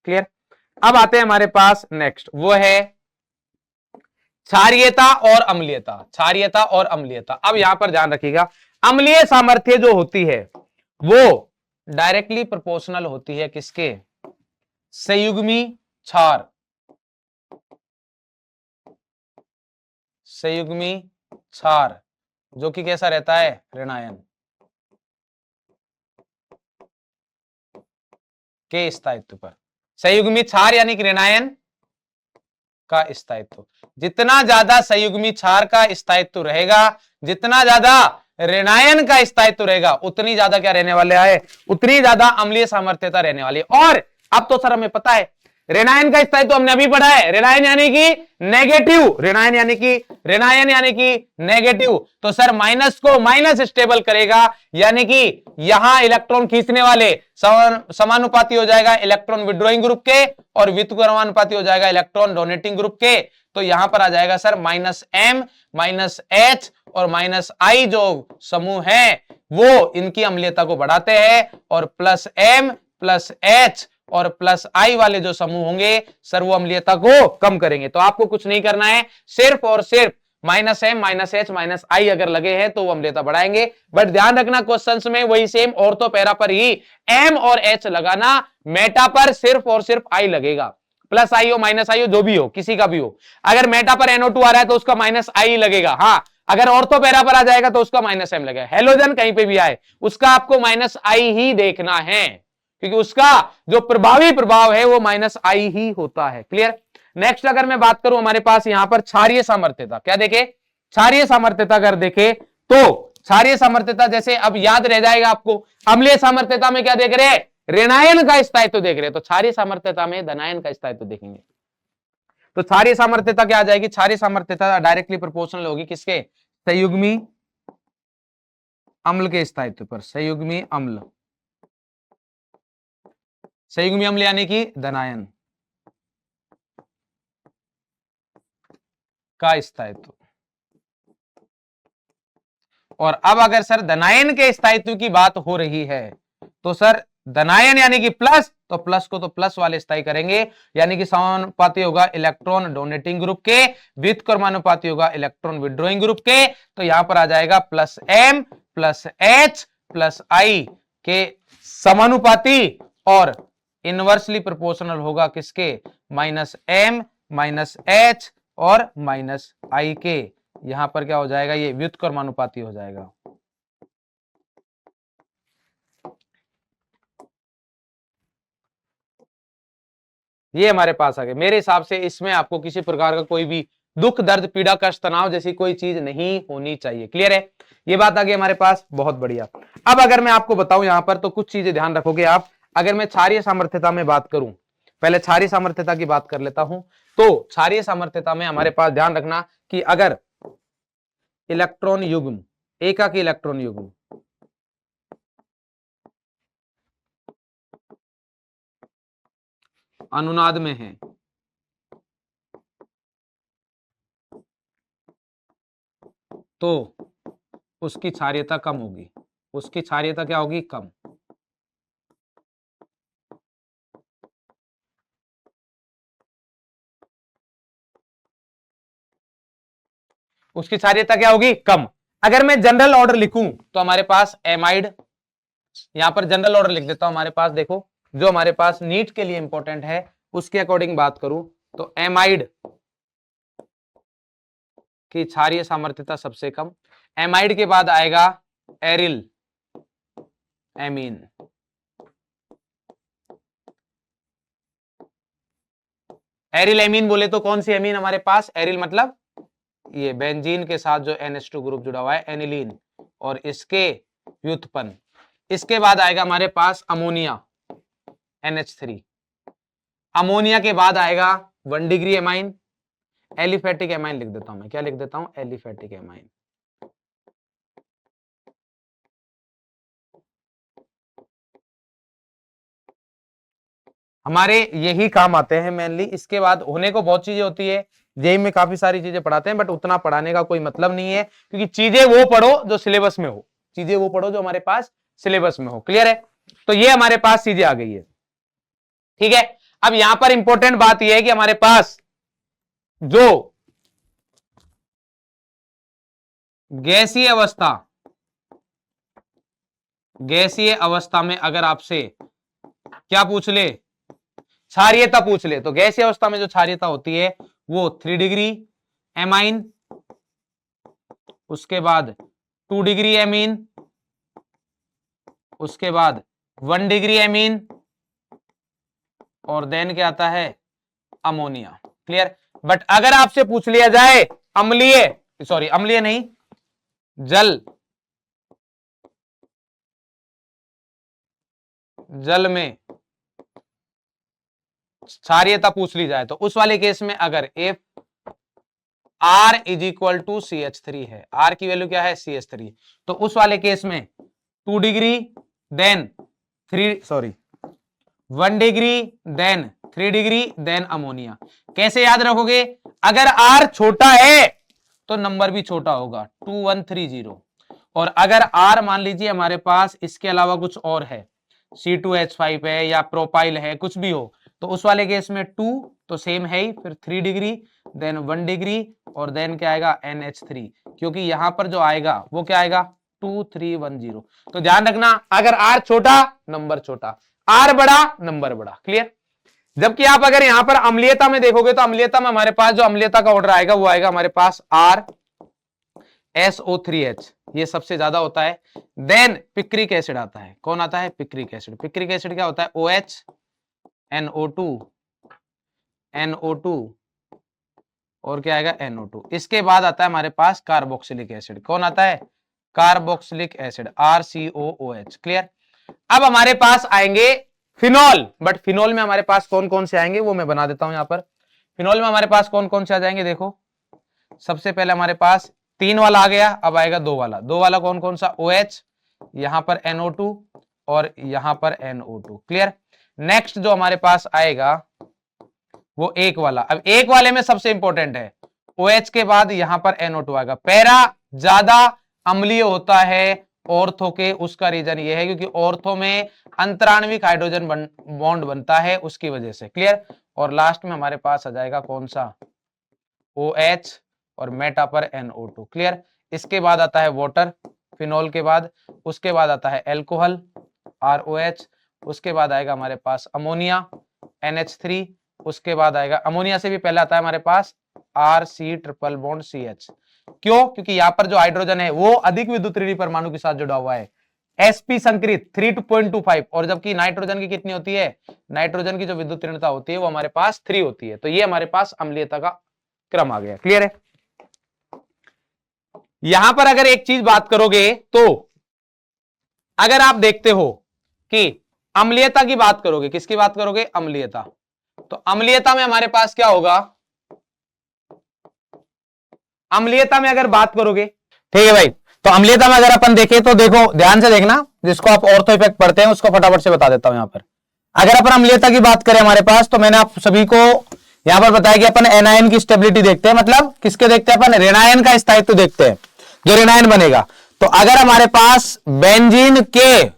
Clear? अब आते हैं हमारे पास नेक्स्ट, वो है क्षारीयता और अम्लीयता। क्षारीयता और अम्लीयता, अब यहां पर ध्यान रखिएगा, अम्लीय सामर्थ्य जो होती है वो डायरेक्टली प्रोपोर्शनल होती है किसके, संयुग्मी क्षार, संयुग्मी क्षार जो कि कैसा रहता है, ऋणायन के स्थायित्व पर। संयुग्मी क्षार यानी कि ऋणायन का स्थायित्व, जितना ज्यादा संयुग्मी क्षार का स्थायित्व रहेगा, जितना ज्यादा ऋणायन का स्थायित्व रहेगा, उतनी ज्यादा क्या रहने वाले है, उतनी ज्यादा अम्लीय सामर्थ्यता रहने वाली है। और अब तो सर हमें पता है ऋणायन का स्थायित्व हमने अभी पढ़ा है, ऋणायन यानी कि नेगेटिव, ऋणायन यानी कि नेगेटिव। तो सर माइनस को माइनस स्टेबल करेगा, यानी कि यहां इलेक्ट्रॉन खींचने वाले समानुपाती हो जाएगा इलेक्ट्रॉन विड्रॉइंग ग्रुप के, और व्युत्क्रमानुपाती हो जाएगा इलेक्ट्रॉन डोनेटिंग ग्रुप के। तो यहां पर आ जाएगा sir minus M minus H और माइनस आई जो समूह है वो इनकी अम्लीयता को बढ़ाते हैं, और प्लस एम प्लस एच और प्लस आई वाले जो समूह होंगे सर वो अम्लीयता को कम करेंगे। तो आपको कुछ नहीं करना है, सिर्फ और सिर्फ minus M minus H minus I अगर लगे हैं तो वो अम्लीयता बढ़ाएंगे। बट ध्यान रखना क्वेश्चंस में वही सेम ऑर्थो पैरा पर ही एम और एच लगाना, मेटा पर सिर्फ और सिर्फ आई लगेगा, प्लस आई हो माइनस आई हो जो भी हो किसी का भी हो। अगर मेटा पर NO2 आ रहा है तो उसका माइनस आई लगेगा, हाँ अगर ऑर्थो पैरा पर आ जाएगा तो उसका माइनस एम लगेगा। हेलोजन कहीं पे भी आए उसका आपको माइनस आई ही देखना है, क्योंकि उसका जो प्रभावी प्रभाव है वो माइनस आई ही होता है। क्लियर? नेक्स्ट अगर मैं बात करूं हमारे पास यहां पर क्षारीय सामर्थ्यता, क्या देखे, क्षारीय सामर्थ्यता अगर देखे तो क्षारीय सामर्थ्यता जैसे अब याद रह जाएगा आपको, अम्लीय सामर्थ्यता में क्या देख रहे हैं, ऋणायन का स्थायित्व देख रहे हैं, तो क्षारीय सामर्थ्यता में धनायन का स्थायित्व देखेंगे। तो क्षारीय सामर्थ्यता क्या आ जाएगी, क्षारीय सामर्थ्यता डायरेक्टली प्रोपोर्शनल होगी किसके, संयुग्मी अम्ल के स्थायित्व पर। संयुग्मी अम्ल, संयुग्मी अम्ल यानी कि धनायन का स्थायित्व। और अब अगर सर धनायन के स्थायित्व की बात हो रही है तो सर धनायन यानी कि प्लस, तो प्लस को तो प्लस वाले स्थायी करेंगे, यानी कि समानुपाती होगा इलेक्ट्रॉन डोनेटिंग ग्रुप के, व्युत्क्रमानुपाती होगा इलेक्ट्रॉन विड्रॉइंग ग्रुप के। तो यहां पर आ जाएगा plus M plus H plus I के समानुपाती, और इनवर्सली प्रोपोर्शनल होगा किसके, माइनस एम माइनस एच और माइनस आई के। यहां पर क्या हो जाएगा, ये व्युत्क्रमानुपाती हो जाएगा। ये हमारे पास आ गए। मेरे हिसाब से इसमें आपको किसी प्रकार का कोई भी दुख दर्द पीड़ा कष्ट तनाव जैसी कोई चीज नहीं होनी चाहिए। क्लियर है? ये बात आ गई हमारे पास, बहुत बढ़िया। अब अगर मैं आपको बताऊं यहां पर तो कुछ चीजें ध्यान रखोगे आप। अगर मैं क्षारीय सामर्थ्यता में बात करूं, पहले क्षारीय सामर्थ्यता की बात कर लेता हूं। तो क्षारीय सामर्थ्यता में हमारे पास ध्यान रखना कि अगर इलेक्ट्रॉन युग्म, एकाक इलेक्ट्रॉन युग्म अनुनाद में है तो उसकी क्षारीयता कम होगी, उसकी क्षारीयता क्या होगी, कम। उसकी क्षारीयता क्या होगी, कम। अगर मैं जनरल ऑर्डर लिखूं तो हमारे पास एमाइड, यहां पर जनरल ऑर्डर लिख देता हूं। हमारे पास देखो जो हमारे पास नीट के लिए इंपॉर्टेंट है उसके अकॉर्डिंग बात करूं तो एमाइड की क्षारीय सामर्थ्यता सबसे कम। एमाइड के बाद आएगा एरिल एमीन, एरिल एमीन बोले तो कौन सी एमीन हमारे पास, एरिल मतलब ये बेंजीन के साथ जो NH2 ग्रुप जुड़ा हुआ है एनिलीन, और इसके व्युत्पन्न। इसके बाद आएगा हमारे पास अमोनिया NH3। अमोनिया के बाद आएगा 1 डिग्री एमाइन, एलिफेटिक एमाइन लिख देता हूं मैं, क्या लिख देता हूं, एलिफेटिक एमाइन। हमारे यही काम आते हैं मेनली। इसके बाद होने को बहुत चीजें होती है, जेई में काफी सारी चीजें पढ़ाते हैं, बट उतना पढ़ाने का कोई मतलब नहीं है, क्योंकि चीजें वो पढ़ो जो सिलेबस में हो, चीजें वो पढ़ो जो हमारे पास सिलेबस में हो। क्लियर है? तो ये हमारे पास चीजें आ गई है। ठीक है, अब यहां पर इंपॉर्टेंट बात यह है कि हमारे पास जो गैसीय अवस्था में अगर आपसे क्या पूछ ले, क्षारीयता पूछ ले, तो गैसीय अवस्था में जो क्षारीयता होती है वो 3 डिग्री एमाइन, उसके बाद 2 डिग्री एमीन, उसके बाद 1 डिग्री एमीन, और देन क्या आता है, अमोनिया। क्लियर? बट अगर आपसे पूछ लिया जाए अम्लीय नहीं, जल में क्षारीयता पूछ ली जाए, तो उस वाले केस में अगर if R is equal to CH3 है, R की वैल्यू क्या है, CH3, तो उस वाले केस में 2 degree then 1 degree then 3 degree then ammonia. कैसे याद रखोगे? अगर R छोटा है तो नंबर भी छोटा होगा, 2130, और अगर R मान लीजिए हमारे पास इसके अलावा कुछ और है, C2H5 है या प्रोपाइल है, कुछ भी हो, तो उस वाले केस में 2 तो सेम है ही, फिर 3 डिग्री देन 1 डिग्री और देन क्या आएगा, NH3, क्योंकि यहां पर जो आएगा वो क्या आएगा, 2310। तो ध्यान रखना, अगर R छोटा नंबर छोटा, R बड़ा नंबर बड़ा। क्लियर? जबकि आप अगर यहां पर अम्लीयता में देखोगे तो अम्लीयता में हमारे पास जो अम्लीयता का ऑर्डर आएगा वो आएगा हमारे पास RSO3H, ये सबसे ज्यादा होता है। देन पिक्रिक एसिड आता है, कौन आता है, पिक्रिक एसिड। पिक्रिक एसिड क्या होता है, OH NO2 और क्या आएगा, NO2। इसके बाद आता है हमारे पास कार्बोक्सिलिक एसिड, कौन आता है, कार्बोक्सिलिक एसिड, RCOOH। क्लियर? अब हमारे पास आएंगे फिनॉल, बट फिनॉल में हमारे पास कौन कौन से आएंगे वो मैं बना देता हूं यहां पर। फिनॉल में हमारे पास कौन कौन से आ जाएंगे, देखो, सबसे पहले हमारे पास 3 वाला आ गया, अब आएगा 2 वाला। 2 वाला कौन कौन सा, OH, यहां पर NO2 और यहां पर NO2। क्लियर? नेक्स्ट जो हमारे पास आएगा वो 1 वाला। अब 1 वाले में सबसे इंपॉर्टेंट है, OH के बाद यहां पर NO2 आएगा। पैरा ज्यादा अम्लीय होता है ऑर्थो के, उसका रीजन ये है क्योंकि ऑर्थो में अंतराण्विक हाइड्रोजन बॉन्ड बनता है, उसकी वजह से। क्लियर? और लास्ट में हमारे पास आ जाएगा कौन सा, OH और मेटा पर NO2। क्लियर? इसके बाद आता है वाटर फिनॉल के बाद, उसके बाद आता है एल्कोहल ROH, उसके बाद आएगा हमारे पास अमोनिया NH3, उसके बाद आएगा अमोनिया से भी पहले आता है हमारे पास RC ट्रिपल बॉन्ड CH। क्यों? क्योंकि यहां पर जो हाइड्रोजन है वो अधिक विद्युत ऋणात्मक परमाणु के साथ जुड़ा हुआ है, sp संकृत 3.25, और जबकि नाइट्रोजन की कितनी होती है, नाइट्रोजन की जो विद्युत ऋणता होती है वो हमारे पास 3 होती है। तो ये हमारे पास अम्लीयता का क्रम आ गया। क्लियर है? यहां पर अगर एक चीज बात करोगे तो अगर आप देखते हो कि अम्लीयता की बात करोगे, किसकी बात करोगे, अम्लीयता, तो अम्लीयता में हमारे पास क्या होगा, अम्लीयता में अगर बात करोगे, ठीक है भाई, तो अम्लीयता में अगर अपन देखें तो देखो, ध्यान से देखना, जिसको आप ऑर्थो इफेक्ट पढ़ते हैं उसको फटाफट से बता देता हूं। यहां पर अगर अपन अम्लीयता की बात करें हमारे पास, तो मैंने आप सभी को यहां पर बताया कि अपन एनायन की स्टेबिलिटी देखते हैं, मतलब किसके देखते हैं, अपन ऋणायन का स्थायित्व देखते हैं, जो ऋणायन बनेगा। तो अगर हमारे पास बेंजीन के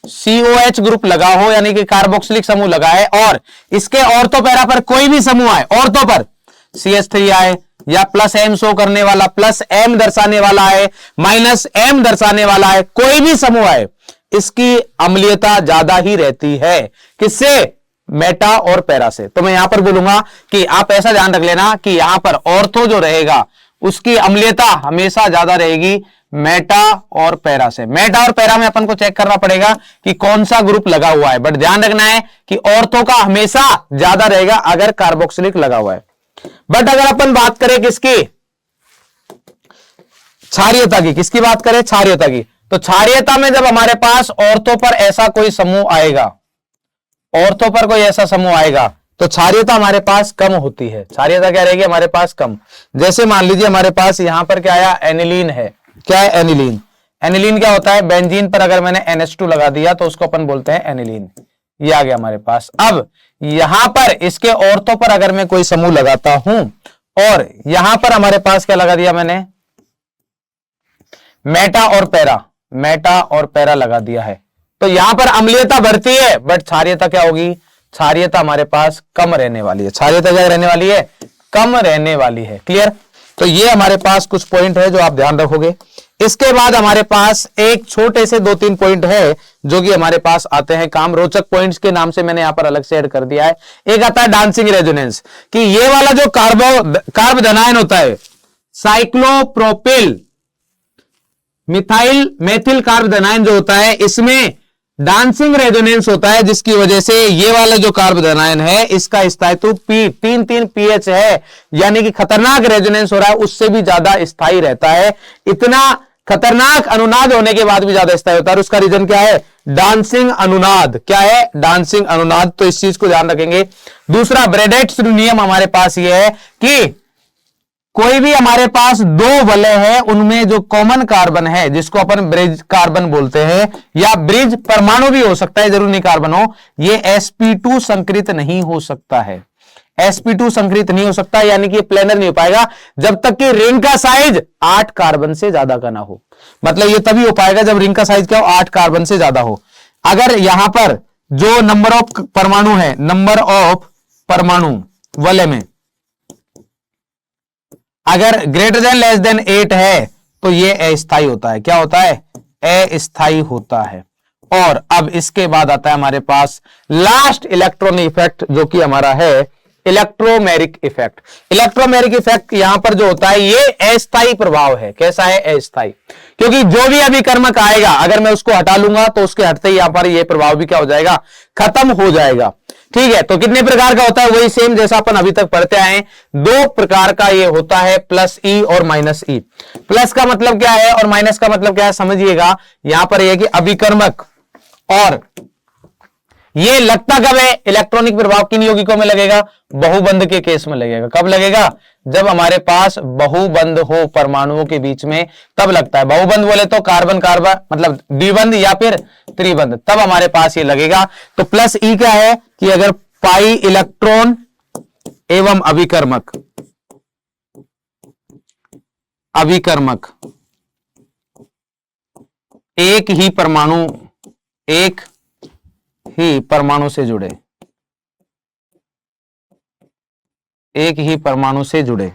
COH ग्रुप लगा हो, यानी कि कार्बोक्सिलिक समूह लगा है, और इसके ऑर्थो पैरा पर कोई भी समूह आए, ऑर्थो पर CH3 आए, या +M शो करने वाला, +M दर्शाने वाला है, -M दर्शाने वाला है, कोई भी समूह आए, इसकी अम्लीयता ज्यादा ही रहती है, किससे, मेटा और पैरा से। तो मैं यहां पर बोलूंगा कि आप ऐसा ध्यान रख लेना कि यहां पर ऑर्थो जो रहेगा उसकी अम्लीयता हमेशा ज्यादा रहेगी मेटा और पैरा से। मेटा और पैरा में अपन को चेक करना पड़ेगा कि कौन सा ग्रुप लगा हुआ है, बट ध्यान रखना है कि ऑर्थो का हमेशा ज्यादा रहेगा अगर कार्बोक्सिलिक लगा हुआ है। बट अगर अपन बात करें किसकी, क्षारीयता की, किसकी बात करें, क्षारीयता की। तो क्षारीयता में जब हमारे पास ऑर्थो पर ऐसा कोई समूह आएगा, ऑर्थो पर कोई ऐसा समूह आएगा, तो क्षारीयता हमारे पास कम होती है। क्षारीयता क्या रहेगी हमारे पास, कम। जैसे मान लीजिए हमारे पास यहां पर क्या आया, एनिलीन है। क्या है, एनिलीन। एनिलीन क्या होता है, बेंजीन पर अगर मैंने NH2 लगा दिया तो उसको अपन बोलते हैं एनिलीन। ये आ गया हमारे पास। अब यहां पर इसके ऑर्थो पर अगर मैं कोई समूह लगाता हूं और यहां पर हमारे पास क्या लगा दिया मैंने, मेटा और पैरा, मेटा और पैरा लगा दिया है, तो यहां पर अम्लीयता बढ़ती है, बट क्षारीयता क्या होगी, क्षारीयता हमारे पास कम रहने वाली है। क्षारीयता क्या रहने वाली है, कम रहने वाली है। क्लियर। तो ये हमारे पास कुछ पॉइंट है जो आप ध्यान रखोगे। इसके बाद हमारे पास एक छोटे से 2-3 पॉइंट है जो कि हमारे पास आते हैं काम, रोचक पॉइंट्स के नाम से मैंने यहां पर अलग से ऐड कर दिया है। एक आता है डांसिंग रेजोनेंस, कि ये वाला जो कार्ब धनायन होता है, साइक्लोप्रोपिल मिथाइल मेथिल कार्ब धनायन जो होता है, इसमें डांसिंग रेजोनेंस होता है, जिसकी वजह से ये वाला जो कार्ब धनायन है इसका स्थायित्व 3 pH है, यानी कि खतरनाक रेजोनेंस हो रहा है, उससे भी ज्यादा स्थायी रहता है। इतना खतरनाक अनुनाद होने के बाद भी ज्यादा स्थायी होता है। और उसका रीजन क्या है, डांसिंग अनुनाद। क्या है, डांसिंग अनुनाद। तो इस चीज को ध्यान रखेंगे। दूसरा ब्रेडेट्स नियम हमारे पास यह है कि कोई भी हमारे पास 2 वलय है, उनमें जो कॉमन कार्बन है, जिसको अपन ब्रिज कार्बन बोलते हैं, या ब्रिज परमाणु भी हो सकता है, जरूर नहीं कार्बन हो, ये sp2 संकृत नहीं हो सकता है। sp2 संकृत नहीं हो सकता, यानी कि ये प्लेनर नहीं हो पाएगा जब तक कि रिंग का साइज 8 कार्बन से ज्यादा का ना हो। मतलब ये तभी हो पाएगा जब रिंग का साइज क्या हो, 8 कार्बन से ज्यादा हो। अगर यहां पर जो नंबर ऑफ परमाणु है, नंबर ऑफ परमाणु वलय में अगर ग्रेटर देन लेस देन 8 है तो ये अस्थायी होता है। क्या होता है, अस्थायी होता है। और अब इसके बाद आता है हमारे पास लास्ट इलेक्ट्रॉन इफेक्ट, जो कि हमारा है इलेक्ट्रोमेरिक इफेक्ट। इलेक्ट्रोमेरिक इफेक्ट यहां पर जो होता है ये अस्थायी प्रभाव है। कैसा है, अस्थायी। क्योंकि जो भी अभिकर्मक आएगा अगर मैं उसको हटा लूंगा तो उसके हटते ही यहां पर ये प्रभाव भी क्या हो जाएगा, खत्म हो जाएगा। ठीक है। तो कितने प्रकार का होता है, वही सेम जैसा अपन अभी तक पढ़ते आए हैं। 2 प्रकार का ये होता है, प्लस ई और माइनस ई। प्लस का मतलब क्या है और माइनस का मतलब क्या है, समझिएगा। यहां पर यह कि अभिकर्मक, और ये लगता कब है, इलेक्ट्रॉनिक प्रभाव किन यौगिकों में लगेगा, बहुबंध के केस में लगेगा। कब लगेगा, जब हमारे पास बहुबंध हो परमाणुओं के बीच में, तब लगता है। बहुबंध बोले तो कार्बन कार्बन मतलब द्विबंध या फिर त्रिबंध, तब हमारे पास ये लगेगा। तो प्लस ई क्या है कि अगर पाई इलेक्ट्रॉन एवं अभिकर्मक एक ही परमाणु से जुड़े, एक ही परमाणु से जुड़े,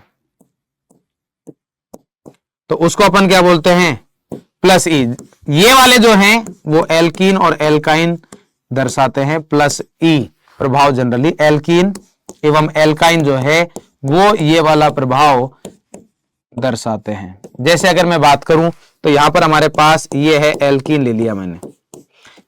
तो उसको अपन क्या बोलते हैं, प्लस ई। ये वाले जो हैं वो एल्कीन और एल्काइन दर्शाते हैं। प्लस ई प्रभाव जनरली एल्कीन एवं एल्काइन जो है वो ये वाला प्रभाव दर्शाते हैं। जैसे अगर मैं बात करूं तो यहां पर हमारे पास ये है एल्कीन ले लिया मैंने,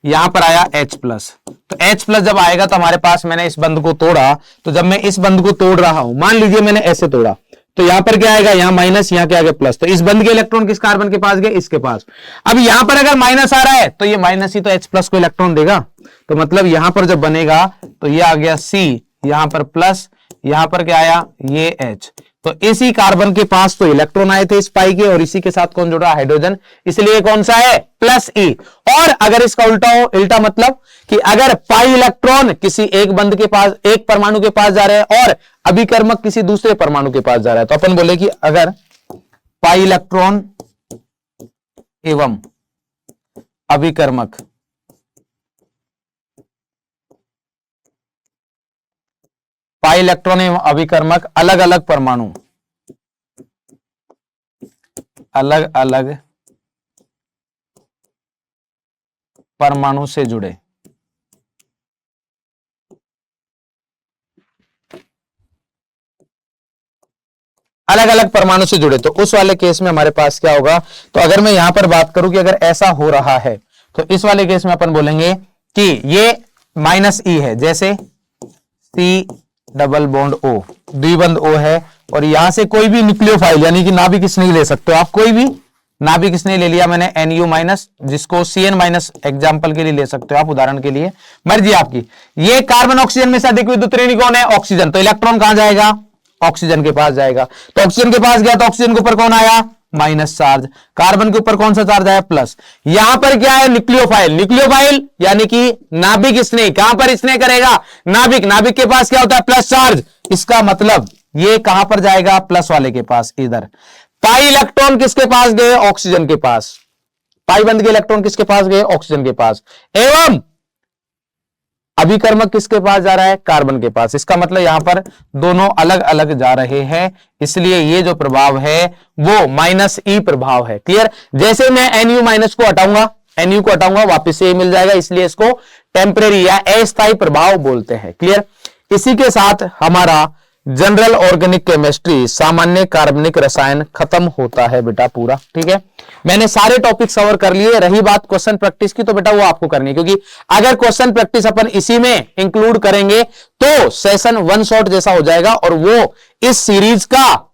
यहां पर आया H प्लस। तो H प्लस जब आएगा तो हमारे पास, मैंने इस बंध को तोड़ा, तो जब मैं इस बंध को तोड़ रहा हूं, मान लीजिए मैंने ऐसे तोड़ा, तो यहां पर क्या आएगा, यहां माइनस, यहां क्या आ गया प्लस। तो इस बंध के इलेक्ट्रॉन किस कार्बन के पास गए, इसके पास। अब यहां पर अगर माइनस आ रहा है तो ये माइनस ही तो H प्लस को इलेक्ट्रॉन देगा। तो मतलब यहां पर जब बनेगा तो ये आ गया C, यहां पर प्लस, यहां पर क्या आया, ये H। तो इसी कार्बन के पास तो इलेक्ट्रॉन आए थे इस पाई के, और इसी के साथ कौन जुड़ा, हाइड्रोजन, इसलिए कौन सा है, प्लस ई। और अगर इसका उल्टा हो, उल्टा मतलब कि अगर पाई इलेक्ट्रॉन किसी एक बंध के पास, एक परमाणु के पास जा रहे हैं और अभिकर्मक किसी दूसरे परमाणु के पास जा रहा है, तो अपन बोले कि अगर पाई इलेक्ट्रॉन एवं अभिकर्मक पाई इलेक्ट्रॉन एवं अभिकर्मक अलग अलग परमाणु, अलग अलग परमाणु से जुड़े, अलग अलग परमाणु से जुड़े, तो उस वाले केस में हमारे पास क्या होगा। तो अगर मैं यहां पर बात करूं कि अगर ऐसा हो रहा है तो इस वाले केस में अपन बोलेंगे कि ये माइनस ई है, जैसे सी डबल बॉन्ड O, द्विबंध O है, और यहां से कोई भी न्यूक्लियोफाइल यानी कि नाभिक स्नेही ले सकते हो आप, कोई भी नाभिक किसने ले लिया मैंने NU माइनस, जिसको CN माइनस एग्जाम्पल के लिए ले सकते हो आप, उदाहरण के लिए, मर्जी आपकी। ये कार्बन ऑक्सीजन में से अधिक विद्युत ऋणी कौन है? ऑक्सीजन। तो इलेक्ट्रॉन कहां जाएगा? ऑक्सीजन के पास जाएगा। तो ऑक्सीजन के पास गया तो ऑक्सीजन के ऊपर कौन आया? Minus charge. कार्बन के ऊपर कौन सा चार्ज आया? प्लस। यहां पर क्या है? न्यूक्लियोफाइल। न्यूक्लियोफाइल यानी कि नाभिक स्नेह। कहां पर स्नेह करेगा? नाभिक। नाभिक के पास क्या होता है? Plus charge. इसका मतलब ये कहां पर जाएगा? प्लस वाले के पास, इधर। पाई इलेक्ट्रॉन किसके पास गए? ऑक्सीजन के पास। पाई बंद के इलेक्ट्रॉन किसके पास गए? ऑक्सीजन के पास। एवं अभिकर्मक किसके पास जा रहा है? कार्बन के पास। इसका मतलब यहां पर दोनों अलग अलग जा रहे हैं, इसलिए ये जो प्रभाव है वो -E प्रभाव है। क्लियर? जैसे मैं NU माइनस को हटाऊंगा, NU को हटाऊंगा, वापस से मिल जाएगा, इसलिए इसको टेम्परेरी या अस्थायी प्रभाव बोलते हैं। क्लियर? इसी के साथ हमारा जनरल ऑर्गेनिक केमिस्ट्री, सामान्य कार्बनिक रसायन खत्म होता है बेटा पूरा। ठीक है, मैंने सारे टॉपिक कवर कर लिए। रही बात क्वेश्चन प्रैक्टिस की, तो बेटा वो आपको करनी है, क्योंकि अगर क्वेश्चन प्रैक्टिस अपन इसी में इंक्लूड करेंगे तो सेशन वन शॉट जैसा हो जाएगा, और वो इस सीरीज का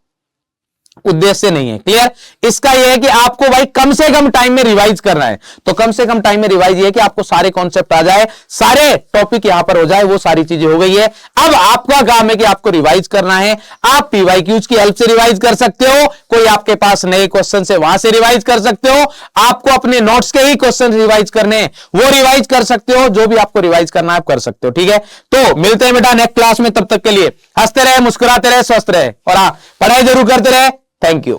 उद्देश्य नहीं है। क्लियर? इसका यह है कि आपको भाई कम से कम टाइम में रिवाइज करना है। तो कम से कम टाइम में रिवाइज ये है कि आपको सारे कॉन्सेप्ट आ जाए, सारे टॉपिक यहां पर हो जाए, वो सारी चीजें हो गई है। अब आपका काम है कि आपको रिवाइज करना है। आप PYQs की हेल्प से रिवाइज कर सकते हो, कोई आपके पास नए क्वेश्चन है वहां से रिवाइज कर सकते हो, आपको अपने नोट्स के ही क्वेश्चन रिवाइज करने वो रिवाइज कर सकते हो, जो भी आपको रिवाइज करना है आप कर सकते हो। ठीक है, तो मिलते हैं बेटा नेक्स्ट क्लास में। तब तक के लिए हंसते रहे, मुस्कुराते रहे, स्वस्थ रहे, और हाँ, पढ़ाई जरूर करते रहे। Thank you.